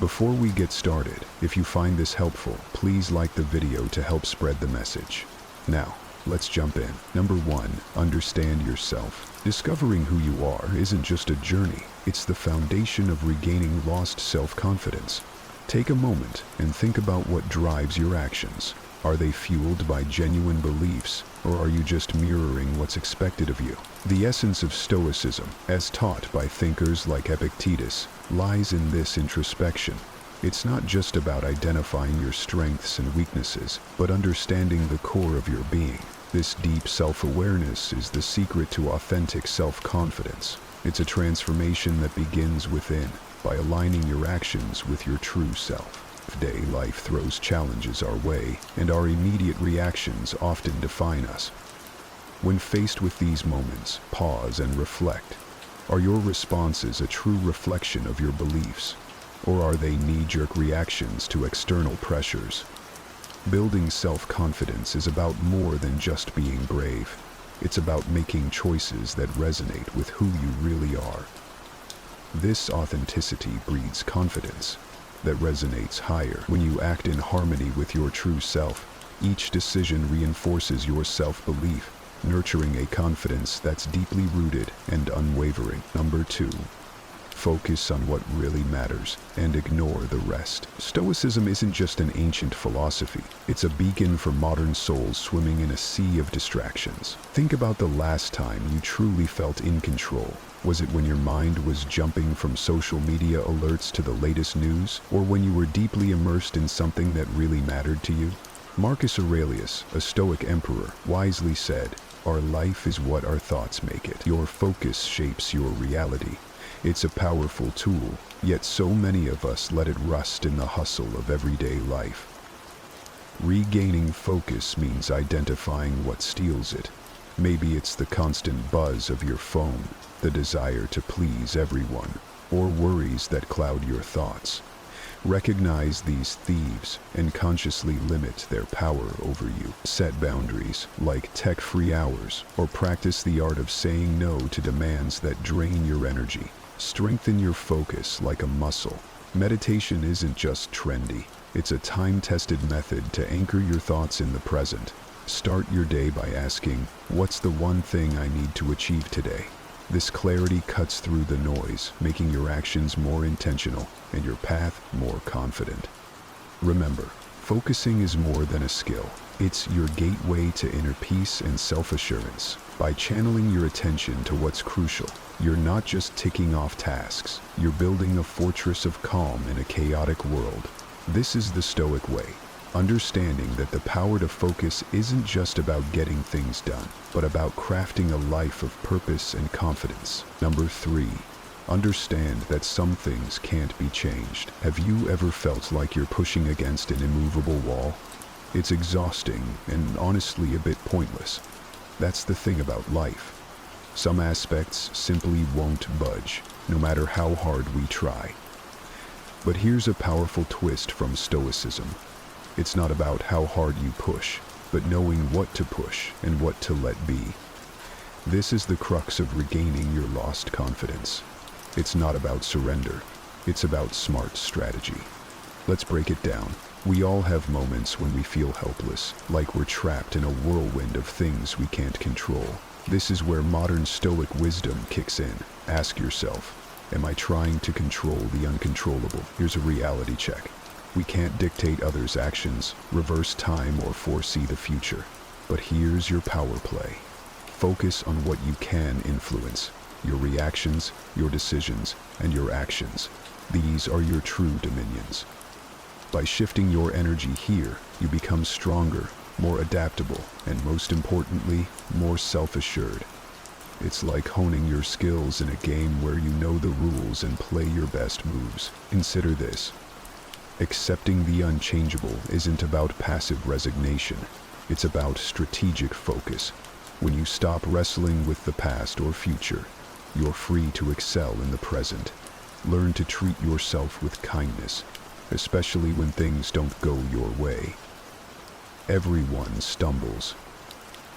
Before we get started, if you find this helpful, please like the video to help spread the message. Now, let's jump in. Number 1, understand yourself. Discovering who you are isn't just a journey, it's the foundation of regaining lost self-confidence. Take a moment and think about what drives your actions. Are they fueled by genuine beliefs, or are you just mirroring what's expected of you? The essence of Stoicism, as taught by thinkers like Epictetus, lies in this introspection. It's not just about identifying your strengths and weaknesses, but understanding the core of your being. This deep self-awareness is the secret to authentic self-confidence. It's a transformation that begins within, by aligning your actions with your true self. Today, life throws challenges our way, and our immediate reactions often define us. When faced with these moments, pause and reflect. Are your responses a true reflection of your beliefs, or are they knee-jerk reactions to external pressures? Building self-confidence is about more than just being brave. It's about making choices that resonate with who you really are. This authenticity breeds confidence that resonates higher. When you act in harmony with your true self, each decision reinforces your self-belief, nurturing a confidence that's deeply rooted and unwavering. Number 2, focus on what really matters and ignore the rest. Stoicism isn't just an ancient philosophy. It's a beacon for modern souls swimming in a sea of distractions. Think about the last time you truly felt in control. Was it when your mind was jumping from social media alerts to the latest news, or when you were deeply immersed in something that really mattered to you? Marcus Aurelius, a Stoic emperor, wisely said, "Our life is what our thoughts make it. Your focus shapes your reality." It's a powerful tool, yet so many of us let it rust in the hustle of everyday life. Regaining focus means identifying what steals it. Maybe it's the constant buzz of your phone, the desire to please everyone, or worries that cloud your thoughts. Recognize these thieves and consciously limit their power over you. Set boundaries, like tech-free hours, or practice the art of saying no to demands that drain your energy. Strengthen your focus like a muscle. Meditation isn't just trendy. It's a time-tested method to anchor your thoughts in the present. Start your day by asking, what's the one thing I need to achieve today? This clarity cuts through the noise, making your actions more intentional and your path more confident. Remember, focusing is more than a skill. It's your gateway to inner peace and self-assurance. By channeling your attention to what's crucial, you're not just ticking off tasks, you're building a fortress of calm in a chaotic world. This is the Stoic way. Understanding that the power to focus isn't just about getting things done, but about crafting a life of purpose and confidence. Number 3, understand that some things can't be changed. Have you ever felt like you're pushing against an immovable wall? It's exhausting and honestly a bit pointless. That's the thing about life. Some aspects simply won't budge, no matter how hard we try. But here's a powerful twist from Stoicism. It's not about how hard you push, but knowing what to push and what to let be. This is the crux of regaining your lost confidence. It's not about surrender, it's about smart strategy. Let's break it down. We all have moments when we feel helpless, like we're trapped in a whirlwind of things we can't control. This is where modern Stoic wisdom kicks in. Ask yourself, Am I trying to control the uncontrollable? Here's a reality check. We can't dictate others' actions, reverse time, or foresee the future. But here's your power play. Focus on what you can influence. Your reactions, your decisions, and your actions. These are your true dominions. By shifting your energy here, you become stronger, more adaptable, and most importantly, more self-assured. It's like honing your skills in a game where you know the rules and play your best moves. Consider this. Accepting the unchangeable isn't about passive resignation. It's about strategic focus. When you stop wrestling with the past or future, you're free to excel in the present. Learn to treat yourself with kindness, especially when things don't go your way. Everyone stumbles.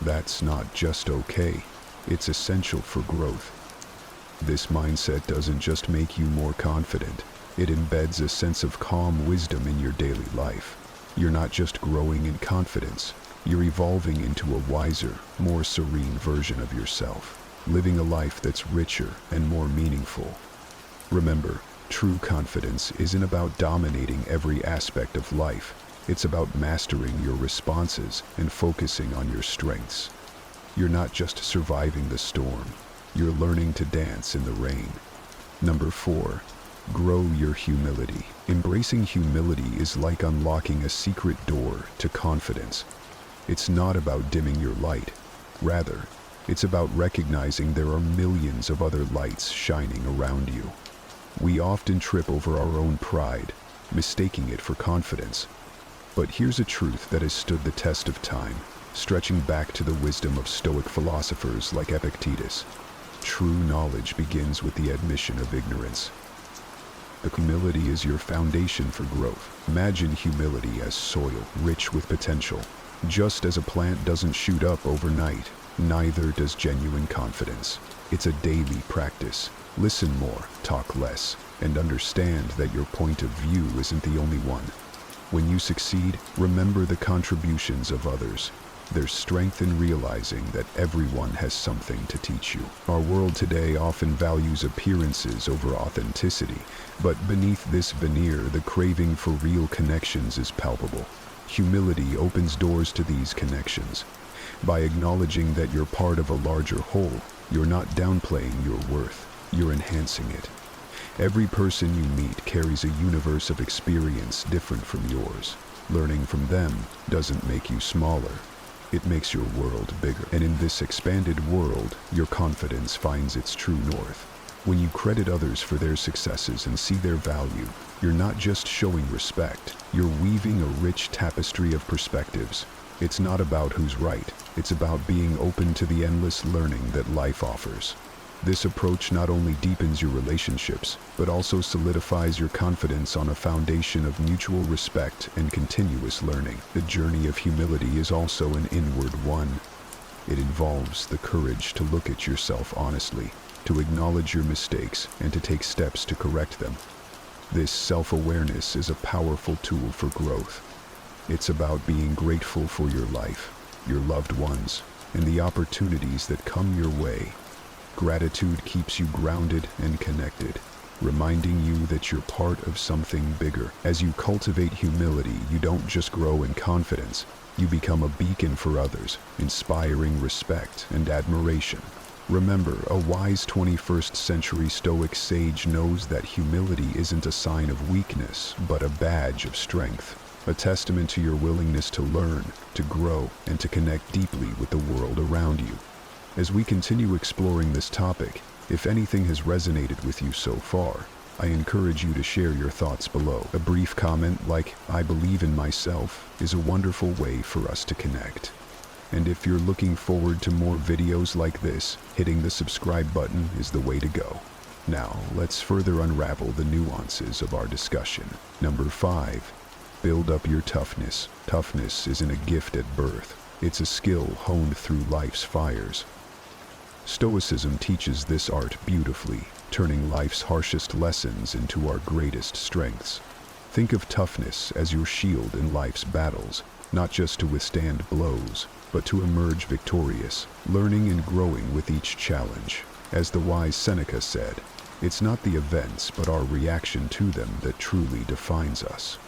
That's not just okay. It's essential for growth. This mindset doesn't just make you more confident. It embeds a sense of calm wisdom in your daily life. You're not just growing in confidence. You're evolving into a wiser, more serene version of yourself, living a life that's richer and more meaningful. Remember, true confidence isn't about dominating every aspect of life. It's about mastering your responses and focusing on your strengths. You're not just surviving the storm. You're learning to dance in the rain. Number 4, grow your humility. Embracing humility is like unlocking a secret door to confidence. It's not about dimming your light. Rather, it's about recognizing there are millions of other lights shining around you. We often trip over our own pride, mistaking it for confidence. But here's a truth that has stood the test of time, stretching back to the wisdom of Stoic philosophers like Epictetus. True knowledge begins with the admission of ignorance. The humility is your foundation for growth. Imagine humility as soil, rich with potential. Just as a plant doesn't shoot up overnight, neither does genuine confidence. It's a daily practice. Listen more, talk less, and understand that your point of view isn't the only one. When you succeed, remember the contributions of others. There's strength in realizing that everyone has something to teach you. Our world today often values appearances over authenticity, but beneath this veneer, the craving for real connections is palpable. Humility opens doors to these connections. By acknowledging that you're part of a larger whole, you're not downplaying your worth, you're enhancing it. Every person you meet carries a universe of experience different from yours. Learning from them doesn't make you smaller. It makes your world bigger. And in this expanded world, your confidence finds its true north. When you credit others for their successes and see their value, you're not just showing respect, you're weaving a rich tapestry of perspectives. It's not about who's right, it's about being open to the endless learning that life offers. This approach not only deepens your relationships, but also solidifies your confidence on a foundation of mutual respect and continuous learning. The journey of humility is also an inward one. It involves the courage to look at yourself honestly, to acknowledge your mistakes, and to take steps to correct them. This self-awareness is a powerful tool for growth. It's about being grateful for your life, your loved ones, and the opportunities that come your way. Gratitude keeps you grounded and connected, reminding you that you're part of something bigger. As you cultivate humility, you don't just grow in confidence, you become a beacon for others, inspiring respect and admiration. Remember, a wise 21st century Stoic sage knows that humility isn't a sign of weakness, but a badge of strength, a testament to your willingness to learn, to grow, and to connect deeply with the world around you. As we continue exploring this topic, if anything has resonated with you so far, I encourage you to share your thoughts below. A brief comment like, "I believe in myself," is a wonderful way for us to connect. And if you're looking forward to more videos like this, hitting the subscribe button is the way to go. Now, let's further unravel the nuances of our discussion. Number 5, build up your toughness. Toughness isn't a gift at birth. It's a skill honed through life's fires. Stoicism teaches this art beautifully, turning life's harshest lessons into our greatest strengths. Think of toughness as your shield in life's battles, not just to withstand blows, but to emerge victorious, learning and growing with each challenge. As the wise Seneca said, It's not the events, but our reaction to them that truly defines us.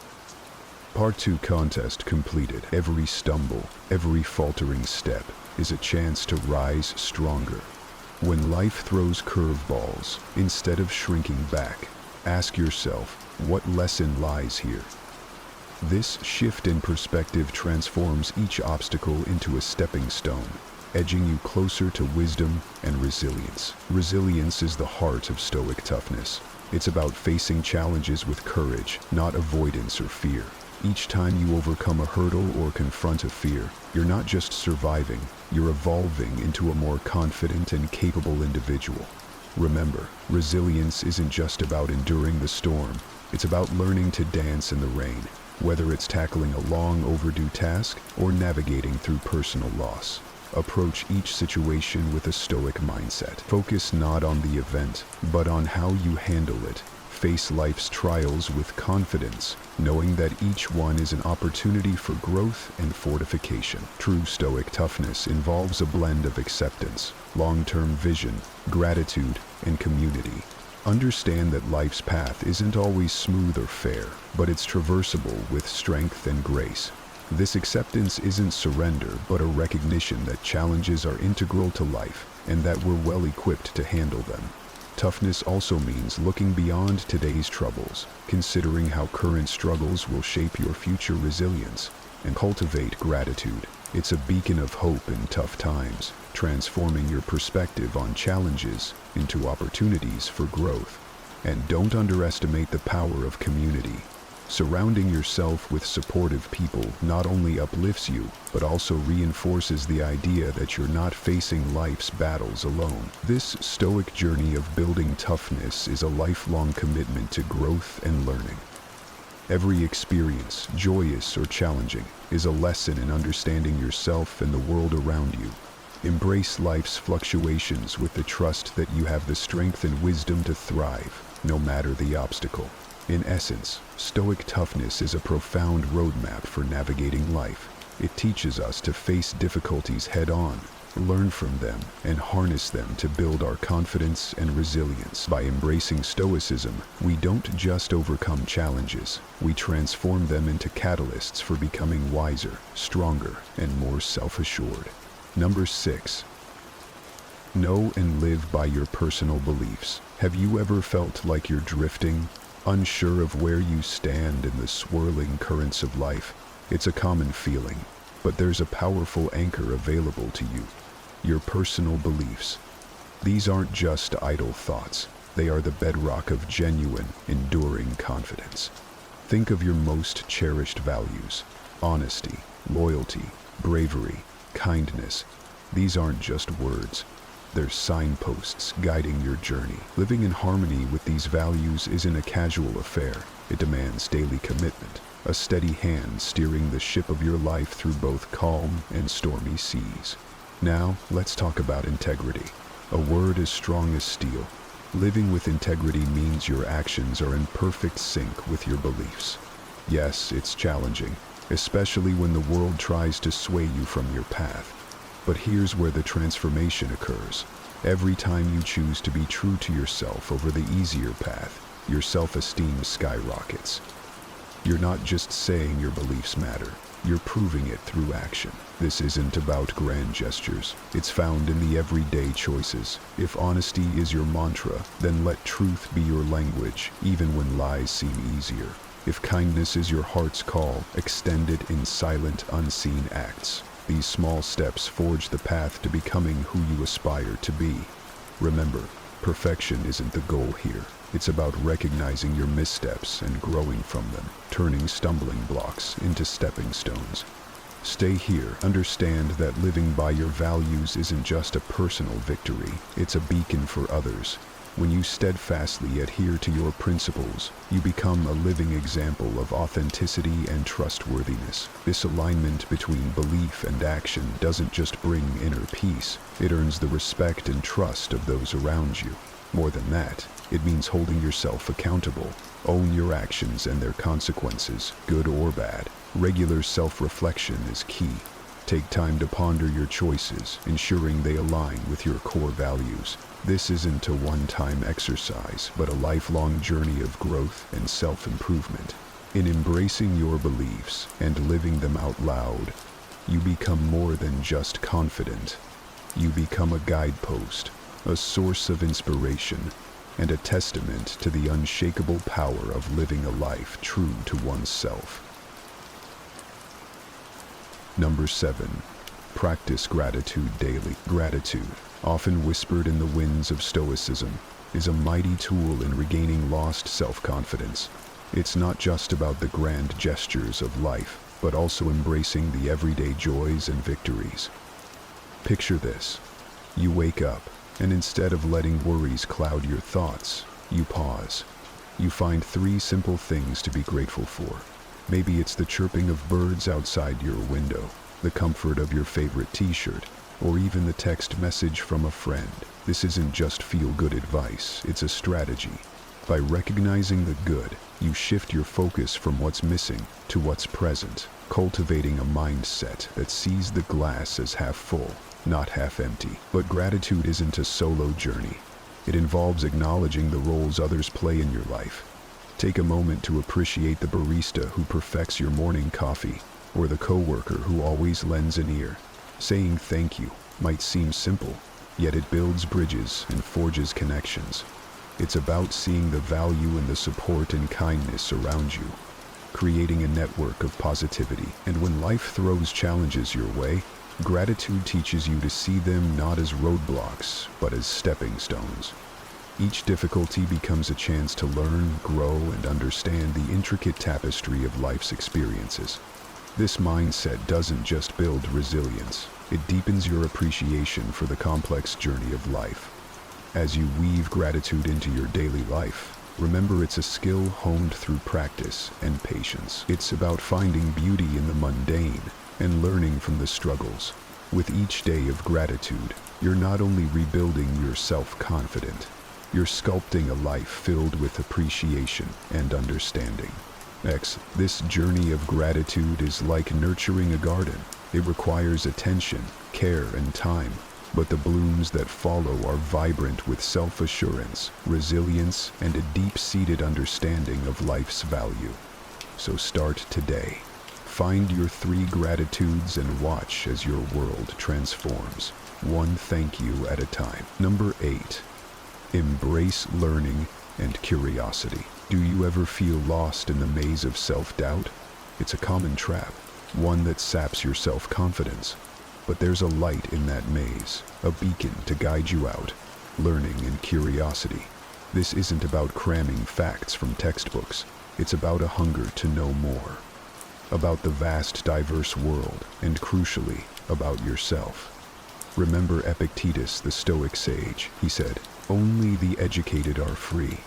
Part 2 contest completed. Every stumble, every faltering step is a chance to rise stronger. When life throws curveballs, instead of shrinking back, ask yourself, what lesson lies here? This shift in perspective transforms each obstacle into a stepping stone, edging you closer to wisdom and resilience. Resilience is the heart of Stoic toughness. It's about facing challenges with courage, not avoidance or fear. Each time you overcome a hurdle or confront a fear, you're not just surviving, you're evolving into a more confident and capable individual. Remember, resilience isn't just about enduring the storm, it's about learning to dance in the rain, whether it's tackling a long overdue task or navigating through personal loss. Approach each situation with a Stoic mindset. Focus not on the event, but on how you handle it. Face life's trials with confidence, knowing that each one is an opportunity for growth and fortification. True Stoic toughness involves a blend of acceptance, long-term vision, gratitude, and community. Understand that life's path isn't always smooth or fair, but it's traversable with strength and grace. This acceptance isn't surrender, but a recognition that challenges are integral to life and that we're well equipped to handle them. Toughness also means looking beyond today's troubles, considering how current struggles will shape your future resilience, and cultivate gratitude. It's a beacon of hope in tough times, transforming your perspective on challenges into opportunities for growth. And don't underestimate the power of community. Surrounding yourself with supportive people not only uplifts you, but also reinforces the idea that you're not facing life's battles alone. This Stoic journey of building toughness is a lifelong commitment to growth and learning. Every experience, joyous or challenging, is a lesson in understanding yourself and the world around you. Embrace life's fluctuations with the trust that you have the strength and wisdom to thrive, no matter the obstacle. In essence, Stoic toughness is a profound roadmap for navigating life. It teaches us to face difficulties head-on, learn from them, and harness them to build our confidence and resilience. By embracing Stoicism, we don't just overcome challenges, we transform them into catalysts for becoming wiser, stronger, and more self-assured. Number 6. Know and live by your personal beliefs. Have you ever felt like you're drifting, unsure of where you stand in the swirling currents of life? It's a common feeling, but there's a powerful anchor available to you: your personal beliefs. These aren't just idle thoughts, they are the bedrock of genuine, enduring confidence. Think of your most cherished values: honesty, loyalty, bravery, kindness. These aren't just words. They're signposts guiding your journey. Living in harmony with these values isn't a casual affair. It demands daily commitment, a steady hand steering the ship of your life through both calm and stormy seas. Now, let's talk about integrity, a word as strong as steel. Living with integrity means your actions are in perfect sync with your beliefs. Yes, it's challenging, especially when the world tries to sway you from your path. But here's where the transformation occurs. Every time you choose to be true to yourself over the easier path, your self-esteem skyrockets. You're not just saying your beliefs matter, you're proving it through action. This isn't about grand gestures. It's found in the everyday choices. If honesty is your mantra, then let truth be your language, even when lies seem easier. If kindness is your heart's call, extend it in silent, unseen acts. These small steps forge the path to becoming who you aspire to be. Remember, perfection isn't the goal here. It's about recognizing your missteps and growing from them, turning stumbling blocks into stepping stones. Stay here. Understand that living by your values isn't just a personal victory, it's a beacon for others. When you steadfastly adhere to your principles, you become a living example of authenticity and trustworthiness. This alignment between belief and action doesn't just bring inner peace, it earns the respect and trust of those around you. More than that, it means holding yourself accountable. Own your actions and their consequences, good or bad. Regular self-reflection is key. Take time to ponder your choices, ensuring they align with your core values. This isn't a one-time exercise, but a lifelong journey of growth and self-improvement. In embracing your beliefs and living them out loud, you become more than just confident. You become a guidepost, a source of inspiration, and a testament to the unshakable power of living a life true to oneself. Number 7. Practice gratitude daily. Gratitude, often whispered in the winds of Stoicism, is a mighty tool in regaining lost self-confidence. It's not just about the grand gestures of life, but also embracing the everyday joys and victories. Picture this. You wake up, and instead of letting worries cloud your thoughts, you pause. You find 3 simple things to be grateful for. Maybe it's the chirping of birds outside your window, the comfort of your favorite t-shirt, or even the text message from a friend. This isn't just feel-good advice, it's a strategy. By recognizing the good, you shift your focus from what's missing to what's present, cultivating a mindset that sees the glass as half full, not half empty. But gratitude isn't a solo journey. It involves acknowledging the roles others play in your life. Take a moment to appreciate the barista who perfects your morning coffee, or the coworker who always lends an ear. Saying thank you might seem simple, yet it builds bridges and forges connections. It's about seeing the value in the support and kindness around you, creating a network of positivity. And when life throws challenges your way, gratitude teaches you to see them not as roadblocks, but as stepping stones. Each difficulty becomes a chance to learn, grow, and understand the intricate tapestry of life's experiences. This mindset doesn't just build resilience, it deepens your appreciation for the complex journey of life. As you weave gratitude into your daily life, remember it's a skill honed through practice and patience. It's about finding beauty in the mundane and learning from the struggles. With each day of gratitude, you're not only rebuilding your self-confidence, you're sculpting a life filled with appreciation and understanding. This journey of gratitude is like nurturing a garden. It requires attention, care, and time, but the blooms that follow are vibrant with self-assurance, resilience, and a deep-seated understanding of life's value. So start today. Find your 3 gratitudes and watch as your world transforms, one thank you at a time. Number 8. Embrace learning and curiosity. Do you ever feel lost in the maze of self-doubt? It's a common trap, one that saps your self-confidence. But there's a light in that maze, a beacon to guide you out, learning and curiosity. This isn't about cramming facts from textbooks. It's about a hunger to know more, about the vast, diverse world, and crucially, about yourself. Remember Epictetus, the Stoic sage. He said, "Only the educated are free."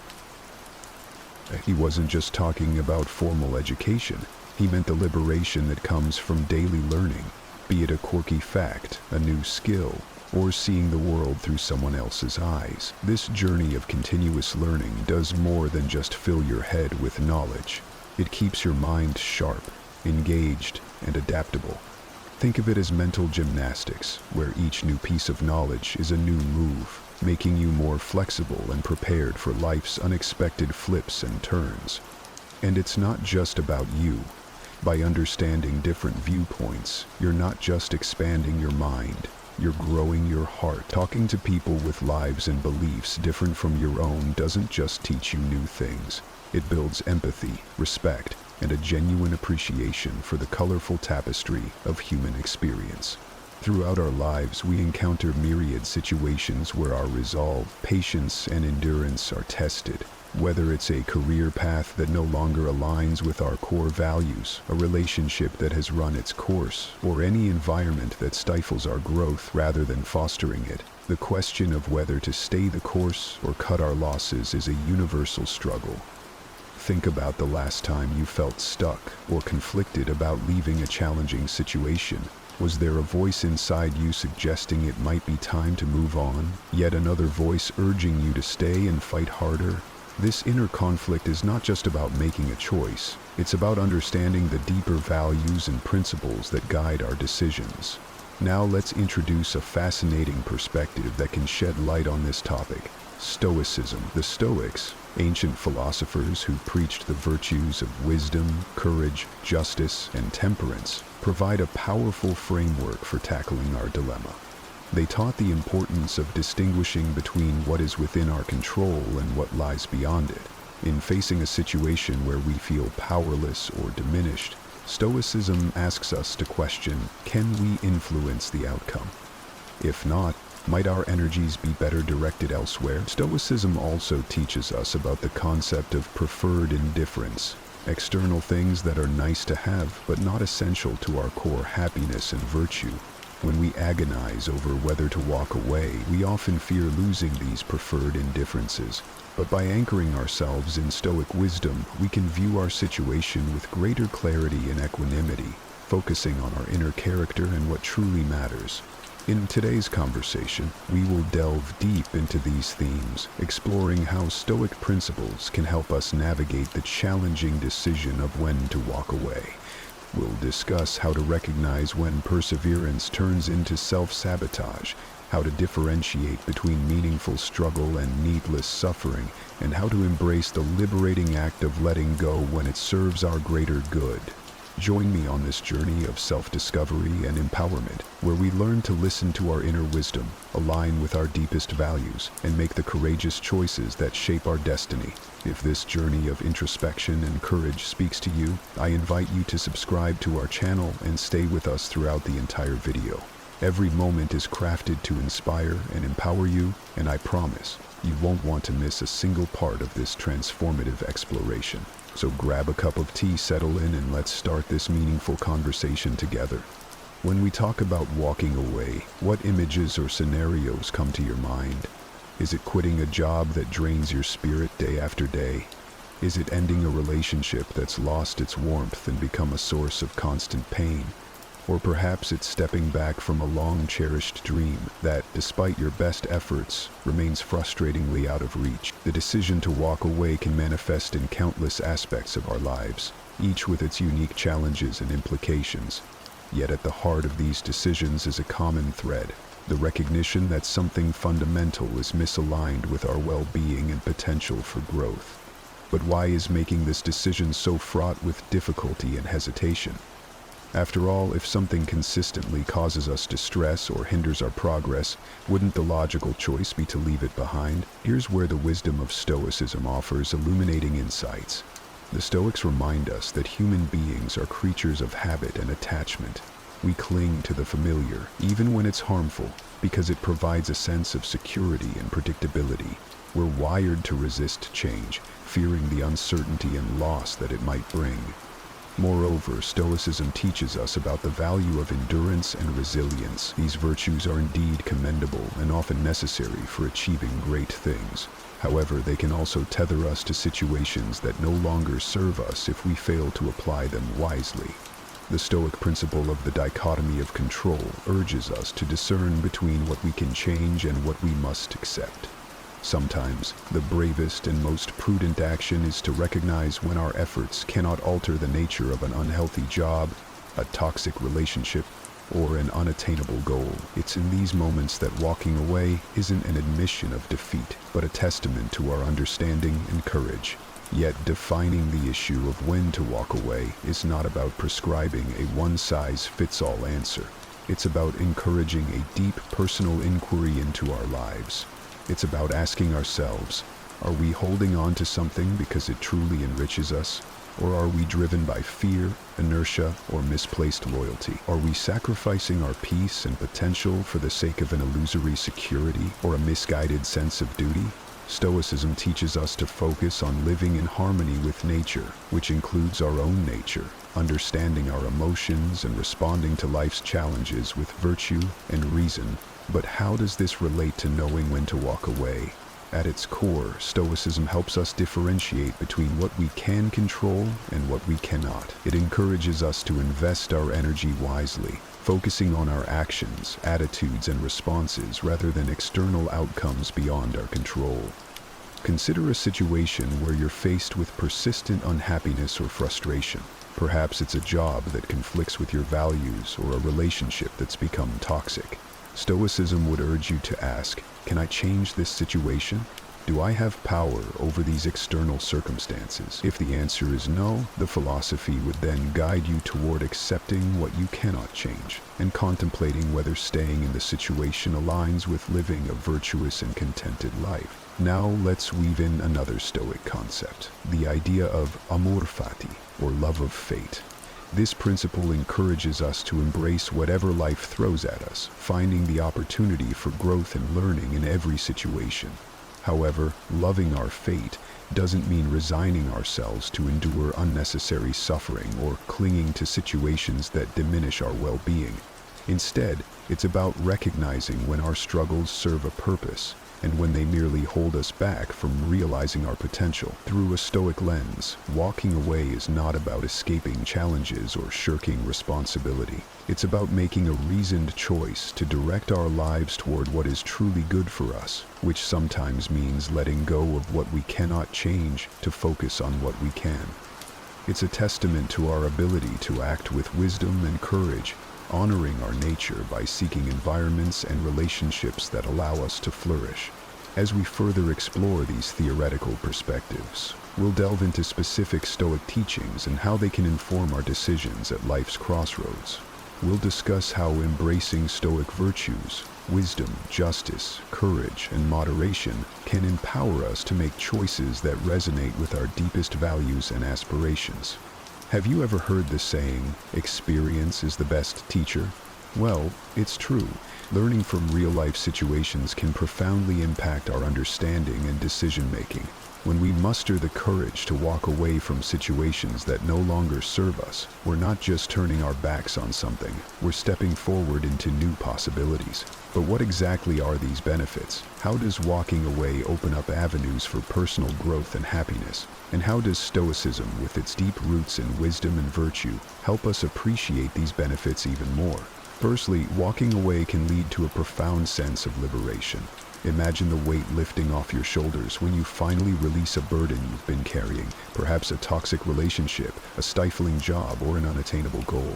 He wasn't just talking about formal education. He meant the liberation that comes from daily learning, be it a quirky fact, a new skill, or seeing the world through someone else's eyes. This journey of continuous learning does more than just fill your head with knowledge. It keeps your mind sharp, engaged, and adaptable. Think of it as mental gymnastics, where each new piece of knowledge is a new move, making you more flexible and prepared for life's unexpected flips and turns. And it's not just about you. By understanding different viewpoints, you're not just expanding your mind, you're growing your heart. Talking to people with lives and beliefs different from your own doesn't just teach you new things. It builds empathy, respect, and a genuine appreciation for the colorful tapestry of human experience. Throughout our lives, we encounter myriad situations where our resolve, patience, and endurance are tested. Whether it's a career path that no longer aligns with our core values, a relationship that has run its course, or any environment that stifles our growth rather than fostering it, the question of whether to stay the course or cut our losses is a universal struggle. Think about the last time you felt stuck or conflicted about leaving a challenging situation. Was there a voice inside you suggesting it might be time to move on? Yet another voice urging you to stay and fight harder? This inner conflict is not just about making a choice, it's about understanding the deeper values and principles that guide our decisions. Now let's introduce a fascinating perspective that can shed light on this topic: Stoicism. The Stoics, ancient philosophers who preached the virtues of wisdom, courage, justice, and temperance, provide a powerful framework for tackling our dilemma. They taught the importance of distinguishing between what is within our control and what lies beyond it. In facing a situation where we feel powerless or diminished, Stoicism asks us to question, can we influence the outcome? If not, might our energies be better directed elsewhere? Stoicism also teaches us about the concept of preferred indifference, external things that are nice to have but not essential to our core happiness and virtue. When we agonize over whether to walk away, we often fear losing these preferred indifferences. But by anchoring ourselves in Stoic wisdom, we can view our situation with greater clarity and equanimity, focusing on our inner character and what truly matters. In today's conversation, we will delve deep into these themes, exploring how Stoic principles can help us navigate the challenging decision of when to walk away. We'll discuss how to recognize when perseverance turns into self-sabotage, how to differentiate between meaningful struggle and needless suffering, and how to embrace the liberating act of letting go when it serves our greater good. Join me on this journey of self-discovery and empowerment, where we learn to listen to our inner wisdom, align with our deepest values, and make the courageous choices that shape our destiny. If this journey of introspection and courage speaks to you, I invite you to subscribe to our channel and stay with us throughout the entire video. Every moment is crafted to inspire and empower you, and I promise you won't want to miss a single part of this transformative exploration. So grab a cup of tea, settle in, and let's start this meaningful conversation together. When we talk about walking away, what images or scenarios come to your mind? Is it quitting a job that drains your spirit day after day? Is it ending a relationship that's lost its warmth and become a source of constant pain? Or perhaps it's stepping back from a long-cherished dream that, despite your best efforts, remains frustratingly out of reach. The decision to walk away can manifest in countless aspects of our lives, each with its unique challenges and implications. Yet at the heart of these decisions is a common thread: the recognition that something fundamental is misaligned with our well-being and potential for growth. But why is making this decision so fraught with difficulty and hesitation? After all, if something consistently causes us distress or hinders our progress, wouldn't the logical choice be to leave it behind? Here's where the wisdom of Stoicism offers illuminating insights. The Stoics remind us that human beings are creatures of habit and attachment. We cling to the familiar, even when it's harmful, because it provides a sense of security and predictability. We're wired to resist change, fearing the uncertainty and loss that it might bring. Moreover, Stoicism teaches us about the value of endurance and resilience. These virtues are indeed commendable and often necessary for achieving great things. However, they can also tether us to situations that no longer serve us if we fail to apply them wisely. The Stoic principle of the dichotomy of control urges us to discern between what we can change and what we must accept. Sometimes, the bravest and most prudent action is to recognize when our efforts cannot alter the nature of an unhealthy job, a toxic relationship, or an unattainable goal. It's in these moments that walking away isn't an admission of defeat, but a testament to our understanding and courage. Yet defining the issue of when to walk away is not about prescribing a one-size-fits-all answer. It's about encouraging a deep personal inquiry into our lives. It's about asking ourselves, are we holding on to something because it truly enriches us? Or are we driven by fear, inertia, or misplaced loyalty? Are we sacrificing our peace and potential for the sake of an illusory security or a misguided sense of duty? Stoicism teaches us to focus on living in harmony with nature, which includes our own nature, understanding our emotions and responding to life's challenges with virtue and reason. But how does this relate to knowing when to walk away? At its core, Stoicism helps us differentiate between what we can control and what we cannot. It encourages us to invest our energy wisely, focusing on our actions, attitudes, and responses rather than external outcomes beyond our control. Consider a situation where you're faced with persistent unhappiness or frustration. Perhaps it's a job that conflicts with your values or a relationship that's become toxic. Stoicism would urge you to ask, can I change this situation? Do I have power over these external circumstances? If the answer is no, the philosophy would then guide you toward accepting what you cannot change and contemplating whether staying in the situation aligns with living a virtuous and contented life. Now let's weave in another Stoic concept, the idea of amor fati, or love of fate. This principle encourages us to embrace whatever life throws at us, finding the opportunity for growth and learning in every situation. However, loving our fate doesn't mean resigning ourselves to endure unnecessary suffering or clinging to situations that diminish our well-being. Instead, it's about recognizing when our struggles serve a purpose and when they merely hold us back from realizing our potential. Through a Stoic lens, walking away is not about escaping challenges or shirking responsibility. It's about making a reasoned choice to direct our lives toward what is truly good for us, which sometimes means letting go of what we cannot change to focus on what we can. It's a testament to our ability to act with wisdom and courage, honoring our nature by seeking environments and relationships that allow us to flourish. As we further explore these theoretical perspectives, we'll delve into specific Stoic teachings and how they can inform our decisions at life's crossroads. We'll discuss how embracing Stoic virtues, wisdom, justice, courage, and moderation can empower us to make choices that resonate with our deepest values and aspirations. Have you ever heard the saying, experience is the best teacher? Well, it's true. Learning from real-life situations can profoundly impact our understanding and decision-making. When we muster the courage to walk away from situations that no longer serve us, we're not just turning our backs on something, we're stepping forward into new possibilities. But what exactly are these benefits? How does walking away open up avenues for personal growth and happiness? And how does Stoicism, with its deep roots in wisdom and virtue, help us appreciate these benefits even more? Firstly, walking away can lead to a profound sense of liberation. Imagine the weight lifting off your shoulders when you finally release a burden you've been carrying, perhaps a toxic relationship, a stifling job, or an unattainable goal.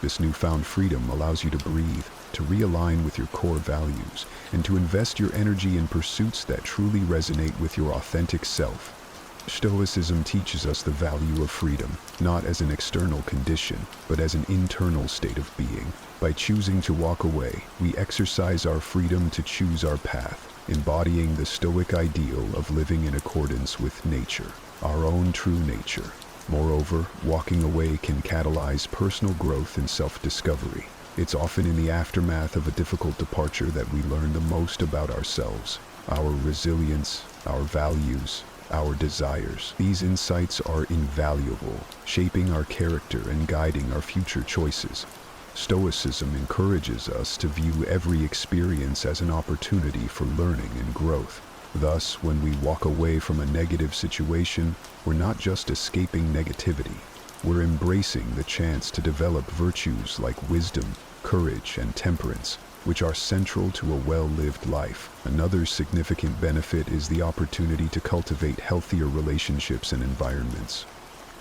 This newfound freedom allows you to breathe, to realign with your core values, and to invest your energy in pursuits that truly resonate with your authentic self. Stoicism teaches us the value of freedom, not as an external condition, but as an internal state of being. By choosing to walk away, we exercise our freedom to choose our path, embodying the Stoic ideal of living in accordance with nature, our own true nature. Moreover, walking away can catalyze personal growth and self-discovery. It's often in the aftermath of a difficult departure that we learn the most about ourselves, our resilience, our values, our desires. These insights are invaluable, shaping our character and guiding our future choices. Stoicism encourages us to view every experience as an opportunity for learning and growth. Thus, when we walk away from a negative situation, we're not just escaping negativity. We're embracing the chance to develop virtues like wisdom, courage, and temperance, which are central to a well-lived life. Another significant benefit is the opportunity to cultivate healthier relationships and environments.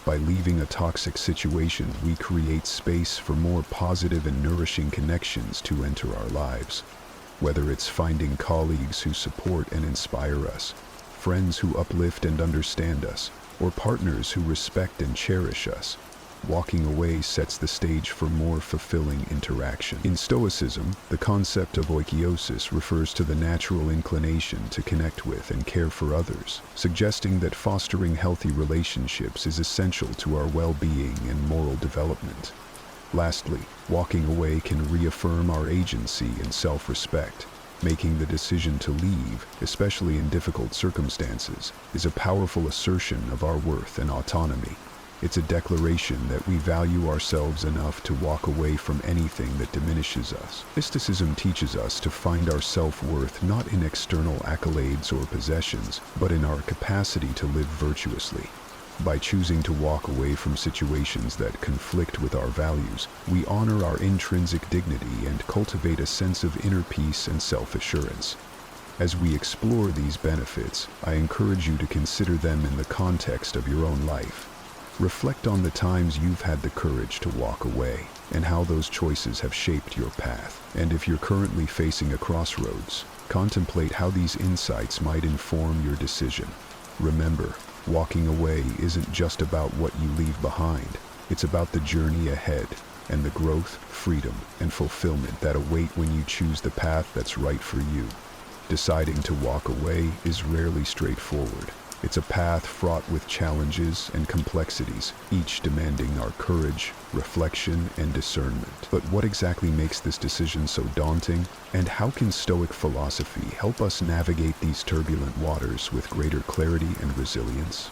By leaving a toxic situation, we create space for more positive and nourishing connections to enter our lives. Whether it's finding colleagues who support and inspire us, friends who uplift and understand us, or partners who respect and cherish us, walking away sets the stage for more fulfilling interaction. In Stoicism, the concept of oikeiosis refers to the natural inclination to connect with and care for others, suggesting that fostering healthy relationships is essential to our well-being and moral development. Lastly, walking away can reaffirm our agency and self-respect. Making the decision to leave, especially in difficult circumstances, is a powerful assertion of our worth and autonomy. It's a declaration that we value ourselves enough to walk away from anything that diminishes us. Stoicism teaches us to find our self-worth not in external accolades or possessions, but in our capacity to live virtuously. By choosing to walk away from situations that conflict with our values, we honor our intrinsic dignity and cultivate a sense of inner peace and self-assurance. As we explore these benefits, I encourage you to consider them in the context of your own life. Reflect on the times you've had the courage to walk away and how those choices have shaped your path. And if you're currently facing a crossroads, contemplate how these insights might inform your decision. Remember, walking away isn't just about what you leave behind. It's about the journey ahead and the growth, freedom, and fulfillment that await when you choose the path that's right for you. Deciding to walk away is rarely straightforward. It's a path fraught with challenges and complexities, each demanding our courage, reflection, and discernment. But what exactly makes this decision so daunting? And how can Stoic philosophy help us navigate these turbulent waters with greater clarity and resilience?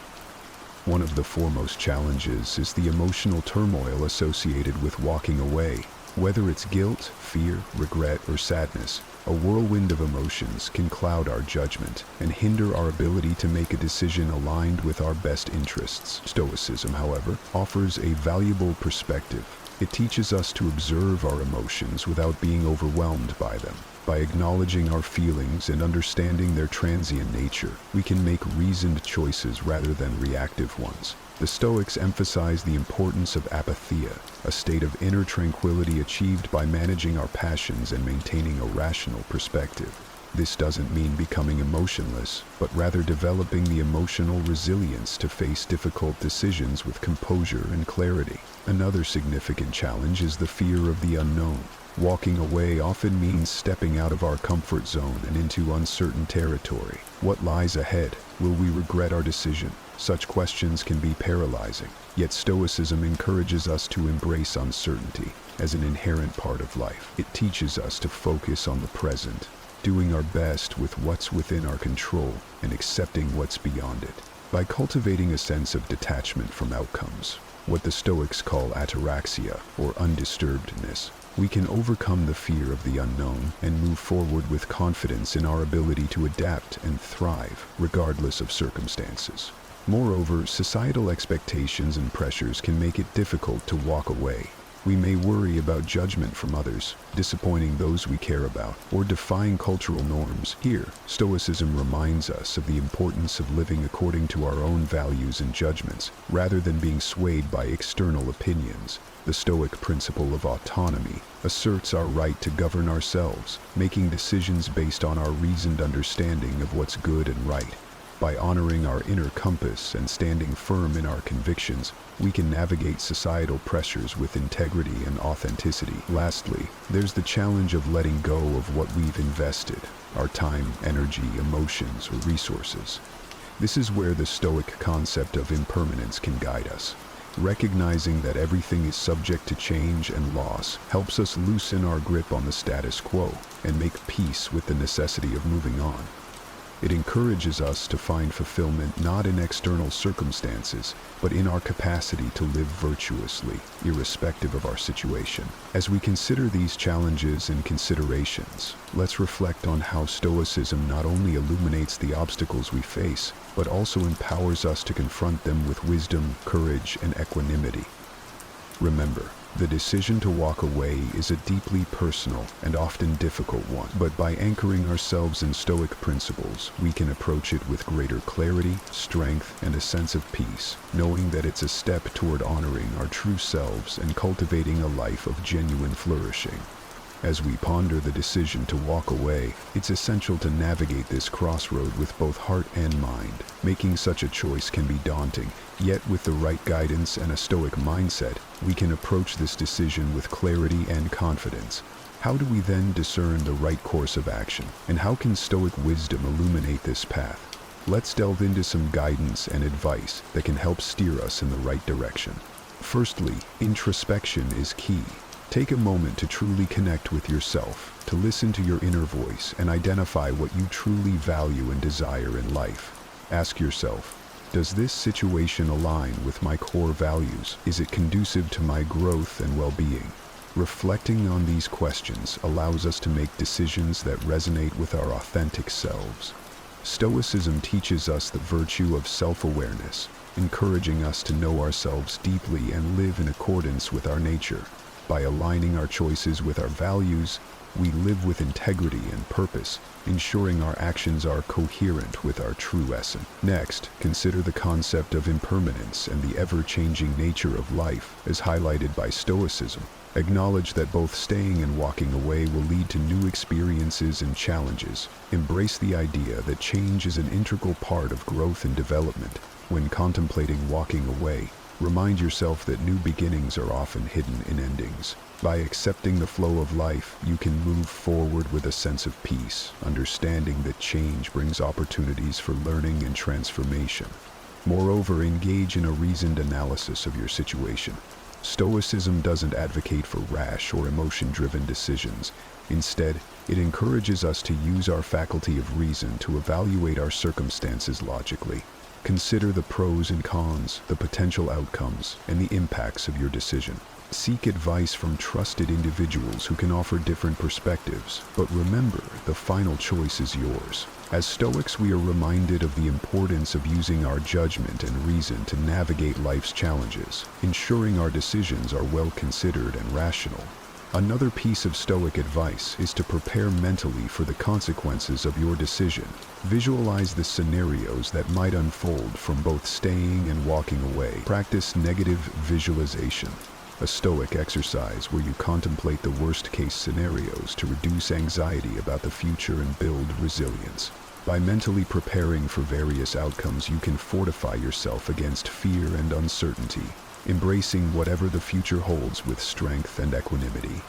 One of the foremost challenges is the emotional turmoil associated with walking away. Whether it's guilt, fear, regret, or sadness, a whirlwind of emotions can cloud our judgment and hinder our ability to make a decision aligned with our best interests. Stoicism, however, offers a valuable perspective. It teaches us to observe our emotions without being overwhelmed by them. By acknowledging our feelings and understanding their transient nature, we can make reasoned choices rather than reactive ones. The Stoics emphasize the importance of apatheia, a state of inner tranquility achieved by managing our passions and maintaining a rational perspective. This doesn't mean becoming emotionless, but rather developing the emotional resilience to face difficult decisions with composure and clarity. Another significant challenge is the fear of the unknown. Walking away often means stepping out of our comfort zone and into uncertain territory. What lies ahead? Will we regret our decision? Such questions can be paralyzing, yet Stoicism encourages us to embrace uncertainty as an inherent part of life. It teaches us to focus on the present, doing our best with what's within our control and accepting what's beyond it. By cultivating a sense of detachment from outcomes, what the Stoics call ataraxia, or undisturbedness, we can overcome the fear of the unknown and move forward with confidence in our ability to adapt and thrive, regardless of circumstances. Moreover, societal expectations and pressures can make it difficult to walk away. We may worry about judgment from others, disappointing those we care about, or defying cultural norms. Here, Stoicism reminds us of the importance of living according to our own values and judgments, rather than being swayed by external opinions. The Stoic principle of autonomy asserts our right to govern ourselves, making decisions based on our reasoned understanding of what's good and right. By honoring our inner compass and standing firm in our convictions, we can navigate societal pressures with integrity and authenticity. Lastly, there's the challenge of letting go of what we've invested, our time, energy, emotions, or resources. This is where the Stoic concept of impermanence can guide us. Recognizing that everything is subject to change and loss helps us loosen our grip on the status quo and make peace with the necessity of moving on. It encourages us to find fulfillment not in external circumstances, but in our capacity to live virtuously, irrespective of our situation. As we consider these challenges and considerations, let's reflect on how Stoicism not only illuminates the obstacles we face, but also empowers us to confront them with wisdom, courage, and equanimity. Remember, the decision to walk away is a deeply personal and often difficult one, but by anchoring ourselves in Stoic principles, we can approach it with greater clarity, strength, and a sense of peace, knowing that it's a step toward honoring our true selves and cultivating a life of genuine flourishing. As we ponder the decision to walk away, it's essential to navigate this crossroad with both heart and mind. Making such a choice can be daunting, yet with the right guidance and a Stoic mindset, we can approach this decision with clarity and confidence. How do we then discern the right course of action? And how can Stoic wisdom illuminate this path? Let's delve into some guidance and advice that can help steer us in the right direction. Firstly, introspection is key. Take a moment to truly connect with yourself, to listen to your inner voice and identify what you truly value and desire in life. Ask yourself, does this situation align with my core values? Is it conducive to my growth and well-being? Reflecting on these questions allows us to make decisions that resonate with our authentic selves. Stoicism teaches us the virtue of self-awareness, encouraging us to know ourselves deeply and live in accordance with our nature. By aligning our choices with our values, we live with integrity and purpose, ensuring our actions are coherent with our true essence. Next, consider the concept of impermanence and the ever-changing nature of life, as highlighted by Stoicism. Acknowledge that both staying and walking away will lead to new experiences and challenges. Embrace the idea that change is an integral part of growth and development. When contemplating walking away, remind yourself that new beginnings are often hidden in endings. By accepting the flow of life, you can move forward with a sense of peace, understanding that change brings opportunities for learning and transformation. Moreover, engage in a reasoned analysis of your situation. Stoicism doesn't advocate for rash or emotion-driven decisions. Instead, it encourages us to use our faculty of reason to evaluate our circumstances logically. Consider the pros and cons, the potential outcomes, and the impacts of your decision. Seek advice from trusted individuals who can offer different perspectives, but remember, the final choice is yours. As Stoics, we are reminded of the importance of using our judgment and reason to navigate life's challenges, ensuring our decisions are well considered and rational. Another piece of Stoic advice is to prepare mentally for the consequences of your decision. Visualize the scenarios that might unfold from both staying and walking away. Practice negative visualization, a Stoic exercise where you contemplate the worst-case scenarios to reduce anxiety about the future and build resilience. By mentally preparing for various outcomes, you can fortify yourself against fear and uncertainty, embracing whatever the future holds with strength and equanimity.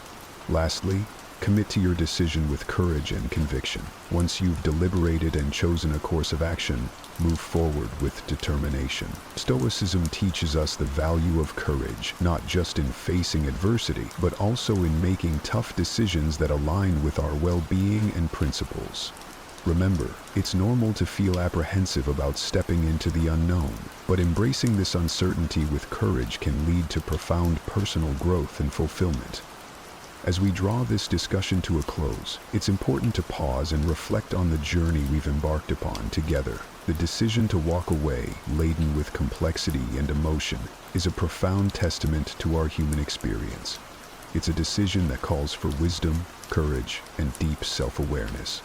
Lastly, commit to your decision with courage and conviction. Once you've deliberated and chosen a course of action, move forward with determination. Stoicism teaches us the value of courage, not just in facing adversity, but also in making tough decisions that align with our well-being and principles. Remember, it's normal to feel apprehensive about stepping into the unknown, but embracing this uncertainty with courage can lead to profound personal growth and fulfillment. As we draw this discussion to a close, it's important to pause and reflect on the journey we've embarked upon together. The decision to walk away, laden with complexity and emotion, is a profound testament to our human experience. It's a decision that calls for wisdom, courage, and deep self-awareness.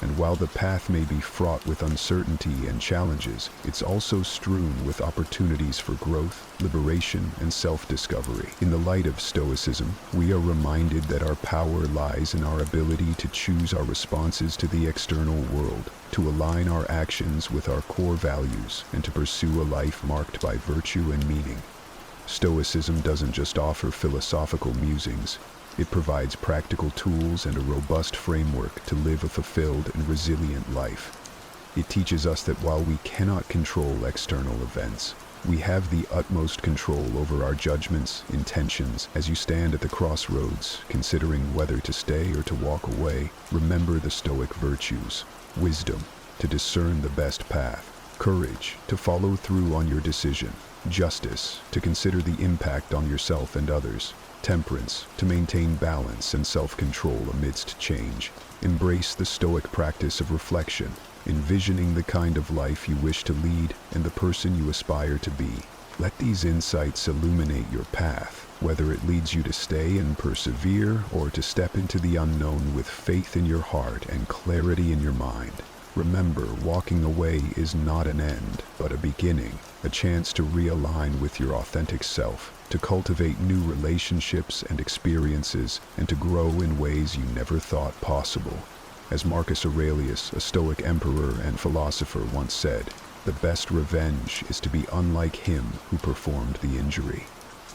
And while the path may be fraught with uncertainty and challenges, it's also strewn with opportunities for growth, liberation, and self-discovery. In the light of Stoicism, we are reminded that our power lies in our ability to choose our responses to the external world, to align our actions with our core values, and to pursue a life marked by virtue and meaning. Stoicism doesn't just offer philosophical musings. It provides practical tools and a robust framework to live a fulfilled and resilient life. It teaches us that while we cannot control external events, we have the utmost control over our judgments, intentions. As you stand at the crossroads, considering whether to stay or to walk away, remember the Stoic virtues: wisdom, to discern the best path; courage, to follow through on your decision; justice, to consider the impact on yourself and others; temperance, to maintain balance and self-control amidst change. Embrace the Stoic practice of reflection, envisioning the kind of life you wish to lead and the person you aspire to be. Let these insights illuminate your path, whether it leads you to stay and persevere or to step into the unknown with faith in your heart and clarity in your mind. Remember, walking away is not an end, but a beginning, a chance to realign with your authentic self, to cultivate new relationships and experiences, and to grow in ways you never thought possible. As Marcus Aurelius, a Stoic emperor and philosopher, once said, "The best revenge is to be unlike him who performed the injury."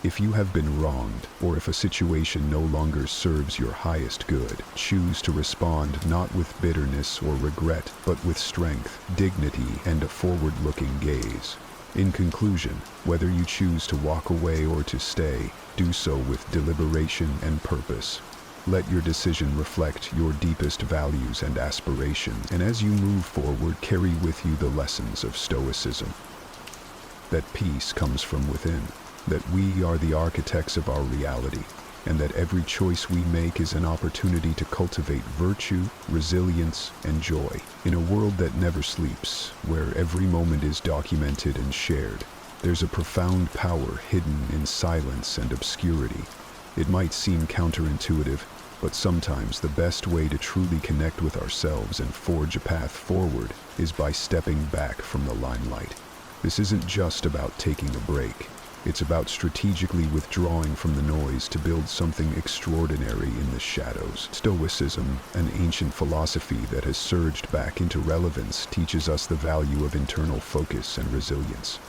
If you have been wronged, or if a situation no longer serves your highest good, choose to respond not with bitterness or regret, but with strength, dignity, and a forward-looking gaze. In conclusion, whether you choose to walk away or to stay, do so with deliberation and purpose. Let your decision reflect your deepest values and aspirations, and as you move forward, carry with you the lessons of Stoicism. That peace comes from within, that we are the architects of our reality, and that every choice we make is an opportunity to cultivate virtue, resilience, and joy. In a world that never sleeps, where every moment is documented and shared, there's a profound power hidden in silence and obscurity. It might seem counterintuitive, But sometimes the best way to truly connect with ourselves and forge a path forward is by stepping back from the limelight. This isn't just about taking a break. It's about strategically withdrawing from the noise to build something extraordinary in the shadows. Stoicism, an ancient philosophy that has surged back into relevance, teaches us the value of internal focus and resilience.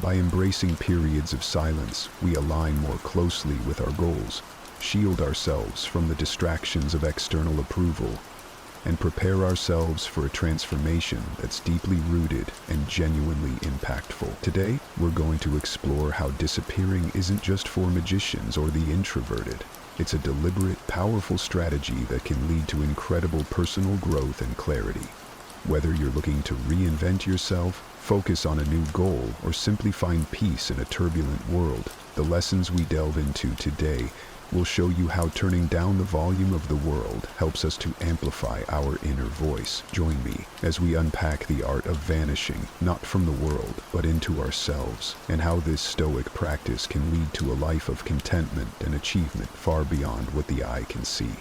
By embracing periods of silence, we align more closely with our goals, shield ourselves from the distractions of external approval, and prepare ourselves for a transformation that's deeply rooted and genuinely impactful. Today, we're going to explore how disappearing isn't just for magicians or the introverted. It's a deliberate, powerful strategy that can lead to incredible personal growth and clarity. Whether you're looking to reinvent yourself, focus on a new goal, or simply find peace in a turbulent world, the lessons we delve into today will show you how turning down the volume of the world helps us to amplify our inner voice. Join me as we unpack the art of vanishing, not from the world, but into ourselves, and how this Stoic practice can lead to a life of contentment and achievement far beyond what the eye can see.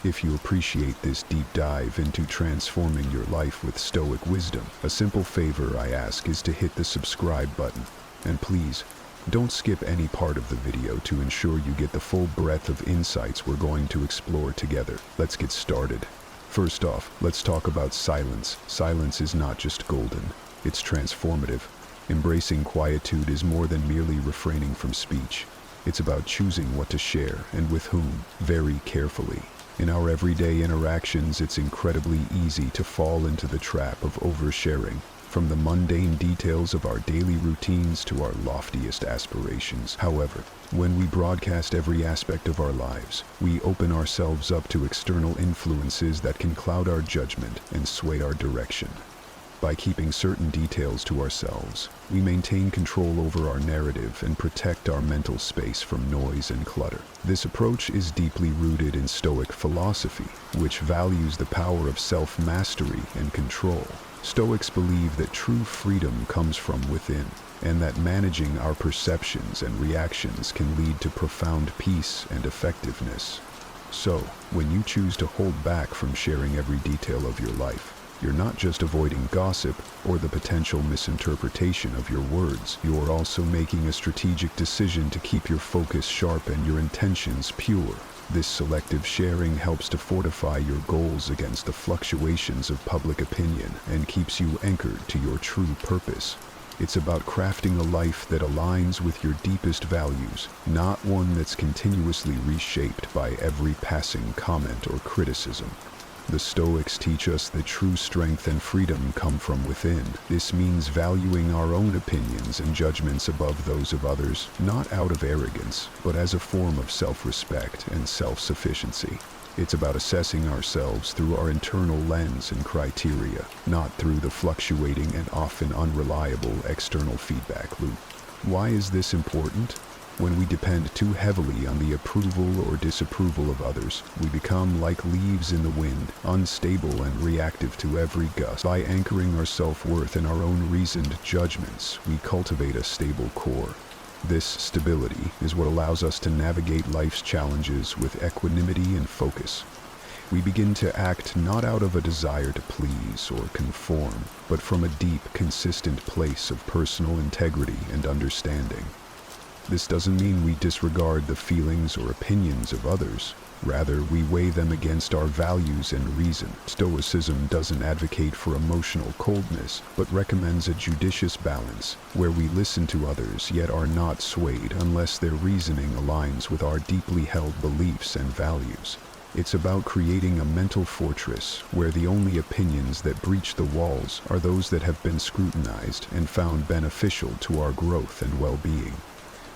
If you appreciate this deep dive into transforming your life with Stoic wisdom, a simple favor I ask is to hit the subscribe button. And please, don't skip any part of the video to ensure you get the full breadth of insights we're going to explore together. Let's get started. First off, let's talk about silence. Silence is not just golden, it's transformative. Embracing quietude is more than merely refraining from speech. It's about choosing what to share and with whom, very carefully. In our everyday interactions, it's incredibly easy to fall into the trap of oversharing. From the mundane details of our daily routines to our loftiest aspirations. However, when we broadcast every aspect of our lives, we open ourselves up to external influences that can cloud our judgment and sway our direction. By keeping certain details to ourselves, we maintain control over our narrative and protect our mental space from noise and clutter. This approach is deeply rooted in Stoic philosophy, which values the power of self-mastery and control. Stoics believe that true freedom comes from within, and that managing our perceptions and reactions can lead to profound peace and effectiveness. So, when you choose to hold back from sharing every detail of your life, you're not just avoiding gossip or the potential misinterpretation of your words. You're also making a strategic decision to keep your focus sharp and your intentions pure. This selective sharing helps to fortify your goals against the fluctuations of public opinion and keeps you anchored to your true purpose. It's about crafting a life that aligns with your deepest values, not one that's continuously reshaped by every passing comment or criticism. The Stoics teach us that true strength and freedom come from within. This means valuing our own opinions and judgments above those of others, not out of arrogance, but as a form of self-respect and self-sufficiency. It's about assessing ourselves through our internal lens and criteria, not through the fluctuating and often unreliable external feedback loop. Why is this important? When we depend too heavily on the approval or disapproval of others, we become like leaves in the wind, unstable and reactive to every gust. By anchoring our self-worth in our own reasoned judgments, we cultivate a stable core. This stability is what allows us to navigate life's challenges with equanimity and focus. We begin to act not out of a desire to please or conform, but from a deep, consistent place of personal integrity and understanding. This doesn't mean we disregard the feelings or opinions of others. Rather, we weigh them against our values and reason. Stoicism doesn't advocate for emotional coldness, but recommends a judicious balance, where we listen to others yet are not swayed unless their reasoning aligns with our deeply held beliefs and values. It's about creating a mental fortress where the only opinions that breach the walls are those that have been scrutinized and found beneficial to our growth and well-being.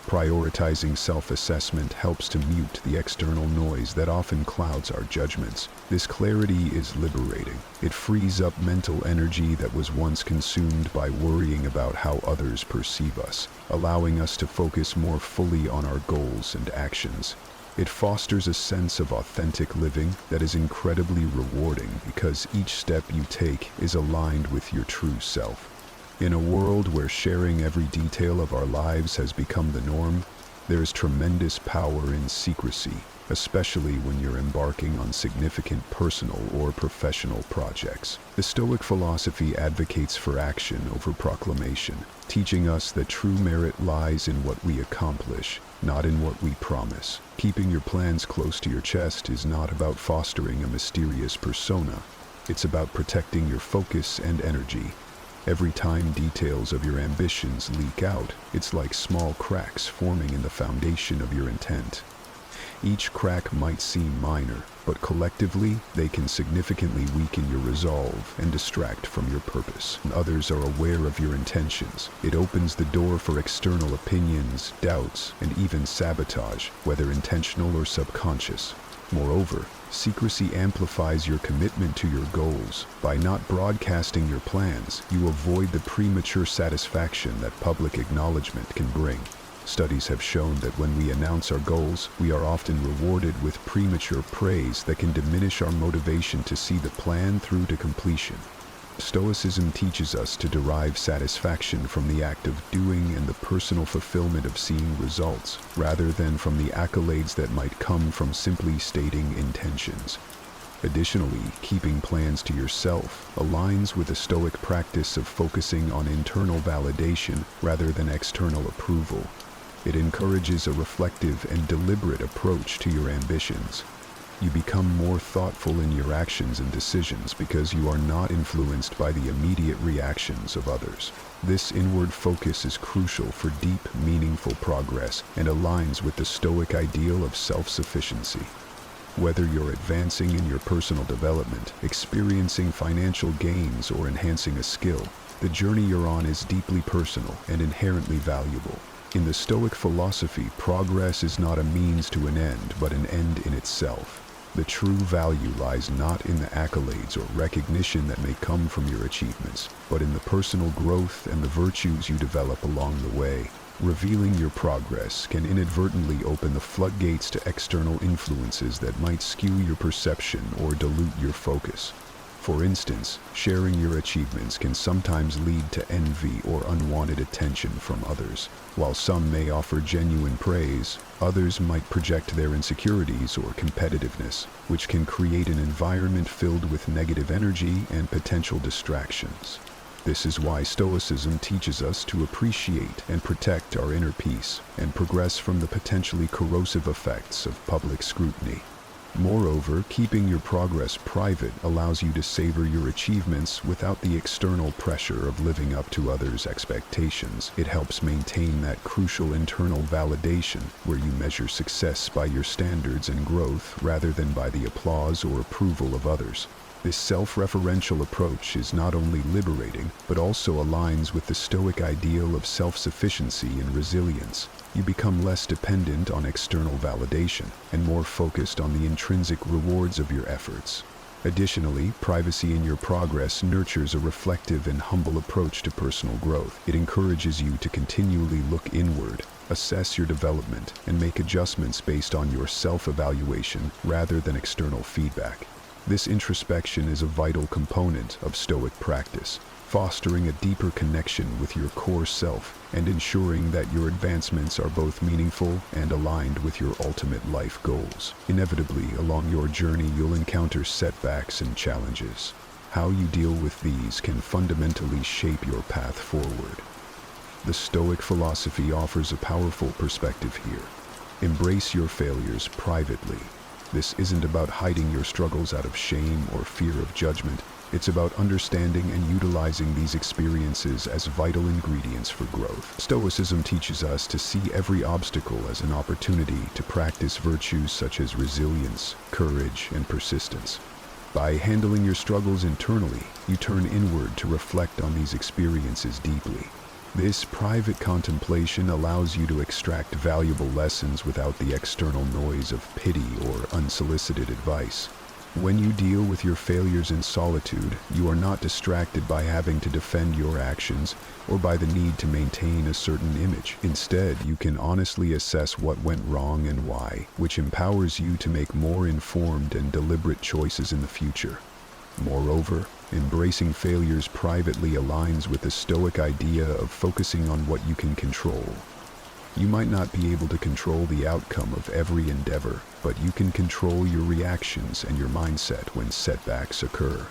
Prioritizing self-assessment helps to mute the external noise that often clouds our judgments. This clarity is liberating. It frees up mental energy that was once consumed by worrying about how others perceive us, allowing us to focus more fully on our goals and actions. It fosters a sense of authentic living that is incredibly rewarding because each step you take is aligned with your true self. In a world where sharing every detail of our lives has become the norm, There is tremendous power in secrecy, especially when you're embarking on significant personal or professional projects. The Stoic philosophy advocates for action over proclamation, teaching us that true merit lies in what we accomplish, not in what we promise. Keeping your plans close to your chest is not about fostering a mysterious persona. It's about protecting your focus and energy. Every time details of your ambitions leak out, it's like small cracks forming in the foundation of your intent. Each crack might seem minor, but collectively, they can significantly weaken your resolve and distract from your purpose. When others are aware of your intentions, it opens the door for external opinions, doubts, and even sabotage, whether intentional or subconscious. Moreover, secrecy amplifies your commitment to your goals. By not broadcasting your plans, you avoid the premature satisfaction that public acknowledgement can bring. Studies have shown that when we announce our goals, we are often rewarded with premature praise that can diminish our motivation to see the plan through to completion. Stoicism teaches us to derive satisfaction from the act of doing and the personal fulfillment of seeing results, rather than from the accolades that might come from simply stating intentions. Additionally, keeping plans to yourself aligns with the Stoic practice of focusing on internal validation rather than external approval. It encourages a reflective and deliberate approach to your ambitions. You become more thoughtful in your actions and decisions because you are not influenced by the immediate reactions of others. This inward focus is crucial for deep, meaningful progress and aligns with the Stoic ideal of self-sufficiency. Whether you're advancing in your personal development, experiencing financial gains, or enhancing a skill, the journey you're on is deeply personal and inherently valuable. In the Stoic philosophy, progress is not a means to an end, but an end in itself. The true value lies not in the accolades or recognition that may come from your achievements, but in the personal growth and the virtues you develop along the way. Revealing your progress can inadvertently open the floodgates to external influences that might skew your perception or dilute your focus. For instance, sharing your achievements can sometimes lead to envy or unwanted attention from others. While some may offer genuine praise, others might project their insecurities or competitiveness, which can create an environment filled with negative energy and potential distractions. This is why Stoicism teaches us to appreciate and protect our inner peace and progress from the potentially corrosive effects of public scrutiny. Moreover, keeping your progress private allows you to savor your achievements without the external pressure of living up to others' expectations. It helps maintain that crucial internal validation where you measure success by your standards and growth rather than by the applause or approval of others. This self-referential approach is not only liberating, but also aligns with the Stoic ideal of self-sufficiency and resilience. You become less dependent on external validation and more focused on the intrinsic rewards of your efforts. Additionally, privacy in your progress nurtures a reflective and humble approach to personal growth. It encourages you to continually look inward, assess your development, and make adjustments based on your self-evaluation rather than external feedback. This introspection is a vital component of Stoic practice, fostering a deeper connection with your core self and ensuring that your advancements are both meaningful and aligned with your ultimate life goals. Inevitably, along your journey, you'll encounter setbacks and challenges. How you deal with these can fundamentally shape your path forward. The Stoic philosophy offers a powerful perspective here. Embrace your failures privately. This isn't about hiding your struggles out of shame or fear of judgment. It's about understanding and utilizing these experiences as vital ingredients for growth. Stoicism teaches us to see every obstacle as an opportunity to practice virtues such as resilience, courage, and persistence. By handling your struggles internally, you turn inward to reflect on these experiences deeply. This private contemplation allows you to extract valuable lessons without the external noise of pity or unsolicited advice. When you deal with your failures in solitude, you are not distracted by having to defend your actions or by the need to maintain a certain image. Instead, you can honestly assess what went wrong and why, which empowers you to make more informed and deliberate choices in the future. Moreover, embracing failures privately aligns with the Stoic idea of focusing on what you can control. You might not be able to control the outcome of every endeavor, but you can control your reactions and your mindset when setbacks occur.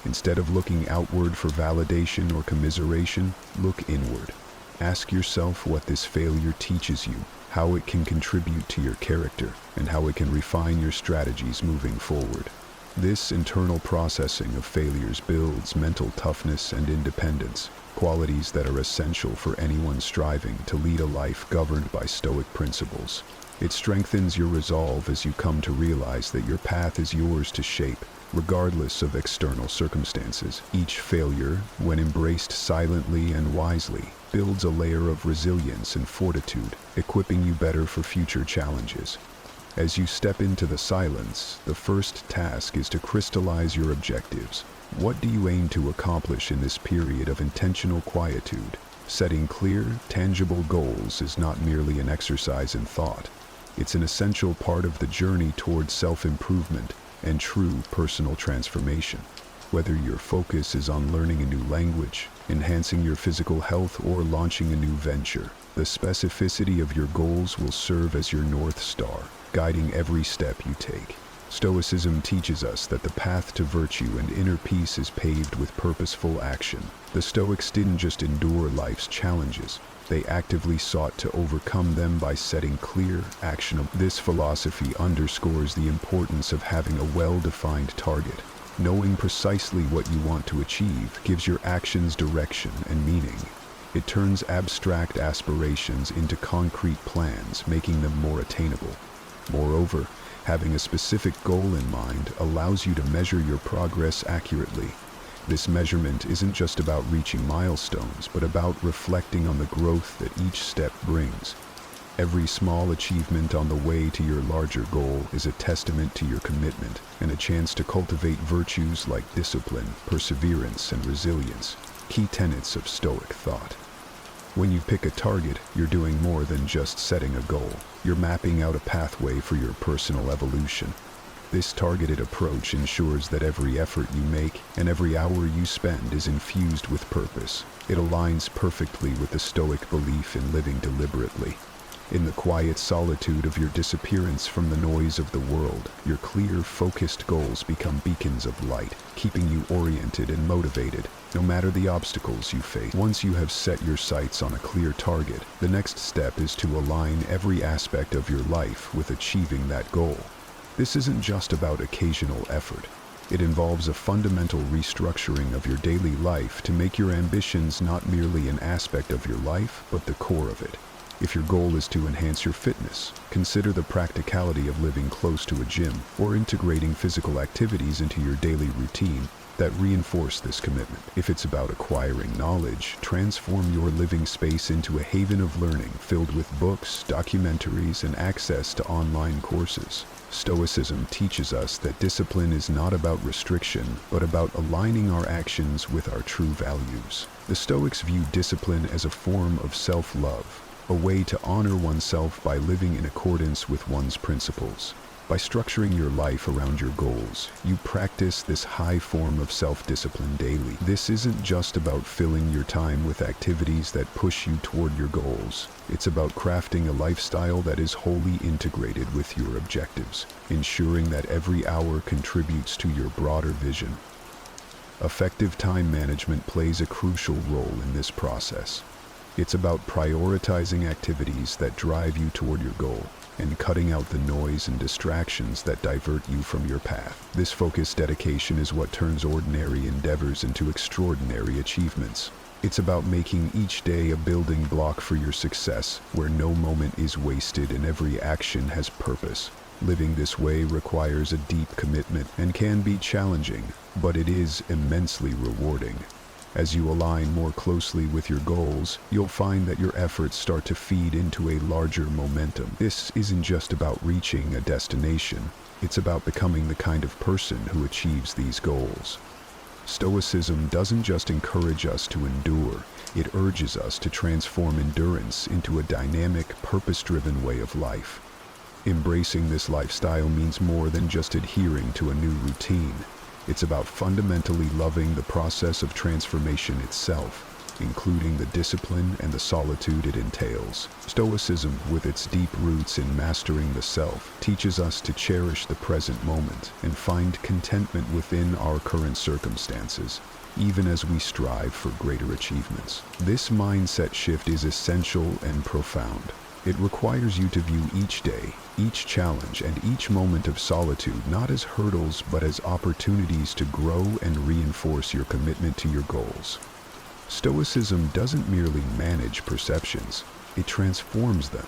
Instead of looking outward for validation or commiseration, look inward. Ask yourself what this failure teaches you, how it can contribute to your character, and how it can refine your strategies moving forward. This internal processing of failures builds mental toughness and independence, qualities that are essential for anyone striving to lead a life governed by Stoic principles. It strengthens your resolve as you come to realize that your path is yours to shape, regardless of external circumstances. Each failure, when embraced silently and wisely, builds a layer of resilience and fortitude, equipping you better for future challenges. As you step into the silence, the first task is to crystallize your objectives. What do you aim to accomplish in this period of intentional quietude? Setting clear, tangible goals is not merely an exercise in thought. It's an essential part of the journey towards self-improvement and true personal transformation. Whether your focus is on learning a new language, enhancing your physical health, or launching a new venture, the specificity of your goals will serve as your North Star, guiding every step you take. Stoicism teaches us that the path to virtue and inner peace is paved with purposeful action. The Stoics didn't just endure life's challenges, they actively sought to overcome them by setting clear, actionable. This philosophy underscores the importance of having a well-defined target. Knowing precisely what you want to achieve gives your actions direction and meaning. It turns abstract aspirations into concrete plans, making them more attainable. Moreover, having a specific goal in mind allows you to measure your progress accurately. This measurement isn't just about reaching milestones, but about reflecting on the growth that each step brings. Every small achievement on the way to your larger goal is a testament to your commitment and a chance to cultivate virtues like discipline, perseverance, and resilience, key tenets of Stoic thought. When you pick a target, you're doing more than just setting a goal. You're mapping out a pathway for your personal evolution. This targeted approach ensures that every effort you make and every hour you spend is infused with purpose. It aligns perfectly with the Stoic belief in living deliberately. In the quiet solitude of your disappearance from the noise of the world, your clear, focused goals become beacons of light, keeping you oriented and motivated, no matter the obstacles you face. Once you have set your sights on a clear target, the next step is to align every aspect of your life with achieving that goal. This isn't just about occasional effort. It involves a fundamental restructuring of your daily life to make your ambitions not merely an aspect of your life, but the core of it. If your goal is to enhance your fitness, consider the practicality of living close to a gym or integrating physical activities into your daily routine that reinforce this commitment. If it's about acquiring knowledge, transform your living space into a haven of learning filled with books, documentaries, and access to online courses. Stoicism teaches us that discipline is not about restriction, but about aligning our actions with our true values. The Stoics view discipline as a form of self-love, a way to honor oneself by living in accordance with one's principles. By structuring your life around your goals, you practice this high form of self-discipline daily. This isn't just about filling your time with activities that push you toward your goals. It's about crafting a lifestyle that is wholly integrated with your objectives, ensuring that every hour contributes to your broader vision. Effective time management plays a crucial role in this process. It's about prioritizing activities that drive you toward your goal and cutting out the noise and distractions that divert you from your path. This focused dedication is what turns ordinary endeavors into extraordinary achievements. It's about making each day a building block for your success, where no moment is wasted and every action has purpose. Living this way requires a deep commitment and can be challenging, but it is immensely rewarding. As you align more closely with your goals, you'll find that your efforts start to feed into a larger momentum. This isn't just about reaching a destination, it's about becoming the kind of person who achieves these goals. Stoicism doesn't just encourage us to endure, it urges us to transform endurance into a dynamic, purpose-driven way of life. Embracing this lifestyle means more than just adhering to a new routine. It's about fundamentally loving the process of transformation itself. including the discipline and the solitude it entails. Stoicism, with its deep roots in mastering the self, teaches us to cherish the present moment and find contentment within our current circumstances, even as we strive for greater achievements. This mindset shift is essential and profound. It requires you to view each day, each challenge, and each moment of solitude not as hurdles but as opportunities to grow and reinforce your commitment to your goals. Stoicism doesn't merely manage perceptions, it transforms them.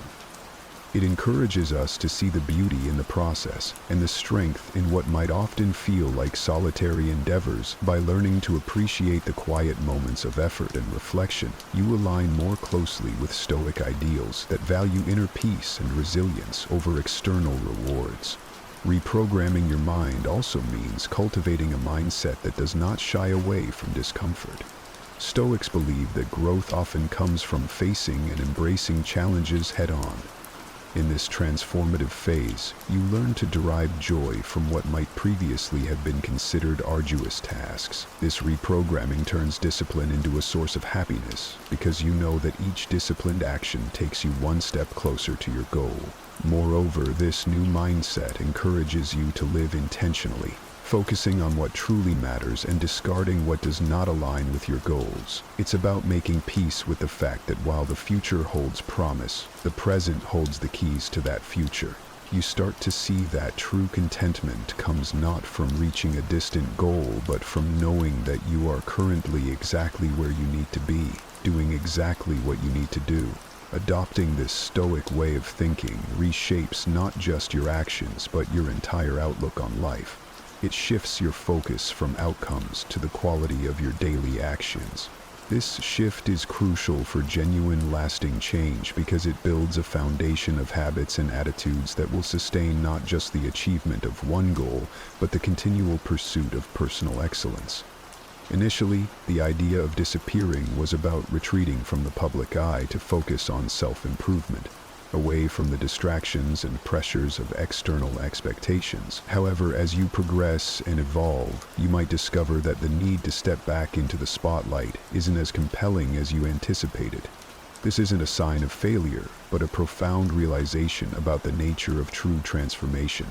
It encourages us to see the beauty in the process and the strength in what might often feel like solitary endeavors. By learning to appreciate the quiet moments of effort and reflection, you align more closely with Stoic ideals that value inner peace and resilience over external rewards. Reprogramming your mind also means cultivating a mindset that does not shy away from discomfort. Stoics believe that growth often comes from facing and embracing challenges head-on. In this transformative phase, you learn to derive joy from what might previously have been considered arduous tasks. This reprogramming turns discipline into a source of happiness because you know that each disciplined action takes you one step closer to your goal. Moreover, this new mindset encourages you to live intentionally, focusing on what truly matters and discarding what does not align with your goals. It's about making peace with the fact that while the future holds promise, the present holds the keys to that future. You start to see that true contentment comes not from reaching a distant goal, but from knowing that you are currently exactly where you need to be, doing exactly what you need to do. Adopting this Stoic way of thinking reshapes not just your actions, but your entire outlook on life. It shifts your focus from outcomes to the quality of your daily actions. This shift is crucial for genuine, lasting change because it builds a foundation of habits and attitudes that will sustain not just the achievement of one goal, but the continual pursuit of personal excellence. Initially, the idea of disappearing was about retreating from the public eye to focus on self-improvement, away from the distractions and pressures of external expectations. However, as you progress and evolve, you might discover that the need to step back into the spotlight isn't as compelling as you anticipated. This isn't a sign of failure, but a profound realization about the nature of true transformation.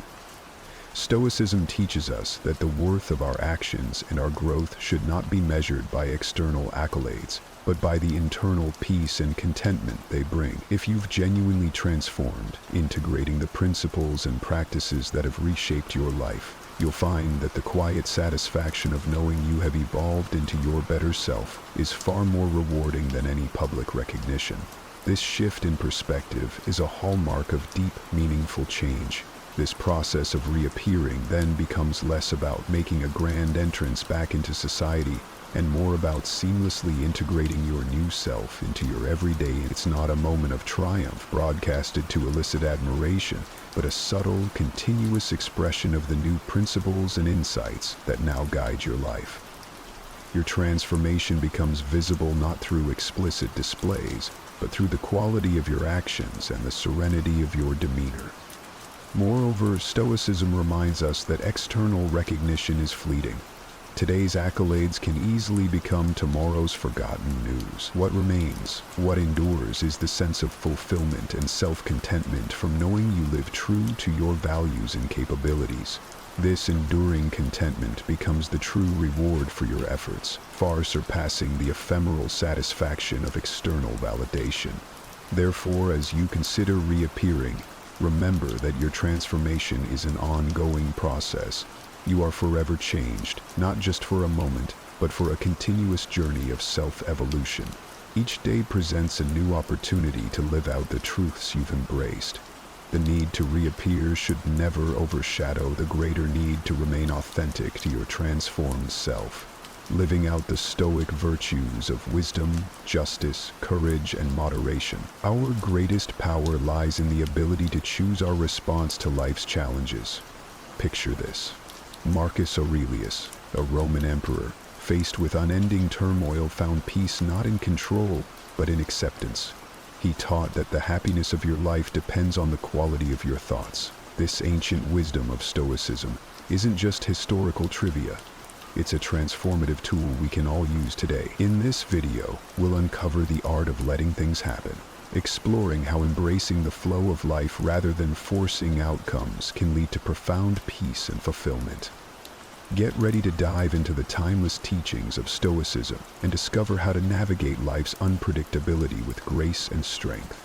Stoicism teaches us that the worth of our actions and our growth should not be measured by external accolades, but by the internal peace and contentment they bring. If you've genuinely transformed, integrating the principles and practices that have reshaped your life, you'll find that the quiet satisfaction of knowing you have evolved into your better self is far more rewarding than any public recognition. This shift in perspective is a hallmark of deep, meaningful change. This process of reappearing then becomes less about making a grand entrance back into society and more about seamlessly integrating your new self into your everyday. It's not a moment of triumph broadcasted to elicit admiration, but a subtle, continuous expression of the new principles and insights that now guide your life. Your transformation becomes visible not through explicit displays, but through the quality of your actions and the serenity of your demeanor. Moreover, Stoicism reminds us that external recognition is fleeting. Today's accolades can easily become tomorrow's forgotten news. What remains, what endures, is the sense of fulfillment and self-contentment from knowing you live true to your values and capabilities. This enduring contentment becomes the true reward for your efforts, far surpassing the ephemeral satisfaction of external validation. Therefore, as you consider reappearing, remember that your transformation is an ongoing process. You are forever changed, not just for a moment, but for a continuous journey of self-evolution. Each day presents a new opportunity to live out the truths you've embraced. The need to reappear should never overshadow the greater need to remain authentic to your transformed self, living out the Stoic virtues of wisdom, justice, courage, and moderation. Our greatest power lies in the ability to choose our response to life's challenges. Picture this. Marcus Aurelius, a Roman emperor, faced with unending turmoil, found peace not in control, but in acceptance. He taught that the happiness of your life depends on the quality of your thoughts. This ancient wisdom of Stoicism isn't just historical trivia. It's a transformative tool we can all use today. In this video, we'll uncover the art of letting things happen, exploring how embracing the flow of life rather than forcing outcomes can lead to profound peace and fulfillment. Get ready to dive into the timeless teachings of Stoicism and discover how to navigate life's unpredictability with grace and strength.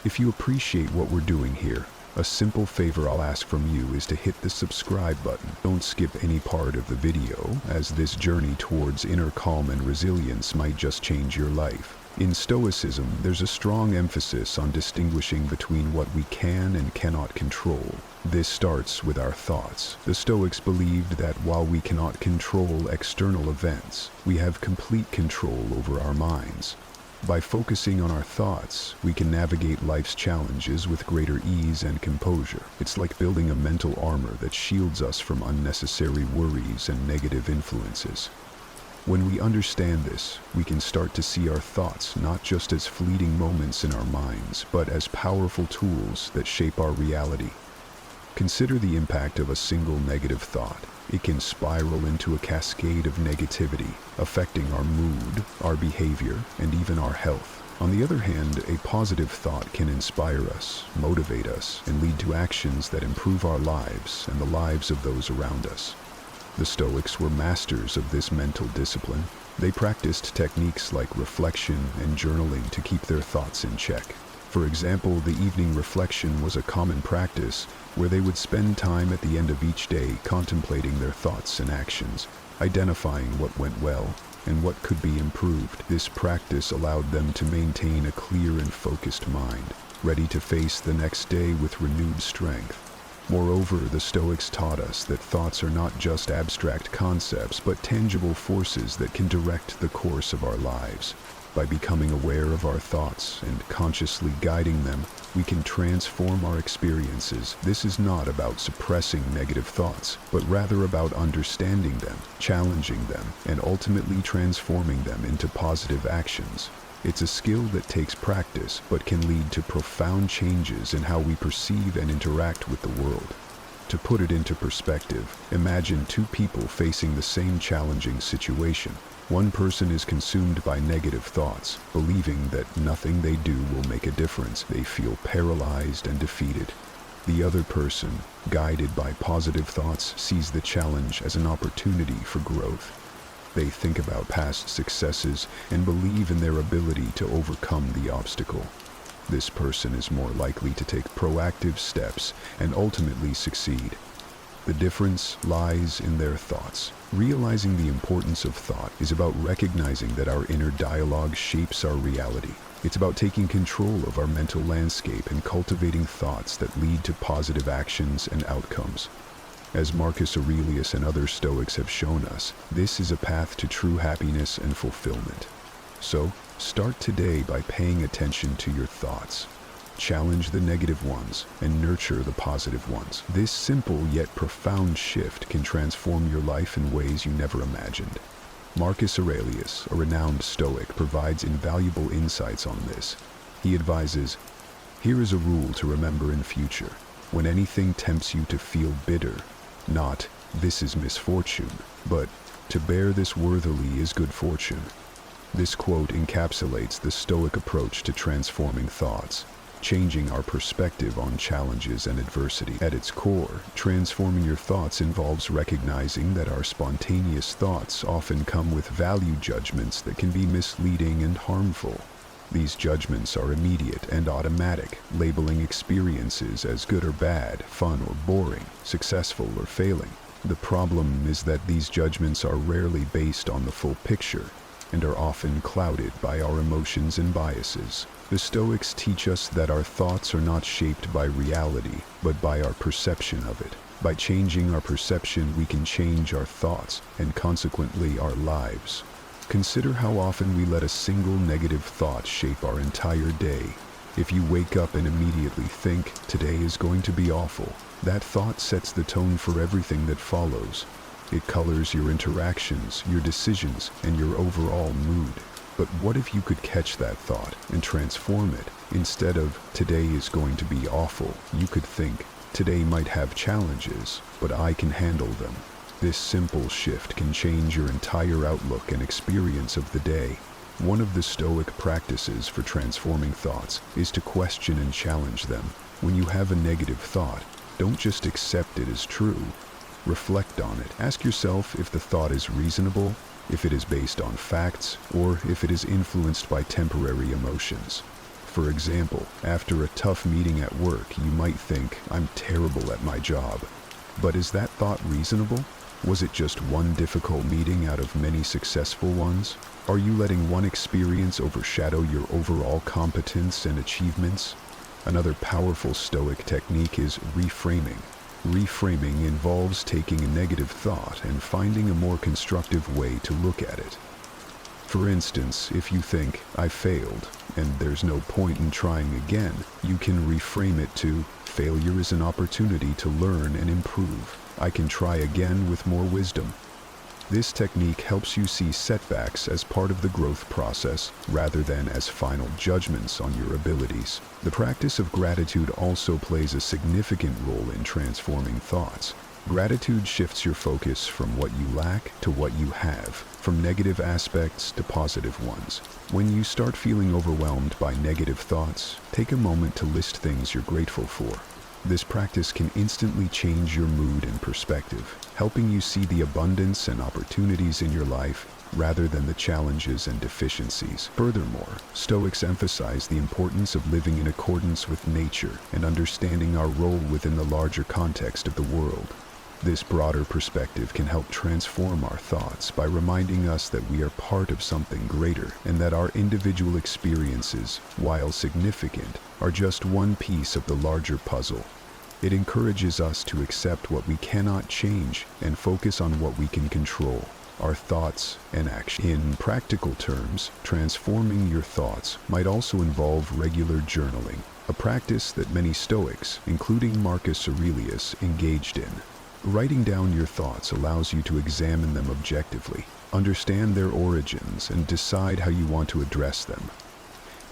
If you appreciate what we're doing here, a simple favor I'll ask from you is to hit the subscribe button. Don't skip any part of the video, as this journey towards inner calm and resilience might just change your life. In Stoicism, there's a strong emphasis on distinguishing between what we can and cannot control. This starts with our thoughts. The Stoics believed that while we cannot control external events, we have complete control over our minds. By focusing on our thoughts, we can navigate life's challenges with greater ease and composure. It's like building a mental armor that shields us from unnecessary worries and negative influences. When we understand this, we can start to see our thoughts not just as fleeting moments in our minds, but as powerful tools that shape our reality. Consider the impact of a single negative thought. It can spiral into a cascade of negativity, affecting our mood, our behavior, and even our health. On the other hand, a positive thought can inspire us, motivate us, and lead to actions that improve our lives and the lives of those around us. The Stoics were masters of this mental discipline. They practiced techniques like reflection and journaling to keep their thoughts in check. For example, the evening reflection was a common practice where they would spend time at the end of each day contemplating their thoughts and actions, identifying what went well and what could be improved. This practice allowed them to maintain a clear and focused mind, ready to face the next day with renewed strength. Moreover, the Stoics taught us that thoughts are not just abstract concepts, but tangible forces that can direct the course of our lives. By becoming aware of our thoughts and consciously guiding them, we can transform our experiences. This is not about suppressing negative thoughts, but rather about understanding them, challenging them, and ultimately transforming them into positive actions. It's a skill that takes practice, but can lead to profound changes in how we perceive and interact with the world. To put it into perspective, imagine two people facing the same challenging situation. One person is consumed by negative thoughts, believing that nothing they do will make a difference. They feel paralyzed and defeated. The other person, guided by positive thoughts, sees the challenge as an opportunity for growth. They think about past successes and believe in their ability to overcome the obstacle. This person is more likely to take proactive steps and ultimately succeed. The difference lies in their thoughts. Realizing the importance of thought is about recognizing that our inner dialogue shapes our reality. It's about taking control of our mental landscape and cultivating thoughts that lead to positive actions and outcomes. As Marcus Aurelius and other Stoics have shown us, this is a path to true happiness and fulfillment. So, start today by paying attention to your thoughts. Challenge the negative ones and nurture the positive ones. This simple yet profound shift can transform your life in ways you never imagined. Marcus Aurelius, a renowned Stoic, provides invaluable insights on this. He advises, "Here is a rule to remember in future. When anything tempts you to feel bitter, not, 'This is misfortune,' but, 'To bear this worthily is good fortune.'" This quote encapsulates the Stoic approach to transforming thoughts, changing our perspective on challenges and adversity. At its core, transforming your thoughts involves recognizing that our spontaneous thoughts often come with value judgments that can be misleading and harmful. These judgments are immediate and automatic, labeling experiences as good or bad, fun or boring, successful or failing. The problem is that these judgments are rarely based on the full picture and are often clouded by our emotions and biases. The Stoics teach us that our thoughts are not shaped by reality, but by our perception of it. By changing our perception, we can change our thoughts and consequently our lives. Consider how often we let a single negative thought shape our entire day. If you wake up and immediately think, "Today is going to be awful," that thought sets the tone for everything that follows. It colors your interactions, your decisions, and your overall mood. But what if you could catch that thought and transform it? Instead of, "Today is going to be awful," you could think, "Today might have challenges, but I can handle them." This simple shift can change your entire outlook and experience of the day. One of the Stoic practices for transforming thoughts is to question and challenge them. When you have a negative thought, don't just accept it as true. Reflect on it. Ask yourself if the thought is reasonable, if it is based on facts, or if it is influenced by temporary emotions. For example, after a tough meeting at work, you might think, "I'm terrible at my job." But is that thought reasonable? Was it just one difficult meeting out of many successful ones? Are you letting one experience overshadow your overall competence and achievements? Another powerful Stoic technique is reframing. Reframing involves taking a negative thought and finding a more constructive way to look at it. For instance, if you think, "I failed, and there's no point in trying again," you can reframe it to, "Failure is an opportunity to learn and improve. I can try again with more wisdom." This technique helps you see setbacks as part of the growth process rather than as final judgments on your abilities. The practice of gratitude also plays a significant role in transforming thoughts. Gratitude shifts your focus from what you lack to what you have, from negative aspects to positive ones. When you start feeling overwhelmed by negative thoughts, take a moment to list things you're grateful for. This practice can instantly change your mood and perspective, helping you see the abundance and opportunities in your life rather than the challenges and deficiencies. Furthermore, Stoics emphasize the importance of living in accordance with nature and understanding our role within the larger context of the world. This broader perspective can help transform our thoughts by reminding us that we are part of something greater and that our individual experiences, while significant, are just one piece of the larger puzzle. It encourages us to accept what we cannot change and focus on what we can control, our thoughts and actions. In practical terms, transforming your thoughts might also involve regular journaling, a practice that many Stoics, including Marcus Aurelius, engaged in. Writing down your thoughts allows you to examine them objectively, understand their origins, and decide how you want to address them.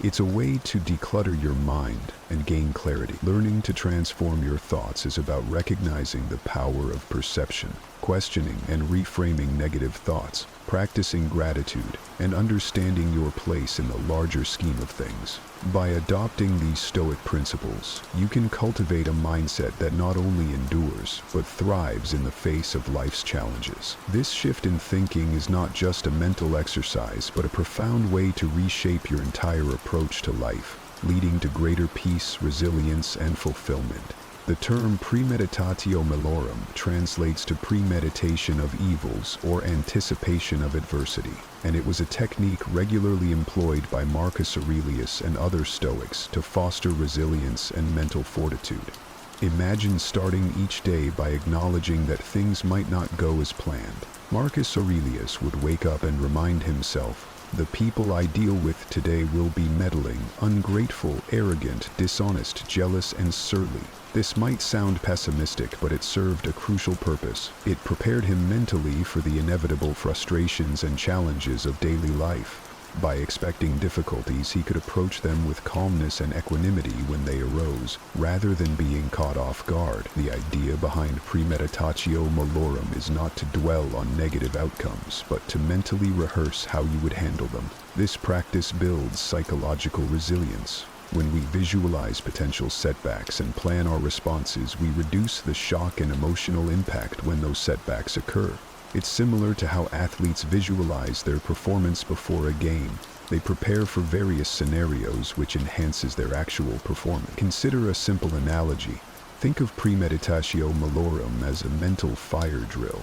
It's a way to declutter your mind and gain clarity. Learning to transform your thoughts is about recognizing the power of perception, questioning and reframing negative thoughts, practicing gratitude, and understanding your place in the larger scheme of things. By adopting these Stoic principles, you can cultivate a mindset that not only endures, but thrives in the face of life's challenges. This shift in thinking is not just a mental exercise, but a profound way to reshape your entire approach to life, leading to greater peace, resilience, and fulfillment. The term premeditatio malorum translates to premeditation of evils or anticipation of adversity, and it was a technique regularly employed by Marcus Aurelius and other Stoics to foster resilience and mental fortitude. Imagine starting each day by acknowledging that things might not go as planned. Marcus Aurelius would wake up and remind himself, "The people I deal with today will be meddling, ungrateful, arrogant, dishonest, jealous, and surly." This might sound pessimistic, but it served a crucial purpose. It prepared him mentally for the inevitable frustrations and challenges of daily life. By expecting difficulties, he could approach them with calmness and equanimity when they arose, rather than being caught off guard. The idea behind premeditatio malorum is not to dwell on negative outcomes, but to mentally rehearse how you would handle them. This practice builds psychological resilience. When we visualize potential setbacks and plan our responses, we reduce the shock and emotional impact when those setbacks occur. It's similar to how athletes visualize their performance before a game. They prepare for various scenarios, which enhances their actual performance. Consider a simple analogy. Think of premeditatio malorum as a mental fire drill.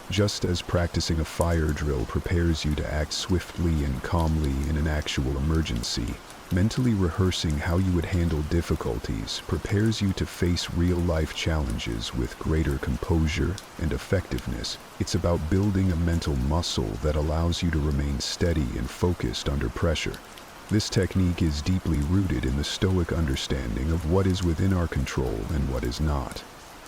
Just as practicing a fire drill prepares you to act swiftly and calmly in an actual emergency, mentally rehearsing how you would handle difficulties prepares you to face real-life challenges with greater composure and effectiveness. It's about building a mental muscle that allows you to remain steady and focused under pressure. This technique is deeply rooted in the Stoic understanding of what is within our control and what is not.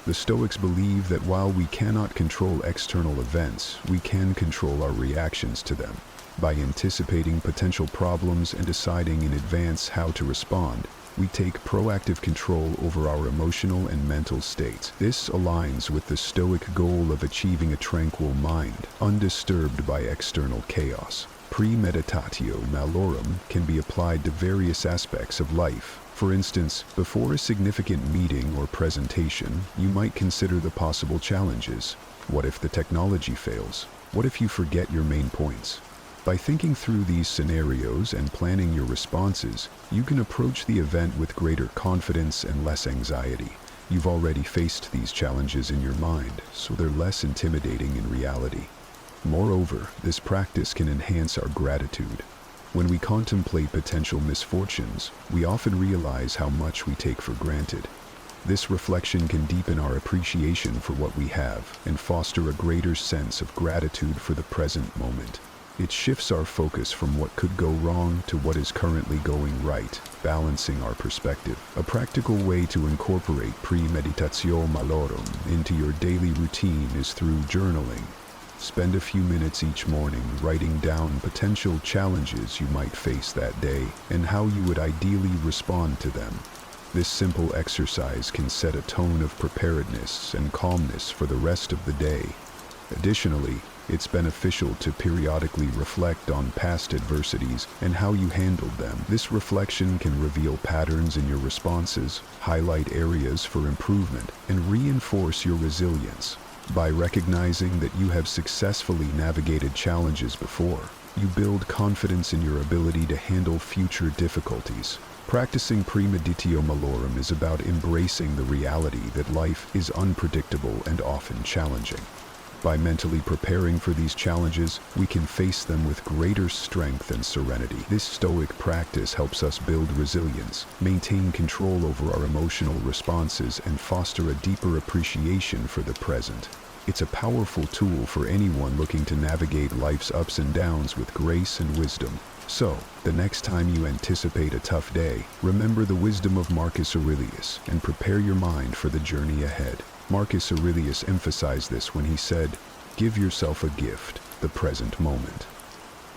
The Stoics believe that while we cannot control external events, we can control our reactions to them. By anticipating potential problems and deciding in advance how to respond, We take proactive control over our emotional and mental states. This aligns with the Stoic goal of achieving a tranquil mind, undisturbed by external chaos. Premeditatio malorum can be applied to various aspects of life. For instance, before a significant meeting or presentation, you might consider the possible challenges. What if the technology fails? What if you forget your main points? By thinking through these scenarios and planning your responses, you can approach the event with greater confidence and less anxiety. You've already faced these challenges in your mind, so they're less intimidating in reality. Moreover, this practice can enhance our gratitude. When we contemplate potential misfortunes, we often realize how much we take for granted. This reflection can deepen our appreciation for what we have and foster a greater sense of gratitude for the present moment. It shifts our focus from what could go wrong to what is currently going right, balancing our perspective. A practical way to incorporate premeditatio malorum into your daily routine is through journaling. Spend a few minutes each morning writing down potential challenges you might face that day and how you would ideally respond to them. This simple exercise can set a tone of preparedness and calmness for the rest of the day. Additionally, it's beneficial to periodically reflect on past adversities and how you handled them. This reflection can reveal patterns in your responses, highlight areas for improvement, and reinforce your resilience. By recognizing that you have successfully navigated challenges before, you build confidence in your ability to handle future difficulties. Practicing premeditatio malorum is about embracing the reality that life is unpredictable and often challenging. By mentally preparing for these challenges, we can face them with greater strength and serenity. This Stoic practice helps us build resilience, maintain control over our emotional responses, and foster a deeper appreciation for the present. It's a powerful tool for anyone looking to navigate life's ups and downs with grace and wisdom. So, the next time you anticipate a tough day, remember the wisdom of Marcus Aurelius and prepare your mind for the journey ahead. Marcus Aurelius emphasized this when he said, "Give yourself a gift, the present moment."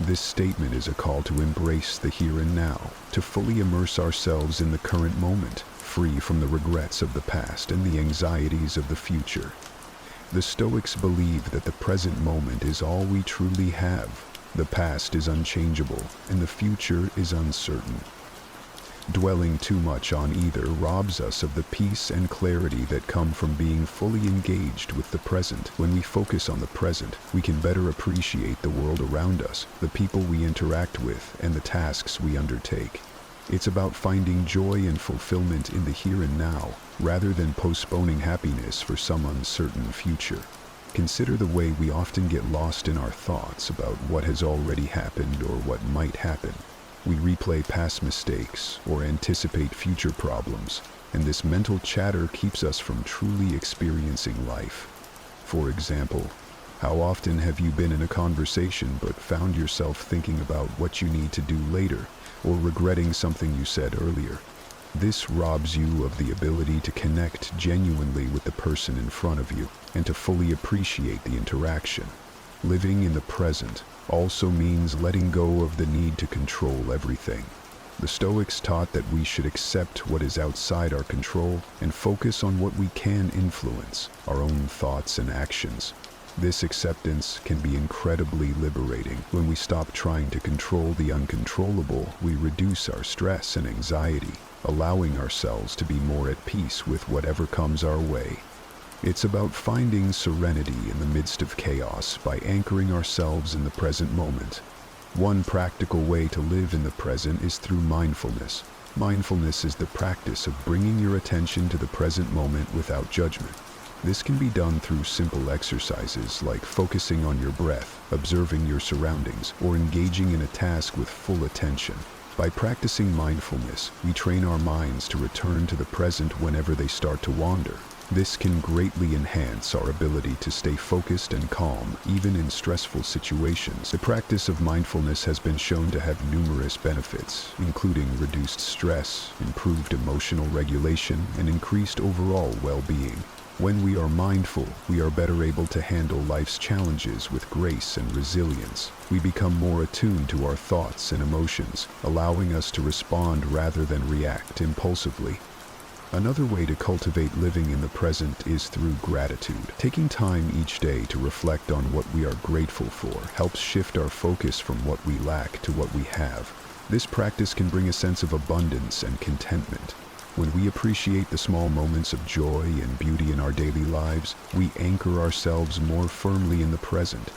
This statement is a call to embrace the here and now, to fully immerse ourselves in the current moment, free from the regrets of the past and the anxieties of the future. The Stoics believe that the present moment is all we truly have. The past is unchangeable, and the future is uncertain. Dwelling too much on either robs us of the peace and clarity that come from being fully engaged with the present. When we focus on the present, we can better appreciate the world around us, the people we interact with, and the tasks we undertake. It's about finding joy and fulfillment in the here and now, rather than postponing happiness for some uncertain future. Consider the way we often get lost in our thoughts about what has already happened or what might happen. We replay past mistakes or anticipate future problems, and this mental chatter keeps us from truly experiencing life. For example, how often have you been in a conversation but found yourself thinking about what you need to do later, or regretting something you said earlier? This robs you of the ability to connect genuinely with the person in front of you and to fully appreciate the interaction. Living in the present also means letting go of the need to control everything. The Stoics taught that we should accept what is outside our control and focus on what we can influence, our own thoughts and actions. This acceptance can be incredibly liberating. When we stop trying to control the uncontrollable, we reduce our stress and anxiety, allowing ourselves to be more at peace with whatever comes our way. It's about finding serenity in the midst of chaos by anchoring ourselves in the present moment. One practical way to live in the present is through mindfulness. Mindfulness is the practice of bringing your attention to the present moment without judgment. This can be done through simple exercises like focusing on your breath, observing your surroundings, or engaging in a task with full attention. By practicing mindfulness, we train our minds to return to the present whenever they start to wander. This can greatly enhance our ability to stay focused and calm, even in stressful situations. The practice of mindfulness has been shown to have numerous benefits, including reduced stress, improved emotional regulation, and increased overall well-being. When we are mindful, we are better able to handle life's challenges with grace and resilience. We become more attuned to our thoughts and emotions, allowing us to respond rather than react impulsively. Another way to cultivate living in the present is through gratitude. Taking time each day to reflect on what we are grateful for helps shift our focus from what we lack to what we have. This practice can bring a sense of abundance and contentment. When we appreciate the small moments of joy and beauty in our daily lives, we anchor ourselves more firmly in the present.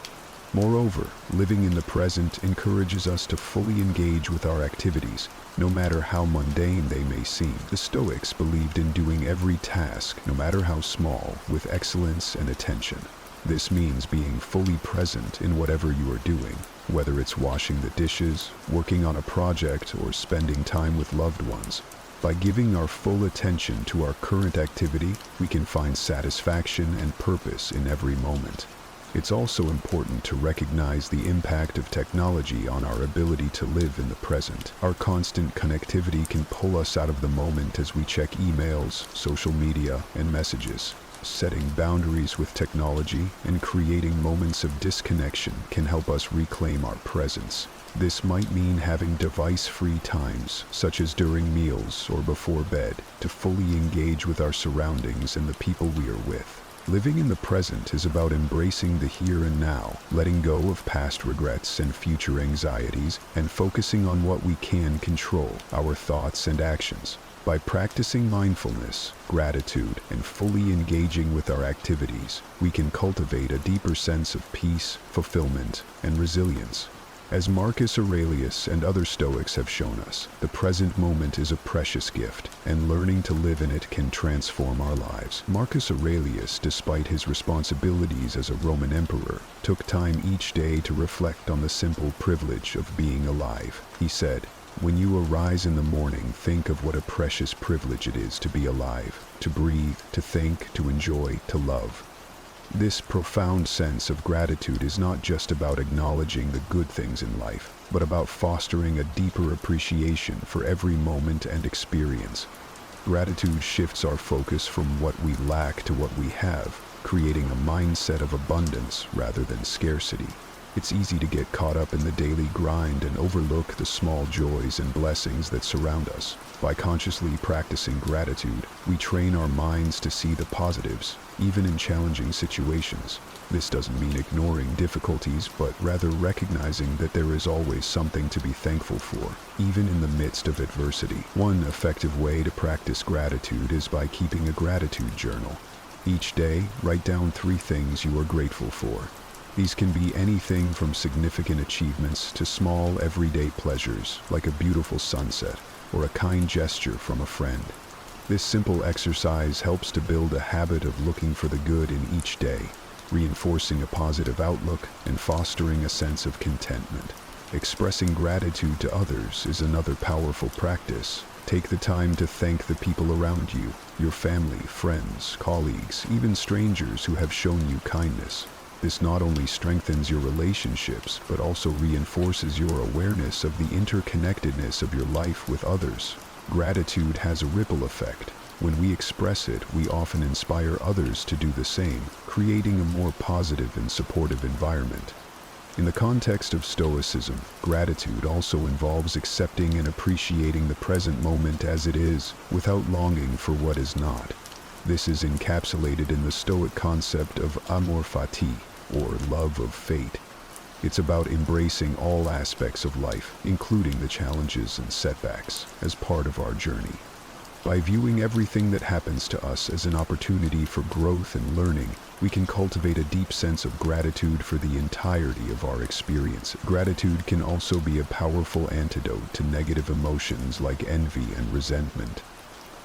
Moreover, living in the present encourages us to fully engage with our activities, no matter how mundane they may seem. The Stoics believed in doing every task, no matter how small, with excellence and attention. This means being fully present in whatever you are doing, whether it's washing the dishes, working on a project, or spending time with loved ones. By giving our full attention to our current activity, we can find satisfaction and purpose in every moment. It's also important to recognize the impact of technology on our ability to live in the present. Our constant connectivity can pull us out of the moment as we check emails, social media, and messages. Setting boundaries with technology and creating moments of disconnection can help us reclaim our presence. This might mean having device-free times, such as during meals or before bed, to fully engage with our surroundings and the people we are with. Living in the present is about embracing the here and now, letting go of past regrets and future anxieties, and focusing on what we can control, our thoughts and actions. By practicing mindfulness, gratitude, and fully engaging with our activities, we can cultivate a deeper sense of peace, fulfillment, and resilience. As Marcus Aurelius and other Stoics have shown us, the present moment is a precious gift, and learning to live in it can transform our lives. Marcus Aurelius, despite his responsibilities as a Roman emperor, took time each day to reflect on the simple privilege of being alive. He said, "When you arise in the morning, think of what a precious privilege it is to be alive, to breathe, to think, to enjoy, to love." This profound sense of gratitude is not just about acknowledging the good things in life, but about fostering a deeper appreciation for every moment and experience. Gratitude shifts our focus from what we lack to what we have, creating a mindset of abundance rather than scarcity. It's easy to get caught up in the daily grind and overlook the small joys and blessings that surround us. By consciously practicing gratitude, we train our minds to see the positives, even in challenging situations. This doesn't mean ignoring difficulties, but rather recognizing that there is always something to be thankful for, even in the midst of adversity. One effective way to practice gratitude is by keeping a gratitude journal. Each day, write down 3 things you are grateful for. These can be anything from significant achievements to small everyday pleasures, like a beautiful sunset or a kind gesture from a friend. This simple exercise helps to build a habit of looking for the good in each day, reinforcing a positive outlook and fostering a sense of contentment. Expressing gratitude to others is another powerful practice. Take the time to thank the people around you, your family, friends, colleagues, even strangers who have shown you kindness. This not only strengthens your relationships, but also reinforces your awareness of the interconnectedness of your life with others. Gratitude has a ripple effect. When we express it, we often inspire others to do the same, creating a more positive and supportive environment. In the context of Stoicism, gratitude also involves accepting and appreciating the present moment as it is, without longing for what is not. This is encapsulated in the Stoic concept of amor fati, or love of fate. It's about embracing all aspects of life, including the challenges and setbacks, as part of our journey. By viewing everything that happens to us as an opportunity for growth and learning, we can cultivate a deep sense of gratitude for the entirety of our experience. Gratitude can also be a powerful antidote to negative emotions like envy and resentment.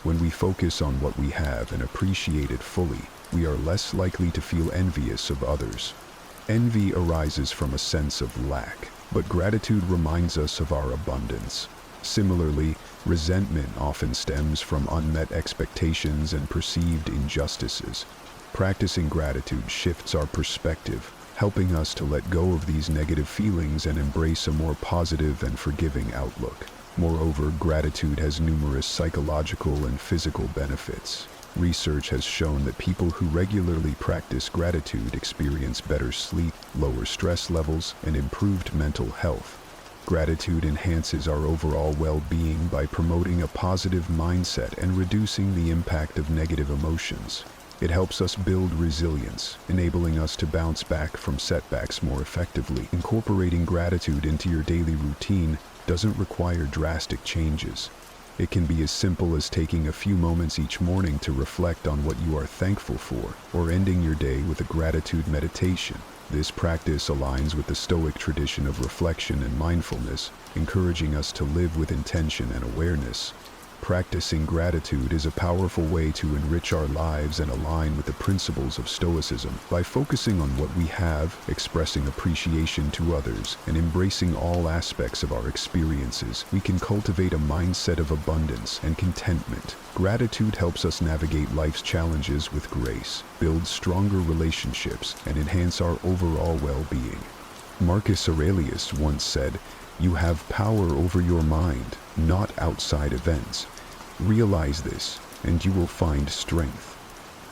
When we focus on what we have and appreciate it fully, we are less likely to feel envious of others. Envy arises from a sense of lack, but gratitude reminds us of our abundance. Similarly, resentment often stems from unmet expectations and perceived injustices. Practicing gratitude shifts our perspective, helping us to let go of these negative feelings and embrace a more positive and forgiving outlook. Moreover, gratitude has numerous psychological and physical benefits. Research has shown that people who regularly practice gratitude experience better sleep, lower stress levels, and improved mental health. Gratitude enhances our overall well-being by promoting a positive mindset and reducing the impact of negative emotions. It helps us build resilience, enabling us to bounce back from setbacks more effectively. Incorporating gratitude into your daily routine doesn't require drastic changes. It can be as simple as taking a few moments each morning to reflect on what you are thankful for, or ending your day with a gratitude meditation. This practice aligns with the Stoic tradition of reflection and mindfulness, encouraging us to live with intention and awareness. Practicing gratitude is a powerful way to enrich our lives and align with the principles of Stoicism. By focusing on what we have, expressing appreciation to others, and embracing all aspects of our experiences, we can cultivate a mindset of abundance and contentment. Gratitude helps us navigate life's challenges with grace, build stronger relationships, and enhance our overall well-being. Marcus Aurelius once said, "You have power over your mind, not outside events. Realize this, and you will find strength."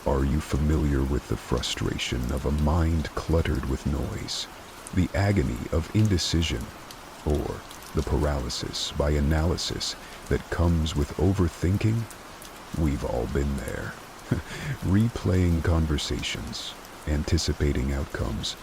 Are you familiar with the frustration of a mind cluttered with noise, the agony of indecision, or the paralysis by analysis that comes with overthinking? We've all been there. Replaying conversations, anticipating outcomes,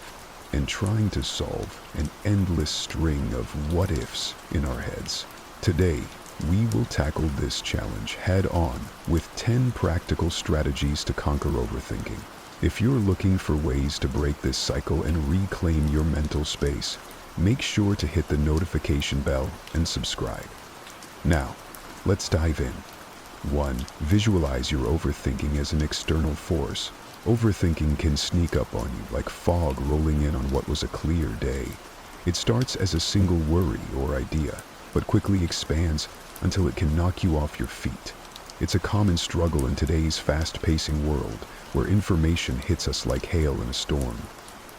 and trying to solve an endless string of what-ifs in our heads. Today, we will tackle this challenge head-on with 10 practical strategies to conquer overthinking. If you're looking for ways to break this cycle and reclaim your mental space, make sure to hit the notification bell and subscribe. Now, let's dive in. 1. Visualize your overthinking as an external force. Overthinking can sneak up on you like fog rolling in on what was a clear day. It starts as a single worry or idea, but quickly expands until it can knock you off your feet. It's a common struggle in today's fast-pacing world, where information hits us like hail in a storm.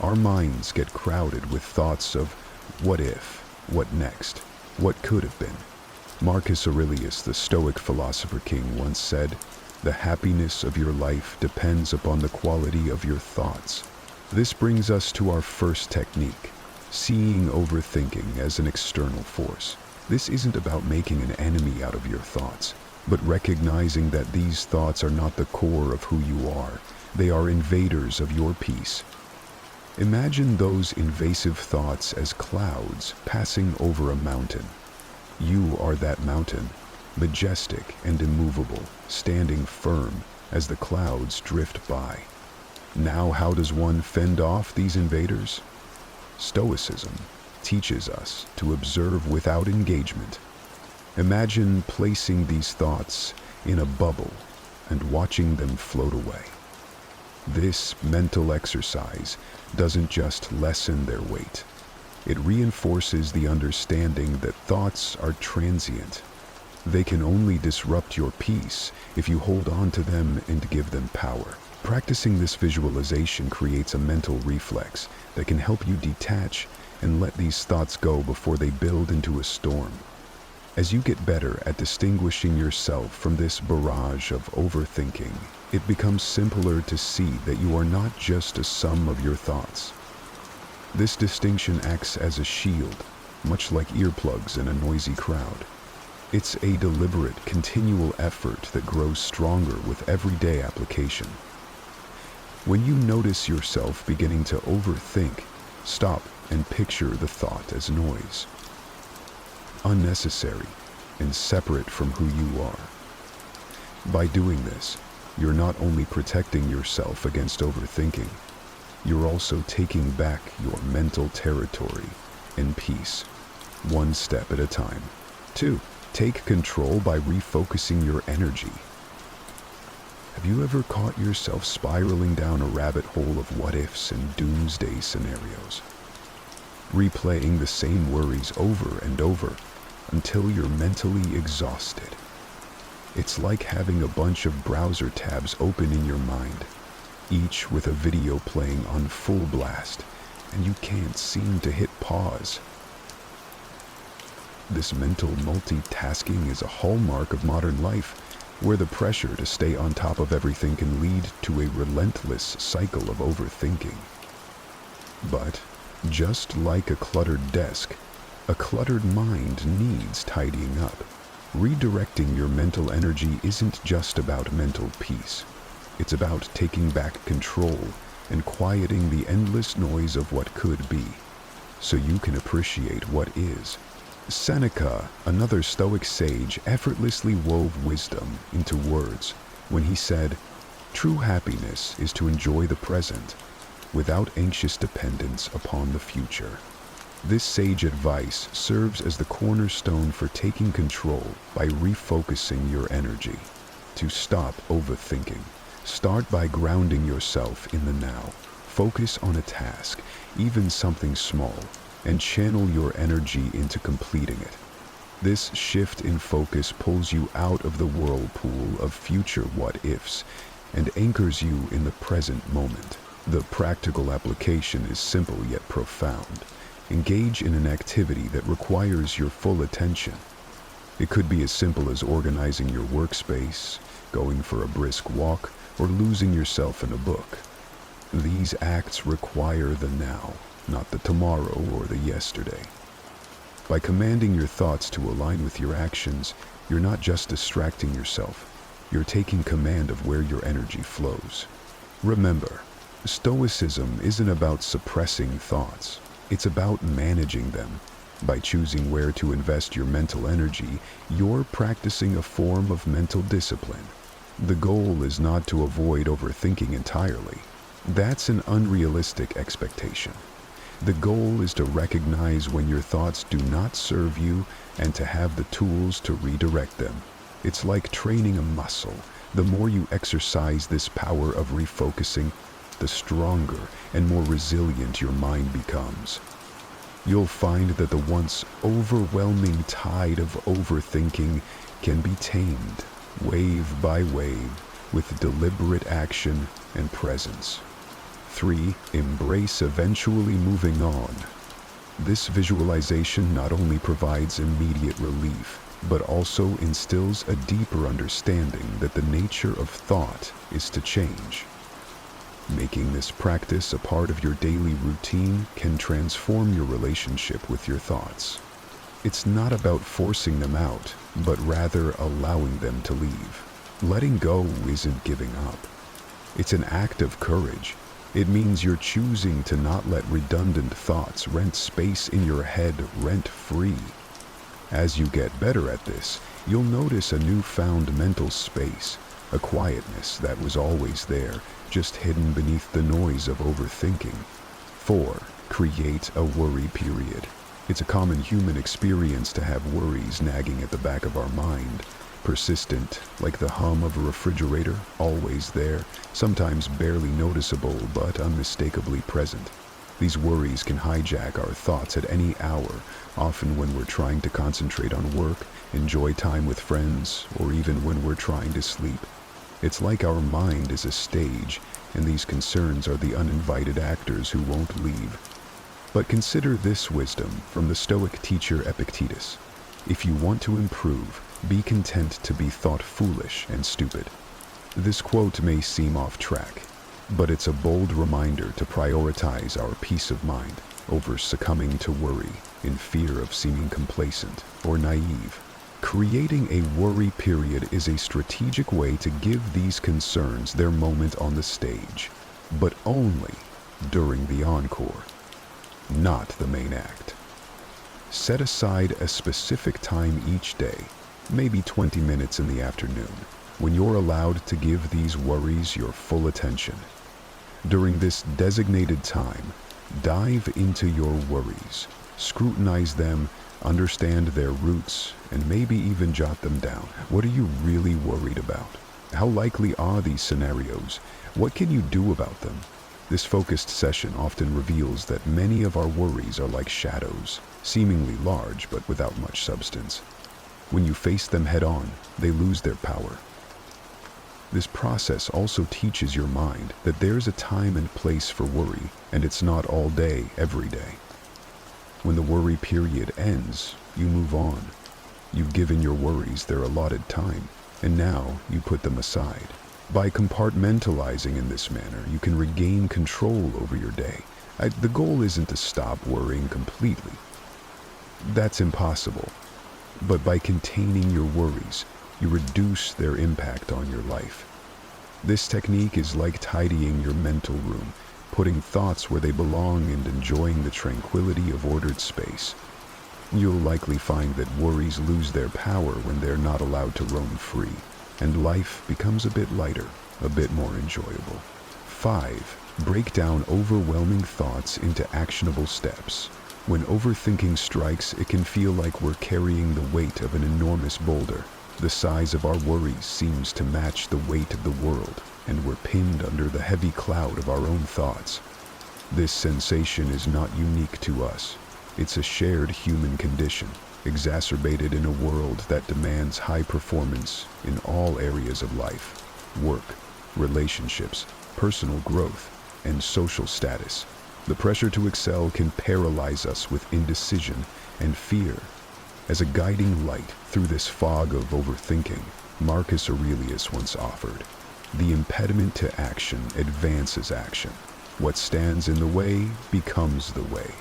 Our minds get crowded with thoughts of what if, what next, what could have been. Marcus Aurelius, the Stoic philosopher king, once said, "The happiness of your life depends upon the quality of your thoughts." This brings us to our first technique, seeing overthinking as an external force. This isn't about making an enemy out of your thoughts, but recognizing that these thoughts are not the core of who you are. They are invaders of your peace. Imagine those invasive thoughts as clouds passing over a mountain. You are that mountain, majestic and immovable, standing firm as the clouds drift by. Now, how does one fend off these invaders? Stoicism teaches us to observe without engagement. Imagine placing these thoughts in a bubble and watching them float away. This mental exercise doesn't just lessen their weight. It reinforces the understanding that thoughts are transient. They can only disrupt your peace if you hold on to them and give them power. Practicing this visualization creates a mental reflex that can help you detach and let these thoughts go before they build into a storm. As you get better at distinguishing yourself from this barrage of overthinking, it becomes simpler to see that you are not just a sum of your thoughts. This distinction acts as a shield, much like earplugs in a noisy crowd. It's a deliberate, continual effort that grows stronger with everyday application. When you notice yourself beginning to overthink, stop and picture the thought as noise, unnecessary and separate from who you are. By doing this, you're not only protecting yourself against overthinking, you're also taking back your mental territory and peace, one step at a time. 2. Take control by refocusing your energy. Have you ever caught yourself spiraling down a rabbit hole of what-ifs and doomsday scenarios, replaying the same worries over and over until you're mentally exhausted? It's like having a bunch of browser tabs open in your mind, each with a video playing on full blast, and you can't seem to hit pause. This mental multitasking is a hallmark of modern life, where the pressure to stay on top of everything can lead to a relentless cycle of overthinking. But, just like a cluttered desk, a cluttered mind needs tidying up. Redirecting your mental energy isn't just about mental peace. It's about taking back control and quieting the endless noise of what could be, so you can appreciate what is. Seneca, another Stoic sage, effortlessly wove wisdom into words when he said, "True happiness is to enjoy the present, without anxious dependence upon the future." This sage advice serves as the cornerstone for taking control by refocusing your energy. To stop overthinking, start by grounding yourself in the now. Focus on a task, even something small, and channel your energy into completing it. This shift in focus pulls you out of the whirlpool of future what-ifs and anchors you in the present moment. The practical application is simple yet profound. Engage in an activity that requires your full attention. It could be as simple as organizing your workspace, going for a brisk walk, or losing yourself in a book. These acts require the now, not the tomorrow or the yesterday. By commanding your thoughts to align with your actions, you're not just distracting yourself, you're taking command of where your energy flows. Remember, Stoicism isn't about suppressing thoughts. It's about managing them. By choosing where to invest your mental energy, you're practicing a form of mental discipline. The goal is not to avoid overthinking entirely. That's an unrealistic expectation. The goal is to recognize when your thoughts do not serve you and to have the tools to redirect them. It's like training a muscle. The more you exercise this power of refocusing, the stronger and more resilient your mind becomes. You'll find that the once overwhelming tide of overthinking can be tamed, wave by wave, with deliberate action and presence. 3. Embrace eventually moving on. This visualization not only provides immediate relief, but also instills a deeper understanding that the nature of thought is to change. Making this practice a part of your daily routine can transform your relationship with your thoughts. It's not about forcing them out, but rather allowing them to leave. Letting go isn't giving up. It's an act of courage. It means you're choosing to not let redundant thoughts rent space in your head rent-free. As you get better at this, you'll notice a newfound mental space, a quietness that was always there, just hidden beneath the noise of overthinking. 4. Create a worry period. It's a common human experience to have worries nagging at the back of our mind. Persistent, like the hum of a refrigerator, always there, sometimes barely noticeable but unmistakably present. These worries can hijack our thoughts at any hour, often when we're trying to concentrate on work, enjoy time with friends, or even when we're trying to sleep. It's like our mind is a stage, and these concerns are the uninvited actors who won't leave. But consider this wisdom from the Stoic teacher Epictetus. If you want to improve, be content to be thought foolish and stupid. This quote may seem off track, but it's a bold reminder to prioritize our peace of mind over succumbing to worry in fear of seeming complacent or naive. Creating a worry period is a strategic way to give these concerns their moment on the stage, but only during the encore, not the main act. Set aside a specific time each day, maybe 20 minutes in the afternoon, when you're allowed to give these worries your full attention. During this designated time, dive into your worries, scrutinize them, understand their roots, and maybe even jot them down. What are you really worried about? How likely are these scenarios? What can you do about them? This focused session often reveals that many of our worries are like shadows, seemingly large but without much substance. When you face them head on, they lose their power. This process also teaches your mind that there's a time and place for worry, and it's not all day, every day. When the worry period ends, you move on. You've given your worries their allotted time. and now you put them aside. By compartmentalizing in this manner, you can regain control over your day. The goal isn't to stop worrying completely. That's impossible. But by containing your worries, you reduce their impact on your life. This technique is like tidying your mental room, putting thoughts where they belong and enjoying the tranquility of ordered space. You'll likely find that worries lose their power when they're not allowed to roam free, and life becomes a bit lighter, a bit more enjoyable. 5. Break down overwhelming thoughts into actionable steps. When overthinking strikes, it can feel like we're carrying the weight of an enormous boulder. The size of our worries seems to match the weight of the world, and we're pinned under the heavy cloud of our own thoughts. This sensation is not unique to us. It's a shared human condition, exacerbated in a world that demands high performance in all areas of life: work, relationships, personal growth, and social status. The pressure to excel can paralyze us with indecision and fear. As a guiding light through this fog of overthinking, Marcus Aurelius once offered, "The impediment to action advances action. What stands in the way becomes the way."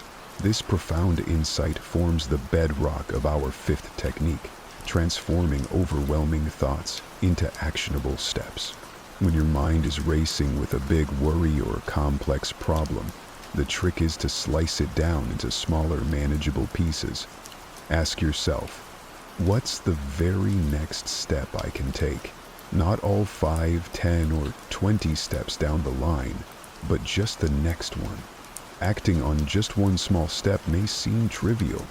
This profound insight forms the bedrock of our 5th technique, transforming overwhelming thoughts into actionable steps. When your mind is racing with a big worry or complex problem, the trick is to slice it down into smaller, manageable pieces. Ask yourself, what's the very next step I can take? Not all 5, 10, or 20 steps down the line, but just the next one. Acting on just one small step may seem trivial,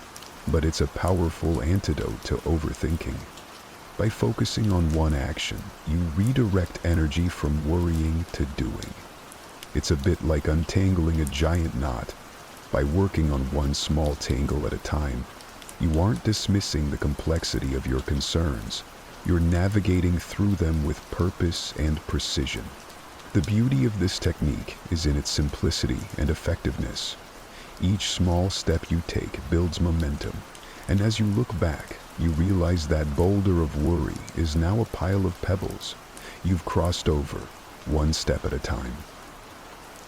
but it's a powerful antidote to overthinking. By focusing on one action, you redirect energy from worrying to doing. It's a bit like untangling a giant knot. By working on one small tangle at a time, you aren't dismissing the complexity of your concerns. You're navigating through them with purpose and precision. The beauty of this technique is in its simplicity and effectiveness. Each small step you take builds momentum, and as you look back, you realize that boulder of worry is now a pile of pebbles. You've crossed over, one step at a time.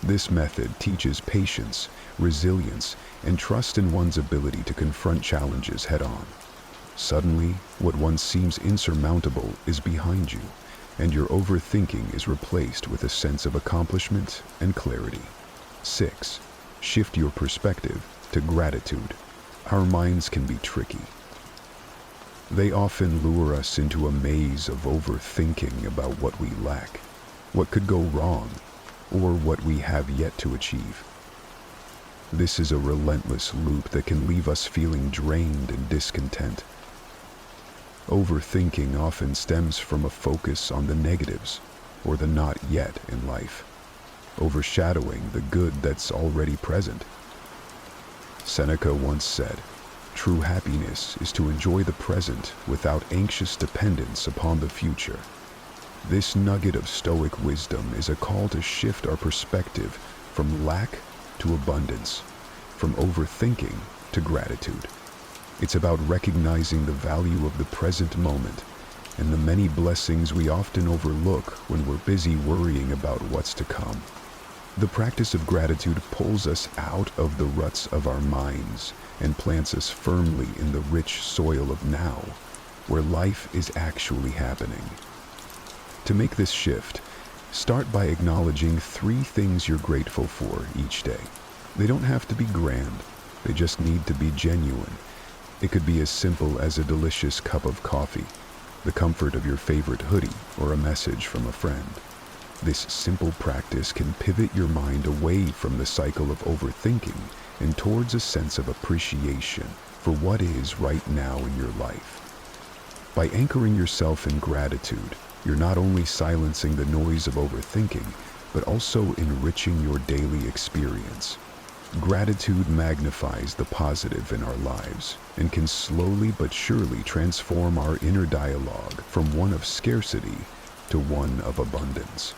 This method teaches patience, resilience, and trust in one's ability to confront challenges head-on. Suddenly, what once seems insurmountable is behind you, and your overthinking is replaced with a sense of accomplishment and clarity. 6. Shift your perspective to gratitude. Our minds can be tricky. They often lure us into a maze of overthinking about what we lack, what could go wrong, or what we have yet to achieve. This is a relentless loop that can leave us feeling drained and discontent. Overthinking often stems from a focus on the negatives, or the not yet in life, overshadowing the good that's already present. Seneca once said, "True happiness is to enjoy the present without anxious dependence upon the future." This nugget of Stoic wisdom is a call to shift our perspective from lack to abundance, from overthinking to gratitude. It's about recognizing the value of the present moment and the many blessings we often overlook when we're busy worrying about what's to come. The practice of gratitude pulls us out of the ruts of our minds and plants us firmly in the rich soil of now, where life is actually happening. To make this shift, start by acknowledging 3 things you're grateful for each day. They don't have to be grand, they just need to be genuine. It could be as simple as a delicious cup of coffee, the comfort of your favorite hoodie, or a message from a friend. This simple practice can pivot your mind away from the cycle of overthinking and towards a sense of appreciation for what is right now in your life. By anchoring yourself in gratitude, you're not only silencing the noise of overthinking, but also enriching your daily experience. Gratitude magnifies the positive in our lives and can slowly but surely transform our inner dialogue from one of scarcity to one of abundance.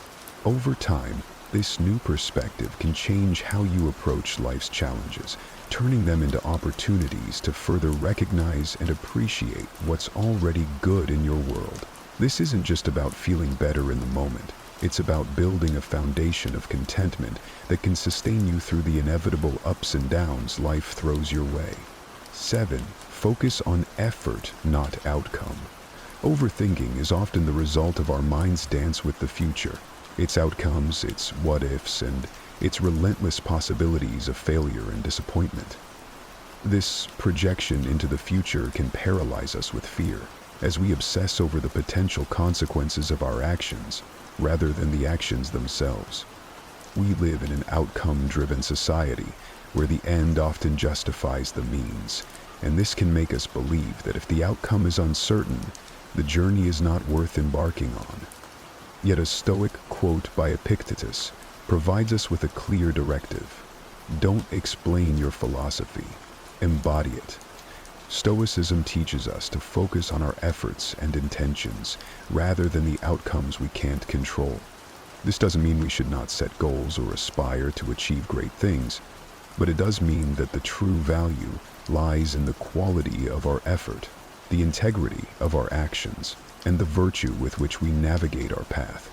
Over time, this new perspective can change how you approach life's challenges, turning them into opportunities to further recognize and appreciate what's already good in your world. This isn't just about feeling better in the moment. It's about building a foundation of contentment that can sustain you through the inevitable ups and downs life throws your way. 7. Focus on effort, not outcome. Overthinking is often the result of our mind's dance with the future, its outcomes, its what-ifs, and its relentless possibilities of failure and disappointment. This projection into the future can paralyze us with fear, as we obsess over the potential consequences of our actions, rather than the actions themselves. We live in an outcome-driven society, where the end often justifies the means, and this can make us believe that if the outcome is uncertain, the journey is not worth embarking on. Yet a Stoic quote by Epictetus provides us with a clear directive. Don't explain your philosophy, embody it. Stoicism teaches us to focus on our efforts and intentions rather than the outcomes we can't control. This doesn't mean we should not set goals or aspire to achieve great things, but it does mean that the true value lies in the quality of our effort, the integrity of our actions, and the virtue with which we navigate our path.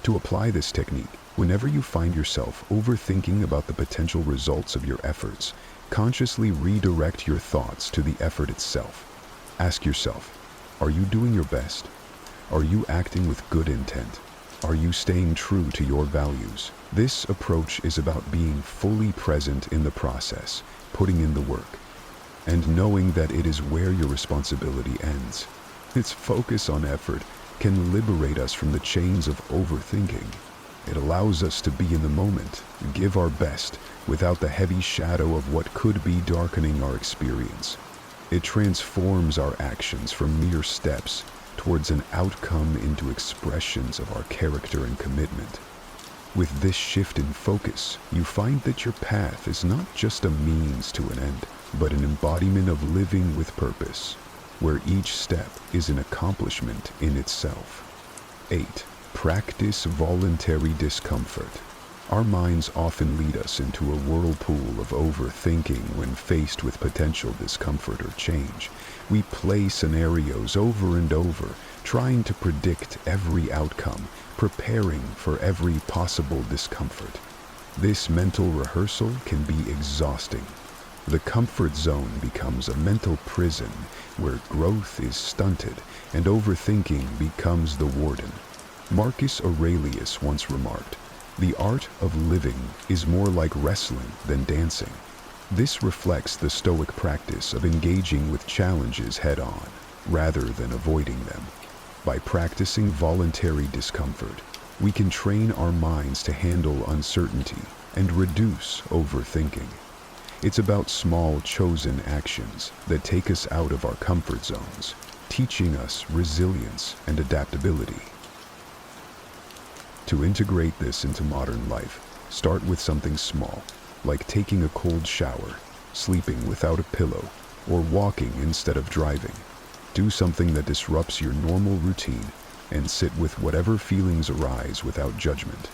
To apply this technique, whenever you find yourself overthinking about the potential results of your efforts, consciously redirect your thoughts to the effort itself. Ask yourself, are you doing your best? Are you acting with good intent? Are you staying true to your values? This approach is about being fully present in the process, putting in the work, and knowing that it is where your responsibility ends. Its focus on effort can liberate us from the chains of overthinking. It allows us to be in the moment, give our best, without the heavy shadow of what could be darkening our experience. It transforms our actions from mere steps towards an outcome into expressions of our character and commitment. With this shift in focus, you find that your path is not just a means to an end, but an embodiment of living with purpose, where each step is an accomplishment in itself. 8. Practice voluntary discomfort. Our minds often lead us into a whirlpool of overthinking when faced with potential discomfort or change. We play scenarios over and over, trying to predict every outcome, preparing for every possible discomfort. This mental rehearsal can be exhausting. The comfort zone becomes a mental prison where growth is stunted and overthinking becomes the warden. Marcus Aurelius once remarked, "The art of living is more like wrestling than dancing." This reflects the Stoic practice of engaging with challenges head-on, rather than avoiding them. By practicing voluntary discomfort, we can train our minds to handle uncertainty and reduce overthinking. It's about small, chosen actions that take us out of our comfort zones, teaching us resilience and adaptability. To integrate this into modern life, start with something small, like taking a cold shower, sleeping without a pillow, or walking instead of driving. Do something that disrupts your normal routine and sit with whatever feelings arise without judgment.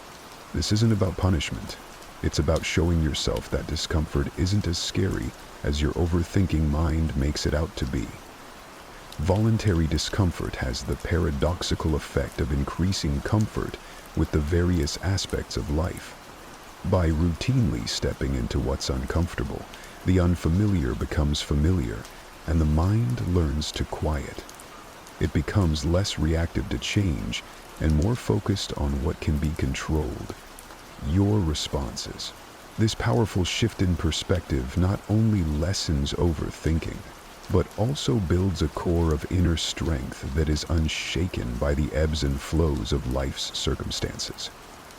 This isn't about punishment. It's about showing yourself that discomfort isn't as scary as your overthinking mind makes it out to be. Voluntary discomfort has the paradoxical effect of increasing comfort with the various aspects of life. By routinely stepping into what's uncomfortable, the unfamiliar becomes familiar, and the mind learns to quiet. It becomes less reactive to change and more focused on what can be controlled, your responses. This powerful shift in perspective not only lessens overthinking, but also builds a core of inner strength that is unshaken by the ebbs and flows of life's circumstances.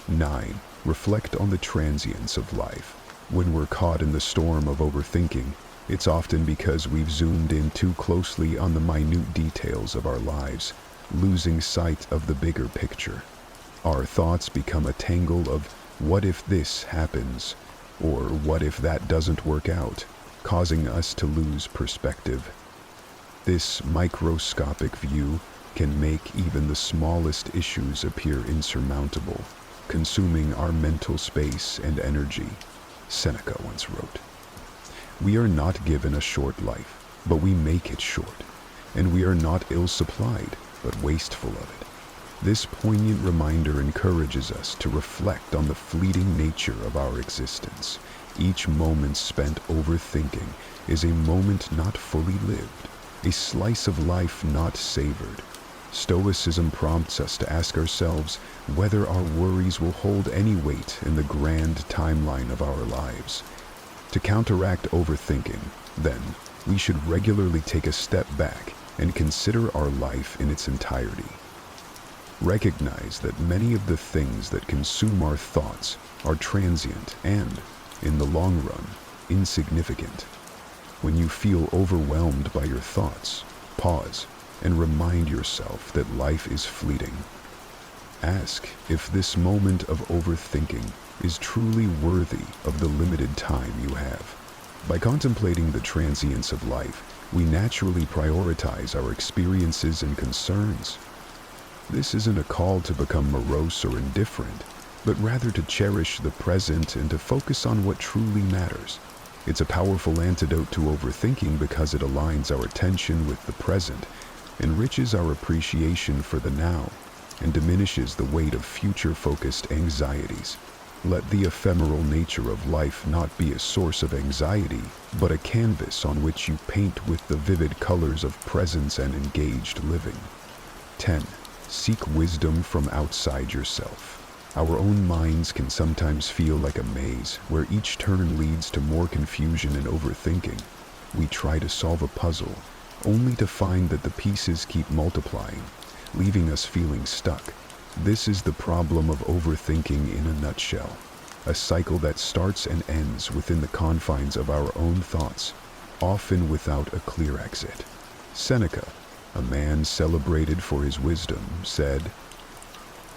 9. Reflect on the transience of life. When we're caught in the storm of overthinking, it's often because we've zoomed in too closely on the minute details of our lives, losing sight of the bigger picture. Our thoughts become a tangle of what if this happens, or what if that doesn't work out, causing us to lose perspective. This microscopic view can make even the smallest issues appear insurmountable, consuming our mental space and energy. Seneca once wrote, "We are not given a short life, but we make it short, and we are not ill-supplied, but wasteful of it. This poignant reminder encourages us to reflect on the fleeting nature of our existence. Each moment spent overthinking is a moment not fully lived, a slice of life not savored. Stoicism prompts us to ask ourselves whether our worries will hold any weight in the grand timeline of our lives. To counteract overthinking, then, we should regularly take a step back and consider our life in its entirety. Recognize that many of the things that consume our thoughts are transient and, in the long run, insignificant. When you feel overwhelmed by your thoughts, pause and remind yourself that life is fleeting. Ask if this moment of overthinking is truly worthy of the limited time you have. By contemplating the transience of life, we naturally prioritize our experiences and concerns. This isn't a call to become morose or indifferent, but rather to cherish the present and to focus on what truly matters. It's a powerful antidote to overthinking because it aligns our attention with the present, enriches our appreciation for the now, and diminishes the weight of future-focused anxieties. Let the ephemeral nature of life not be a source of anxiety, but a canvas on which you paint with the vivid colors of presence and engaged living. 10. Seek wisdom from outside yourself. Our own minds can sometimes feel like a maze, where each turn leads to more confusion and overthinking. We try to solve a puzzle, only to find that the pieces keep multiplying, leaving us feeling stuck. This is the problem of overthinking in a nutshell, a cycle that starts and ends within the confines of our own thoughts, often without a clear exit. Seneca, a man celebrated for his wisdom, said,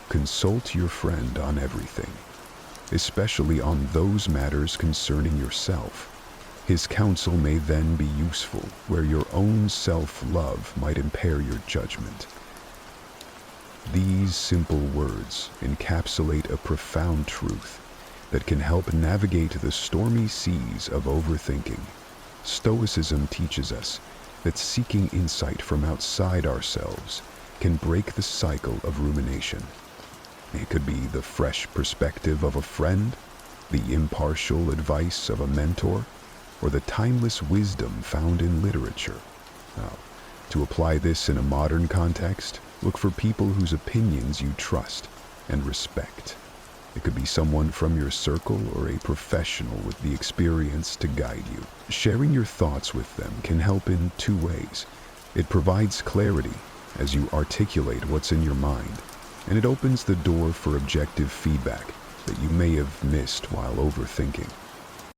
"Consult your friend on everything, especially on those matters concerning yourself. His counsel may then be useful where your own self-love might impair your judgment." These simple words encapsulate a profound truth that can help navigate the stormy seas of overthinking. Stoicism teaches us that seeking insight from outside ourselves can break the cycle of rumination. It could be the fresh perspective of a friend, the impartial advice of a mentor, or the timeless wisdom found in literature. Now, to apply this in a modern context, look for people whose opinions you trust and respect. It could be someone from your circle or a professional with the experience to guide you. Sharing your thoughts with them can help in two ways. It provides clarity as you articulate what's in your mind, and it opens the door for objective feedback that you may have missed while overthinking.